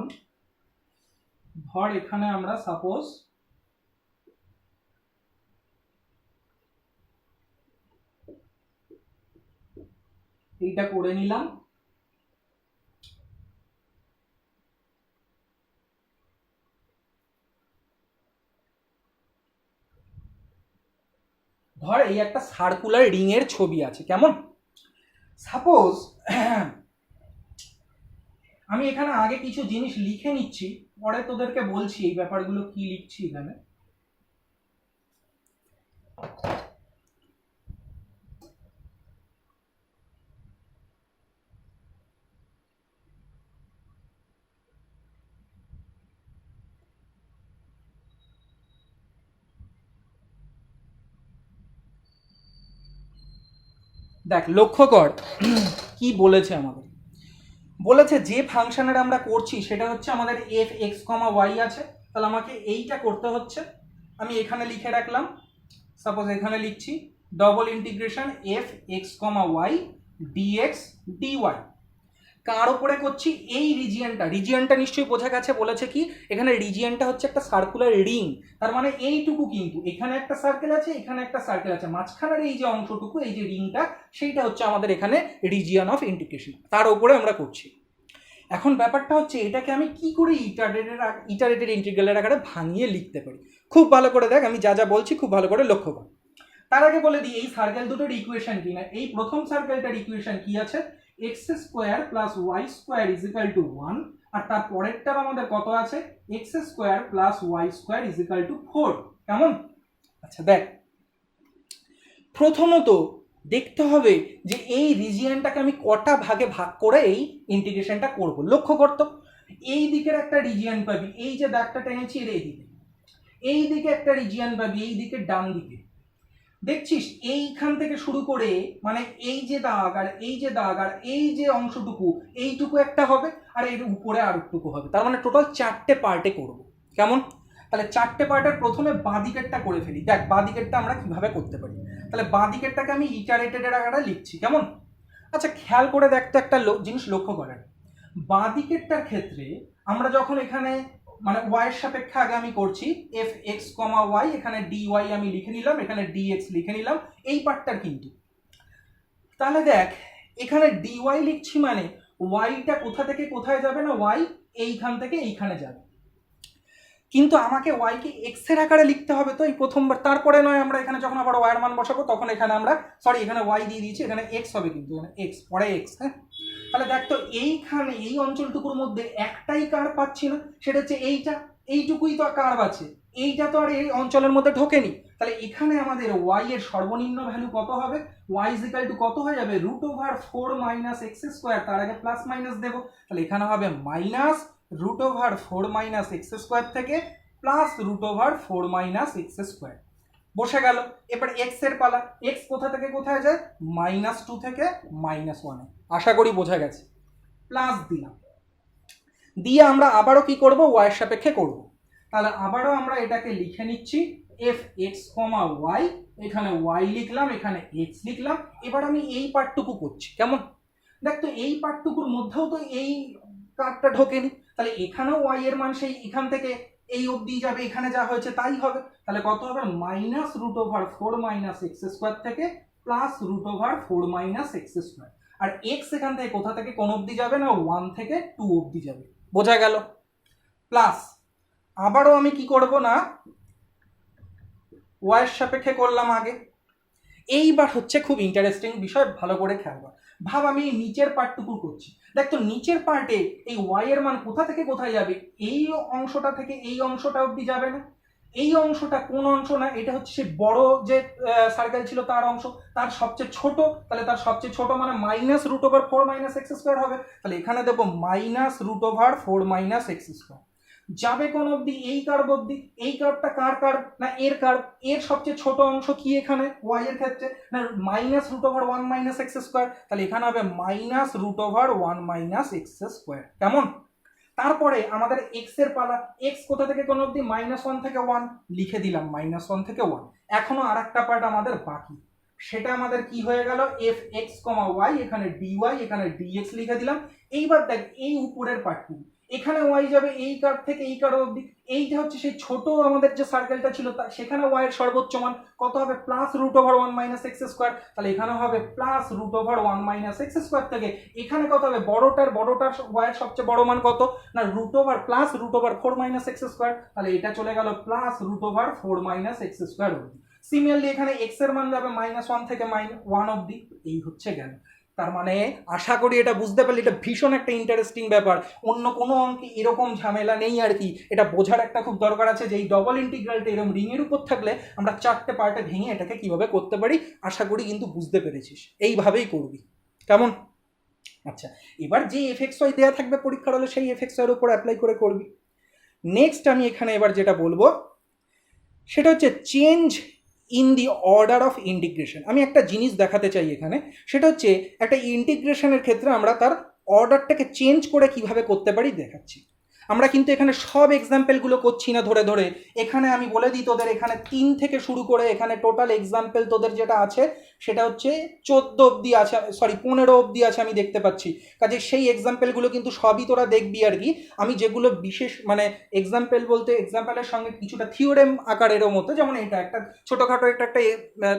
ধর এখানে আমরা সাপোজ এইটা করে নিলাম। ধর এই একটা সার্কুলার রিং এর ছবি আছে। কেমন? সাপোজ আমি এখানে আগে কিছু জিনিস লিখে নিচ্ছি, পরে তোদেরকে বলছি এই ব্যাপারগুলো কি লিখছি এখানে। দেখ লক্ষ্য কর কি বলেছে আমাদের, বলেছে যে ফাংশনের আমরা করছি সেটা হচ্ছে আমাদের এফ এক্স কমা ওয়াই আছে। তাহলে আমাকে এইটা করতে হচ্ছে, আমি এখানে লিখে রাখলাম, সাপোজ এখানে লিখছি double integration F x comma Y dx dy. কার উপরে করছি, এই রিজিয়নটা নিশ্চয়ই বোঝা গেছে। বলেছে কি এখানে রিজিয়নটা হচ্ছে একটা সার্কুলার রিং, তার মানে এইটুকু, কিন্তু এখানে একটা সার্কেল আছে, এখানে একটা সার্কেল আছে, মাঝখানের এই যে অংশটুকু এই যে রিংটা সেইটা হচ্ছে আমাদের এখানে রিজিয়ন অফ ইন্টিগ্রেশন, তার উপরে আমরা করছি। এখন ব্যাপারটা হচ্ছে এটাকে আমি কি করে ইটারেটেড ইন্টিগ্রালের আকারে ভাঙিয়ে লিখতে পারি। খুব ভালো করে দেখ, আমি যা যা বলছি খুব ভালো করে লক্ষ্য কর। তার আগে বলে দিই এই সার্কেল দুটোর ইকুয়েশন কি না। এই প্রথম সার্কেলটার ইকুয়েশন কি আছে, x square plus y square is equal to 1, আর তার পরেরটার আমাদের কত আছে, x square plus y square is equal to 4। কেমন? আচ্ছা দেখ, প্রথমত দেখতে হবে যে এই রিজিয়নটাকে আমি কটা ভাগে ভাগ করে এই ইন্টিগ্রেশনটা করব। লক্ষ্য করতো এই দিকের একটা রিজিয়ন পাবি, এই যে দাগটা টেনেছি এর এই দিকে, এই দিকে একটা রিজিয়ন পাবি এই দিকে ডান দিকে, দেখছিস এইখান থেকে শুরু করে মানে এই যে দাগ আর এই যে দাগ আর এই যে অংশটুকু, এইটুকু একটা হবে আর এর উপরে আর একটুকু হবে, তার মানে টোটাল 4টে পার্টে করব। কেমন? তাহলে 4টে পার্টের প্রথমে বাঁ দিকেরটা করে ফেলি। দেখ বাঁ দিকেরটা আমরা কিভাবে করতে পারি। তাহলে বাঁ দিকেরটাকে আমি ইটারেটেডের আকারে লিখছি। কেমন? আচ্ছা খেয়াল করে দেখতে একটা জিনিস লক্ষ্য করেন, বাঁ দিকেরটার ক্ষেত্রে আমরা যখন এখানে মানে ওয়াই এর সাপেক্ষে আগে আমি করছি এফ এক্স কমা ওয়াই, এখানে ডি ওয়াই আমি লিখে নিলাম, এখানে ডি এক্স লিখে নিলাম, এই পার্টটার কিন্তু। তাহলে দেখ এখানে ডি ওয়াই লিখছি মানে ওয়াইটা কোথা থেকে কোথায় যাবে না, ওয়াই এইখান থেকে এইখানে যাবে, কিন্তু আমাকে ওয়াইকে এক্স এর আকারে লিখতে হবে তো এই প্রথমবার, তারপরে নয় আমরা এখানে যখন আবার ওয়াই এর মান বসাবো তখন এখানে আমরা সরি এখানে ওয়াই দিয়ে দিয়েছি, এখানে এক্স হবে কিন্তু এখানে এক্স পরে এক্স। হ্যাঁ তাহলে দেখ তো এইখানে এই অঞ্চলটুকুর মধ্যে একটাই কার্ভ পাচ্ছি না, সেটা হচ্ছে এইটা, এইটুকুই তো কার্ভ আছে, এইটা তো আর এই অঞ্চলের মধ্যে ঢোকেনি। তাহলে এখানে আমাদের ওয়াই এর সর্বনিম্ন ভ্যালু কত হবে, ওয়াই ইজ ইকুয়াল টু কত হয়ে যাবে √4 মাইনাস এক্স স্কোয়ার, তার আগে প্লাস মাইনাস দেবো, তাহলে এখানে হবে মাইনাস √4 মাইনাস এক্স স্কোয়ার থেকে প্লাস √4 মাইনাস এক্স স্কোয়ার। বসে গেল। এবার এক্স এর পালা, এক্স কোথা থেকে কোথায় যায়, -2 থেকে -1। আশা করি বোঝা গেছে। প্লাস দিলাম, দিয়ে আমরা আবারও কি করব, ওয়াই এর সাপেক্ষে করব। তাহলে আবারও আমরা এটাকে লিখে নিচ্ছি এফ এক্স কমা ওয়াই, এখানে ওয়াই লিখলাম, এখানে এক্স লিখলাম। এবার আমি এই পার্টটুকু করছি। কেমন? দেখ তো এই পার্টটুকুর মধ্যেও তো এই কার্ভটা ঢোকেনি, তাহলে এখানেও ওয়াই এর মান সেই এখান থেকে এই অবধি যাবে, এখানে যা হয়েছে তাই হবে। তাহলে কত হবে, -√4 মাইনাস এক্স স্কোয়ার থেকে প্লাস √4 মাইনাস এক্স স্কোয়ার। আর এক্স এখান থেকে কোথা থেকে কোন অবধি যাবে না, 1 থেকে 2 অবধি যাবে। বোঝা গেল? প্লাস আবারও আমি কি করব না, ওয়াই এর সাপেক্ষে করলাম আগে। এইবার হচ্ছে খুব ইন্টারেস্টিং বিষয়, ভালো করে খেয়াল কর। ভাব আমি এই নিচের পার্টটুকু করছি। দেখ তো নিচের পার্টে এই ওয়াই এর মান কোথা থেকে কোথায় যাবে, এই অংশটা থেকে এই অংশটা অবধি যাবে না। এই অংশটা কোন অংশ না, এটা হচ্ছে সে বড় যে সার্কেল ছিল তার অংশ, তার সবচেয়ে ছোট, তাহলে তার সবচেয়ে ছোট মানে -√4 মাইনাস এক্স স্কোয়ার হবে। তাহলে এখানে দেবো -√4 মাইনাস এক্স স্কোয়ার। যাবে কোন অবধি, এই কার্ভ অবধি। এই কার্ভটা কার কার্ভ না, এর কার্ভ। এর সবচেয়ে ছোট অংশ কি এখানে ওয়াই এর ক্ষেত্রে না, -√1 মাইনাস এক্স স্কোয়ার। তাহলে এখানে হবে -√1 মাইনাস এক্স স্কোয়ার। কেমন? তারপরে আমাদের এক্স এর পালা, এক্স কোথা থেকে কোন অবধি, -1 থেকে 1 লিখে দিলাম, -1 থেকে 1। এখনো আর একটা পার্ট আমাদের বাকি, সেটা আমাদের কি হয়ে গেল, এফ এক্স কমা ওয়াই, এখানে ডি ওয়াই, এখানে ডি এক্স লিখে দিলাম। এইবার দেখ এই উপরের পার্টটুকু, এখানে ওয়াই যাবে এই কার্ভ থেকে এই কার্ভ অবধি, এইটা হচ্ছে সেই ছোট আমাদের যে সার্কেলটা ছিল সেখানে ওয়াই এর সর্বোচ্চ মান কত হবে, +√1 মাইনাস এক্স স্কোয়ার। তাহলে এখানে হবে +√1 মাইনাস এক্স স্কোয়ার থেকে এখানে কত হবে, বড়টার ওয়াই এর সবচেয়ে বড় মান কত না, +√4 মাইনাস এক্স স্কোয়ার। তাহলে এটা চলে গেল +√4 মাইনাস এক্স স্কোয়ার অবধি। সিমিলারলি এখানে এক্স এর মান যাবে -1 থেকে -1 অবধি। এই হচ্ছে গেল। তার মানে আশা করি এটা বুঝতে পারলে, এটা ভীষণ একটা ইন্টারেস্টিং ব্যাপার। অন্য কোনো অঙ্কে এরকম ঝামেলা নেই আর কি। এটা বোঝার একটা খুব দরকার আছে যে এই ডবল ইন্টিগ্রালটা এরকম রিংয়ের উপর থাকলে আমরা 4টে পার্টে ভেঙে এটাকে কিভাবে করতে পারি। আশা করি কিন্তু বুঝতে পেরেছিস, এইভাবেই করবি। কেমন? আচ্ছা এবার যে এফএক্সওয়াই দেওয়া থাকবে পরীক্ষার হলে সেই এফএক্সওয়াই এর উপর অ্যাপ্লাই করে করবি। নেক্সট আমি এখানে এবার যেটা বলবো সেটা হচ্ছে change in the order of integration. আমি একটা জিনিস দেখাতে চাই এখানে, সেটা হচ্ছে একটা ইন্টিগ্রেশনের ক্ষেত্রে আমরা তার অর্ডারটাকে চেঞ্জ করে কিভাবে করতে পারি দেখাচ্ছি। আমরা কিন্তু এখানে সব এক্সাম্পলগুলো করছি না ধরে ধরে, এখানে আমি বলে দিই তোদের এখানে 3 থেকে শুরু করে এখানে টোটাল এক্সাম্পল তোদের যেটা আছে সেটা হচ্ছে 14 অবধি আছে, সরি 15 অবধি আছে আমি দেখতে পাচ্ছি। কাজে সেই এক্সাম্পলগুলো কিন্তু সবই তোরা দেখবি আর কি। আমি যেগুলো বিশেষ মানে এক্সাম্পল বলতে এক্সাম্পলের সঙ্গে কিছুটা থিওরেম আকারেরও মতো, যেমন এটা একটা ছোটোখাটো একটা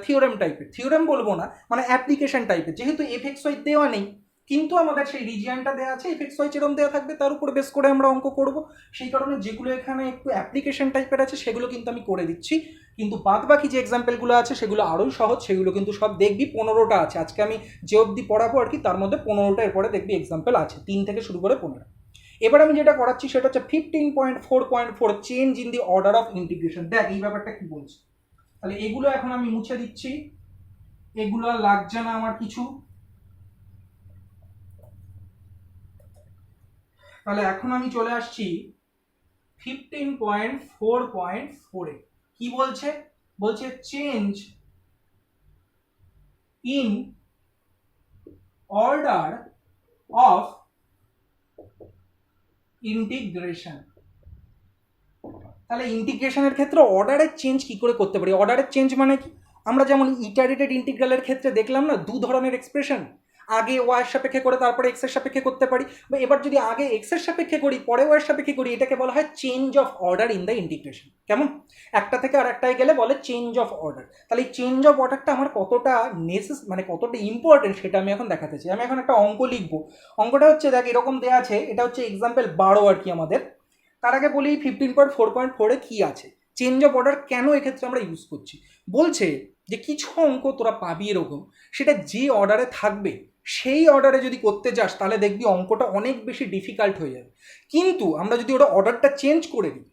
থিওরেম টাইপের, থিওরেম বলবো না মানে অ্যাপ্লিকেশন টাইপের, যেহেতু এফএক্সওয়াই দেওয়া নেই কিন্তু আমাদের সেই রিজিয়নটা দেওয়া আছে, এফএক্সওয়াই যেরকম দেওয়া থাকবে তার উপর বেস করে আমরা অঙ্ক করব। সেই কারণে যেগুলো এখানে একটু অ্যাপ্লিকেশন টাইপের আছে সেগুলো কিন্তু আমি করে দিচ্ছি, কিন্তু বাদ বাকি যে এক্সাম্পলগুলো আছে সেগুলো আরোই সহজ, সেগুলো কিন্তু সব দেখবি। 15টা আছে আজকে আমি যে অবধি পড়াবো আর কি, তার মধ্যে 15টা এরপরে দেখবি এক্সাম্পল আছে, 3 থেকে শুরু করে 15। এবার আমি যেটা করাচ্ছি সেটা হচ্ছে 15.4.4 change in the order of integration. দেখ এই ব্যাপারটা কি বলছে, তাহলে এগুলো এখন আমি মুছে দিচ্ছি, এগুলো আর লাগছে না আমার কিছু। তাহলে এখন আমি চলে আসছি 15.4.4 এ। কি বলছে, বলছে change in order of integration. তাহলে ইন্টিগ্রেশনের ক্ষেত্রে অর্ডারের চেঞ্জ কি করে করতে পারি? অর্ডারের চেঞ্জ মানে কি? আমরা যেমন ইটারেটেড ইন্টিগ্রালের ক্ষেত্রে দেখলাম না, দু ধরনের এক্সপ্রেশন, আগে ওয়াই এর সাপেক্ষে করে তারপরে এক্স এর সাপেক্ষে করতে পারি, বা এবার যদি আগে এক্স এর সাপেক্ষে করি পরে ওয়াই এর সাপেক্ষে করি, এটাকে বলা হয় change of order in the integration. কেমন? একটা থেকে আর একটায় গেলে বলে চেঞ্জ অফ অর্ডার। তাহলে এই চেঞ্জ অফ অর্ডারটা আমার কতটা মানে কতটা ইম্পর্টেন্ট সেটা আমি এখন দেখাতে চাই। আমি এখন একটা অঙ্ক লিখবো। অঙ্কটা হচ্ছে, দেখ এরকম দেওয়া আছে, এটা হচ্ছে এক্সাম্পল 12 আর কি আমাদের। তার আগে বলি 15.4.4 কি আছে, চেঞ্জ অফ অর্ডার কেন এক্ষেত্রে আমরা ইউজ করছি। বলছে যে কিছু অঙ্ক তোরা পাবি এরকম, সেটা যে অর্ডারে থাকবে সেই অর্ডারে যদি করতে যাস তাহলে দেখবি অঙ্কটা অনেক বেশি ডিফিকাল্ট হয়ে যাবে। কিন্তু আমরা যদি ওটা অর্ডারটা চেঞ্জ করে দিই,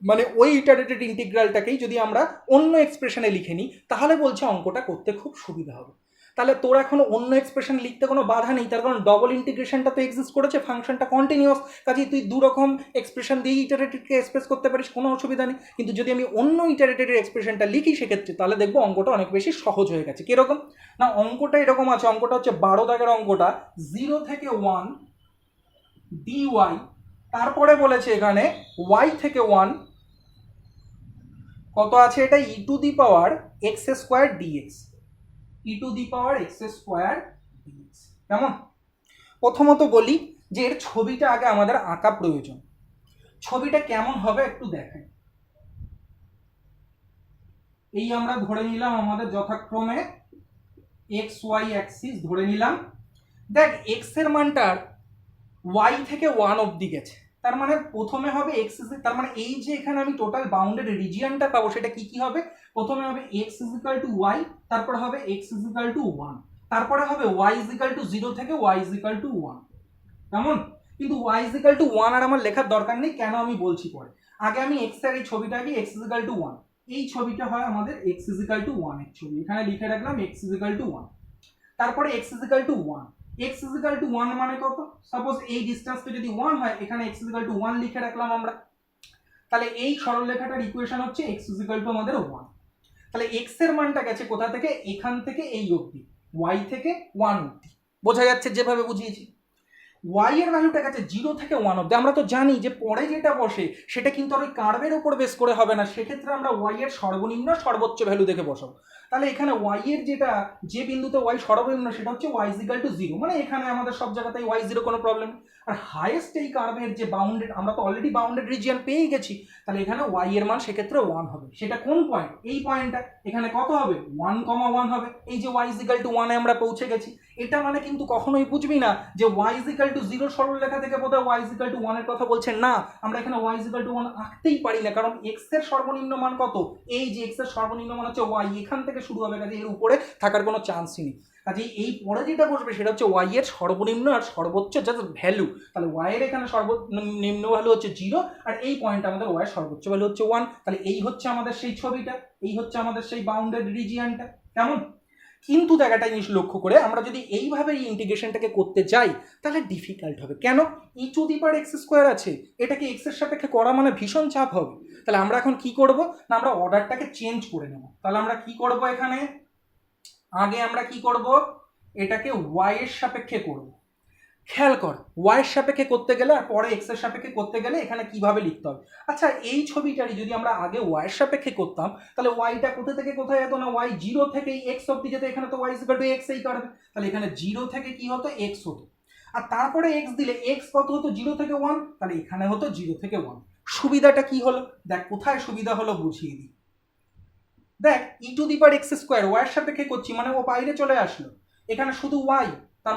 মানে ওই ইটারেটেড ইন্টিগ্রালটাকেই যদি আমরা অন্য এক্সপ্রেশনে লিখে নিই, তাহলে বলছে অঙ্কটা করতে খুব সুবিধা হবে। তাহলে তোর এখন অন্য এক্সপ্রেশন লিখতে কোনো বাধা নেই, তার কারণ ডবল ইন্টিগ্রেশনটা তো এক্সিস্ট করেছে, ফাংশনটা কন্টিনিউয়াস, কাজেই তুই দু রকম এক্সপ্রেশন দিয়ে ইটারেটেডকে এক্সপ্রেস করতে পারিস, কোনো অসুবিধা নেই। কিন্তু যদি আমি অন্য ইটারেটেডের এক্সপ্রেশনটা লিখি সেক্ষেত্রে তাহলে দেখবো অঙ্কটা অনেক বেশি সহজ হয়ে গেছে। কিরকম না, অঙ্কটা এরকম আছে, অঙ্কটা হচ্ছে 12 দাগের অঙ্কটা, 0 থেকে 1 dy, তারপরে বলেছে এখানে y থেকে 1 কত আছে, এটা e to the power x square dx, e to the power x square dx. কেমন? প্রথমত বলি যে এর ছবিটা আগে আমাদের আঁকা প্রয়োজন। ছবিটা কেমন হবে একটু দেখাই। এই আমরা ধরে নিলাম আমাদের যথাক্রমে এক্স ওয়াই অ্যাক্সিস ধরে নিলাম। দেখ এক্স এর মানটার ওয়াই থেকে 1 অবধি গেছে, তার মানে প্রথমে হবে এক্স, তার মানে এই যে এখানে আমি টোটাল বাউন্ডেড রিজিয়নটা পাবো সেটা কি কি হবে, প্রথমে হবে x is equal to y, তারপরে হবে এক্স ইজ ইকুয়াল টু 1, তারপরে হবে ওয়াই ইজ ইকুয়াল টু 0 থেকে ওয়াই ইজ ইকুয়াল টু 1। কেমন? কিন্তু ওয়াই ইজ ইকুয়াল টু 1 আর আমার লেখার দরকার নেই, কেন আমি বলছি পরে। আগে আমি এক্স এর এই ছবিটাকে এক্স ইজ ইকুয়াল টু 1, এই ছবিটা হয় আমাদের এক্স ইজ ইকুয়াল টু 1 এর ছবি, এখানে লিখে রাখলাম এক্স ইজ ইকুয়াল টু 1, তারপরে x is equal to 1, x is equal to 1 মানে কত, সাপোজ এই ডিসটেন্সটা যদি 1 হয়, এখানে x is equal to 1 লিখে রাখলাম আমরা। তাহলে এই সরলরেখাটার ইকুয়েশন হচ্ছে x is equal to আমাদের 1। তাহলে x এর মানটা গেছে কোথা থেকে, এখান থেকে এই অবধি, y থেকে 1 অবধি, বোঝা যাচ্ছে যেভাবে বুঝিয়েছি। y এর ভ্যালুটা গেছে 0 থেকে 1 অবধি। আমরা তো জানি যে পরে যেটা বসে সেটা কিন্তু আর ওই কার্ভের উপর বেস করে হবে না, সেক্ষেত্রে আমরা y এর সর্বনিম্ন সর্বোচ্চ ভ্যালু দেখে বসাবো। তাহলে এখানে y এর যেটা যে বিন্দুতে y সর্বনিম্ন সেটা হচ্ছে y is equal to 0, মানে এখানে আমাদের সব জায়গাতেই y 0, কোনো প্রবলেম। আর হাইয়েস্ট এই কার্ভের যে বাউন্ডেড, আমরা তো অলরেডি বাউন্ডেড রিজিয়ন পেয়ে গেছি, তাহলে এখানে y এর মান সেক্ষেত্রে 1 হবে। সেটা কোন পয়েন্ট, এই পয়েন্টটা, এখানে কত হবে 1,1 হবে। এই যে y is equal to 1 এ আমরা পৌঁছে গেছি। এটা মানে কিন্তু কখনোই বুঝবি না যে y is equal to 0 সরলরেখা থেকে বোধহয় y is equal to 1 এর কথা বলছেন না, আমরা এখানে y is equal to 1 আঁকতেই পারি না, কারণ x এর সর্বনিম্ন মান কত, এই যে x এর সর্বনিম্ন মান হচ্ছে y, এখান থেকে শুরু হবে, কাজে এর উপরে থাকার কোনো চান্সই নেই। কাজে এই পরে যেটা বসবে সেটা হচ্ছে y এর সর্বনিম্ন আর সর্বোচ্চ জাস্ট ভ্যালু। তাহলে y এর এখানে সর্বনিম্ন ভ্যালু হচ্ছে 0, আর এই পয়েন্ট আমাদের y এর সর্বোচ্চ ভ্যালু হচ্ছে 1। তাহলে এই হচ্ছে আমাদের সেই ছবিটা, এই হচ্ছে আমাদের সেই বাউন্ডেড রিজিয়নটা। কেমন? কিন্তু জায়গাটা জিনিস লক্ষ্য করে আমরা যদি এইভাবে এই ইন্টিগ্রেশনটাকে করতে যাই তাহলে ডিফিকাল্ট হবে। কেন? E to the power x square আছে, এটাকে এক্স এর সাপেক্ষে করা মানে ভীষণ চাপ হবে। তাহলে আমরা এখন কি করব না, আমরা অর্ডারটাকে চেঞ্জ করে নেব। তাহলে আমরা কি করব, এখানে আগে আমরা কি করব, এটাকে ওয়াই এর সাপেক্ষে করব। খেয়াল কর, ওয়াই এর সাপেক্ষে করতে গেলে আর পরে এক্স এর সাপেক্ষে করতে গেলে এখানে কিভাবে লিখতে হবে। আচ্ছা, এই ছবিটারই যদি আমরা আগে ওয়াই এর সাপেক্ষে করতাম তাহলে ওয়াইটা কোথা থেকে কোথায় যেত না, ওয়াই 0 থেকে এক্স অবধি যেত, এখানে তো y is equal to x এই কারণে, তাহলে এখানে 0 থেকে কি হতো, এক্স হতো, আর তারপরে এক্স দিলে এক্স কত হতো, 0 থেকে 1, তাহলে এখানে হতো 0 থেকে 1। সুবিধাটা কি হলো দেখ, কোথায় সুবিধা হলো বুঝিয়ে দিই। দেখ e to the power x square y এর সাপেক্ষে করছি মানে ও বাইরে চলে আসলো, এখানে শুধু ওয়াই, তার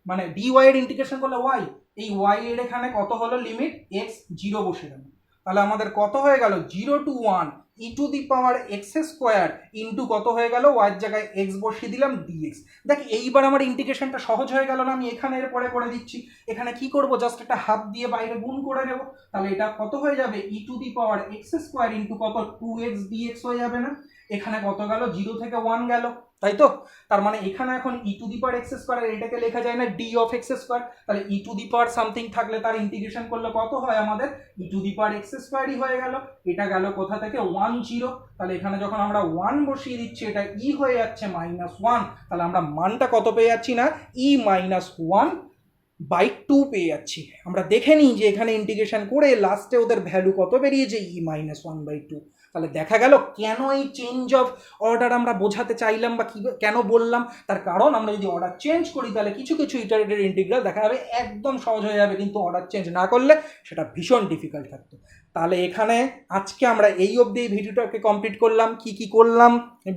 মানে ডি ওয়াই এর ইন্টিগ্রেশন করলে ওয়াই, এই ওয়াই এর এখানে কত হলো লিমিট, এক্স 0 বসে গেল। তাহলে আমাদের কত হয়ে গেল, 0 to 1 E to the power x square into কত হয়ে গেল, ওয়াই এর জায়গায় এক্স বসিয়ে দিলাম ডিএক্স। দেখ এইবার আমার ইন্টিগ্রেশনটা সহজ হয়ে গেল না, আমি এখানে এর পরে করে দিচ্ছি। এখানে কি করব, জাস্ট একটা হাফ দিয়ে বাইরে গুণ করে নেব, তাহলে এটা কত হয়ে যাবে, e to the power x square into কত 2x ডিএক্স হয়ে যাবে না। এখানে কত গেল, 0 থেকে 1 গেল, তাই তো? তার মানে এখানে এখন e to the power x square, এটাকে লেখা যায় না ডি অফ এক্স স্কোয়ার, তাহলে ই টু দি পাওয়ার সামথিং থাকলে তার ইন্টিগ্রেশন করলে কত হয় আমাদের, ই টু দি পাওয়ার এক্স স্কোয়ারই হয়ে গেল। এটা গেল কোথা থেকে, 1 0, তাহলে এখানে যখন আমরা 1 বসিয়ে দিচ্ছি এটা ই হয়ে যাচ্ছে -1, তাহলে আমরা মানটা কত পেয়ে যাচ্ছি না, ই -1/2 পেয়ে যাচ্ছি। আমরা দেখে নিই যে এখানে ইন্টিগ্রেশন করে লাস্টে ওদের ভ্যালু কত বেরিয়েছে, ই -1/2। তাহলে দেখা গেল কেন এই চেঞ্জ অফ অর্ডার আমরা বোঝাতে চাইলাম বা কি কেন বললাম, তার কারণ আমরা যদি অর্ডার চেঞ্জ করি তাহলে কিছু কিছু ইটারেটেড ইন্টিগ্রাল দেখা যাবে একদম সহজ হয়ে যাবে, কিন্তু অর্ডার চেঞ্জ না করলে সেটা ভীষণ ডিফিকাল্ট থাকতো। তাহলে এখানে আজকে আমরা এই অবধি এই ভিডিওটাকে কমপ্লিট করলাম। কি কি করলাম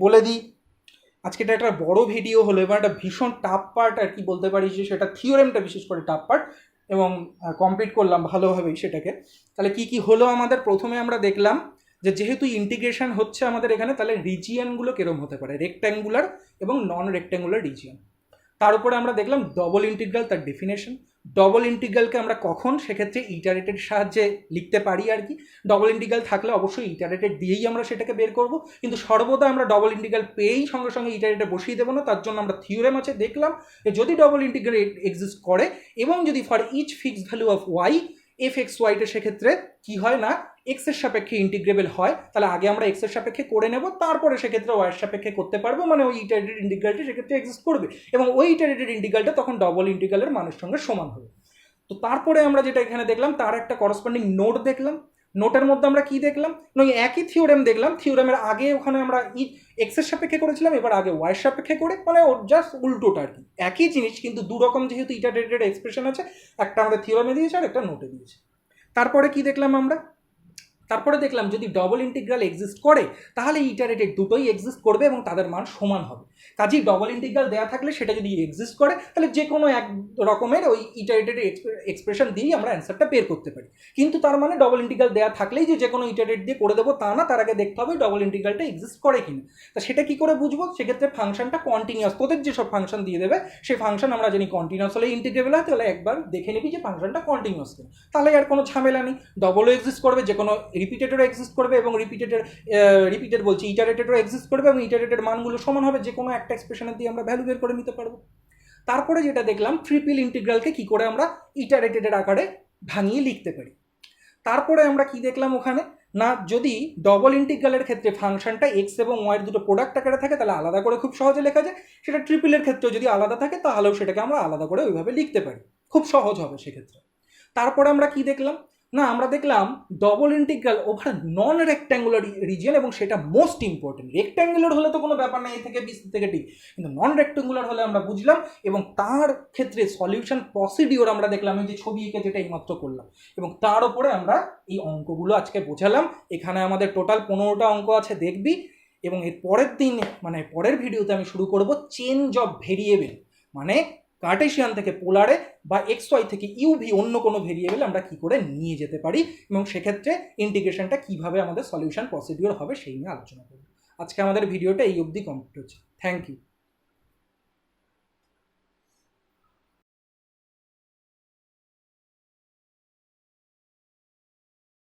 বলে দিই। আজকে এটা একটা বড় ভিডিও হলো, এবার একটা ভীষণ টাফ পার্ট আর কি বলতে পারি, যে সেটা থিওরেমটা বিশেষ করে টাফ পার্ট, এবং কমপ্লিট করলাম ভালোভাবেই সেটাকে। তাহলে কি কি হলো আমাদের, প্রথমে আমরা দেখলাম যে যেহেতু ইন্টিগ্রেশন হচ্ছে আমাদের এখানে, তাহলে রিজিয়নগুলো কিরম হতে পারে, রেক্ট্যাঙ্গুলার এবং নন রেক্ট্যাঙ্গুলার রিজিয়ন। তার উপরে আমরা দেখলাম ডবল ইন্টিগ্রাল, তার ডেফিনেশন। ডবল ইন্টিগ্রালকে আমরা কখন সেক্ষেত্রে ইটারেটেড সাহায্যে লিখতে পারি আর কি। ডবল ইন্টিগ্রাল থাকলে অবশ্যই ইটারেটেড দিয়েই আমরা সেটাকে বের করব, কিন্তু সর্বদা আমরা ডবল ইন্টিগ্রাল পেয়েই সঙ্গে সঙ্গে ইটারেটেড বসিয়ে দেবো না। তার জন্য আমরা থিওরেম আছে দেখলাম যে যদি ডবল ইন্টিগ্রাল এক্সিস্ট করে এবং যদি for each fixed value of y f x ওয়াইটা সেক্ষেত্রে কি হয় না, এক্স এর সাপেক্ষে ইন্টিগ্রেবল হয়, তাহলে আগে আমরা এক্স এর সাপেক্ষে করে নেব, তারপরে সেক্ষেত্রে ওয়াই এর সাপেক্ষে করতে পারবো, মানে ওই ইটারেটেড ইন্টিগ্রালটি সেক্ষেত্রে এক্সিস্ট করবে এবং ওই ইটারেটেড ইন্টিগ্রালটা তখন ডবল ইন্টিগ্রালের মানের সঙ্গে সমান হবে। তো তারপরে আমরা যেটা এখানে দেখলাম তার একটা করসপন্ডিং নোট দেখলাম। নোটের মধ্যে আমরা কি দেখলাম, ওই একই থিওরেম দেখলাম, থিওরেমের আগে ওখানে আমরা এক্স এর সাপেক্ষে করেছিলাম, এবার আগে ওয়াই এর সাপেক্ষে করে, মানে ওর জাস্ট উল্টোটা আর কি, একই জিনিস কিন্তু দু রকম যেহেতু ইটারেটেড এক্সপ্রেশন আছে, একটা আমাদের থিওরেমে দিয়েছে আর একটা নোটে দিয়েছে। তারপরে কি দেখলাম আমরা, তারপরে দেখলাম যদি ডবল ইন্টিগ্রাল এক্সিস্ট করে তাহলে ইটারেটেড দুটোই এক্সিস্ট করবে এবং তাদের মান সমান হবে। কাজেই ডবল ইন্টিগ্রাল দেওয়া থাকলে সেটা যদি এক্সিস্ট করে তাহলে যে কোনো এক রকমের ওই ইটারেটেড এক্সপ্রেশন দিয়েই আমরা অ্যান্সারটা বের করতে পারি। কিন্তু তার মানে ডবল ইন্টিগ্রাল দেওয়া থাকলেই যে কোনো ইটারেট দিয়ে করে দেবো তা না, তার আগে দেখতে হবে ডবল ইন্টিগ্রালটা এক্সিস্ট করে কিনা। তা সেটা কি করে বুঝবো, সেক্ষেত্রে ফাংশনটা কন্টিনিউয়াস, তোদের যেসব ফাংশন দিয়ে দেবে সেই ফাংশন আমরা জানি কন্টিনিউয়াস হলে ইন্টিগ্রেবল হয়, তাহলে একবার দেখে নিবি যে ফাংশনটা কন্টিনিউয়াস কিনা, তাহলে আর কোনো ঝামেলা নেই। ডবলও এক্সিস্ট করবে, যে কোনো রিপিটেডও এক্সিস্ট করবে এবং রিপিটেড বলছি ইটারেটেডও এক্সিস্ট করবে এবং ইটারেটেড মানগুলো সমান হবে, যে কোনো একটা এক্সপ্রেশনের দিয়ে আমরা ভ্যালু বের করে নিতে পারবো। তারপরে যেটা দেখলাম ট্রিপল ইন্টিগ্রালকে কি করে আমরা ইটারেটেডের আকারে ভাঙিয়ে লিখতে পারি। তারপরে আমরা কি দেখলাম ওখানে না, যদি ডবল ইন্টিগ্রালের ক্ষেত্রে ফাংশনটা এক্স এবং ওয়াইয়ের দুটো প্রোডাক্ট আকারে থাকে তাহলে আলাদা করে খুব সহজে লেখা যায়, সেটা ট্রিপলের ক্ষেত্রেও যদি আলাদা থাকে তাহলেও সেটাকে আমরা আলাদা করে ওইভাবে লিখতে পারি, খুব সহজ হবে সেক্ষেত্রে। তারপরে আমরা কি দেখলাম না, আমরা দেখলাম double integral over non rectangular region, এবং সেটা মোস্ট ইম্পর্টেন্ট। রেক্ট্যাঙ্গুলার হলে তো কোনো ব্যাপার নেই, এ থেকে বি থেকে ডি, কিন্তু নন রেক্ট্যাঙ্গুলার হলে আমরা বুঝলাম, এবং তার ক্ষেত্রে সলিউশন প্রসিডিওর আমরা দেখলাম, এই যে ছবি এঁকে যেটা এইমাত্র করলাম, এবং তার উপরে আমরা এই অঙ্কগুলো আজকে বোঝালাম। এখানে আমাদের টোটাল 15টা অঙ্ক আছে দেখবি, এবং এর পরের দিন মানে পরের ভিডিওতে আমি শুরু করব চেঞ্জ অফ ভেরিয়েবল, মানে কার্টেশিয়ান থেকে পোলারে বা এক্স ওয়াই থেকে ইউভি অন্য কোনো ভেরিয়েবল আমরা কি করে নিয়ে যেতে পারি, এবং সেক্ষেত্রে ইন্টিগ্রেশনটা কিভাবে আমাদের সলিউশন প্রসিডিওর হবে সেই নিয়ে আলোচনা করব। আজকে আমাদের ভিডিওটা এই অবধি কমপ্লিট হচ্ছে। Thank you.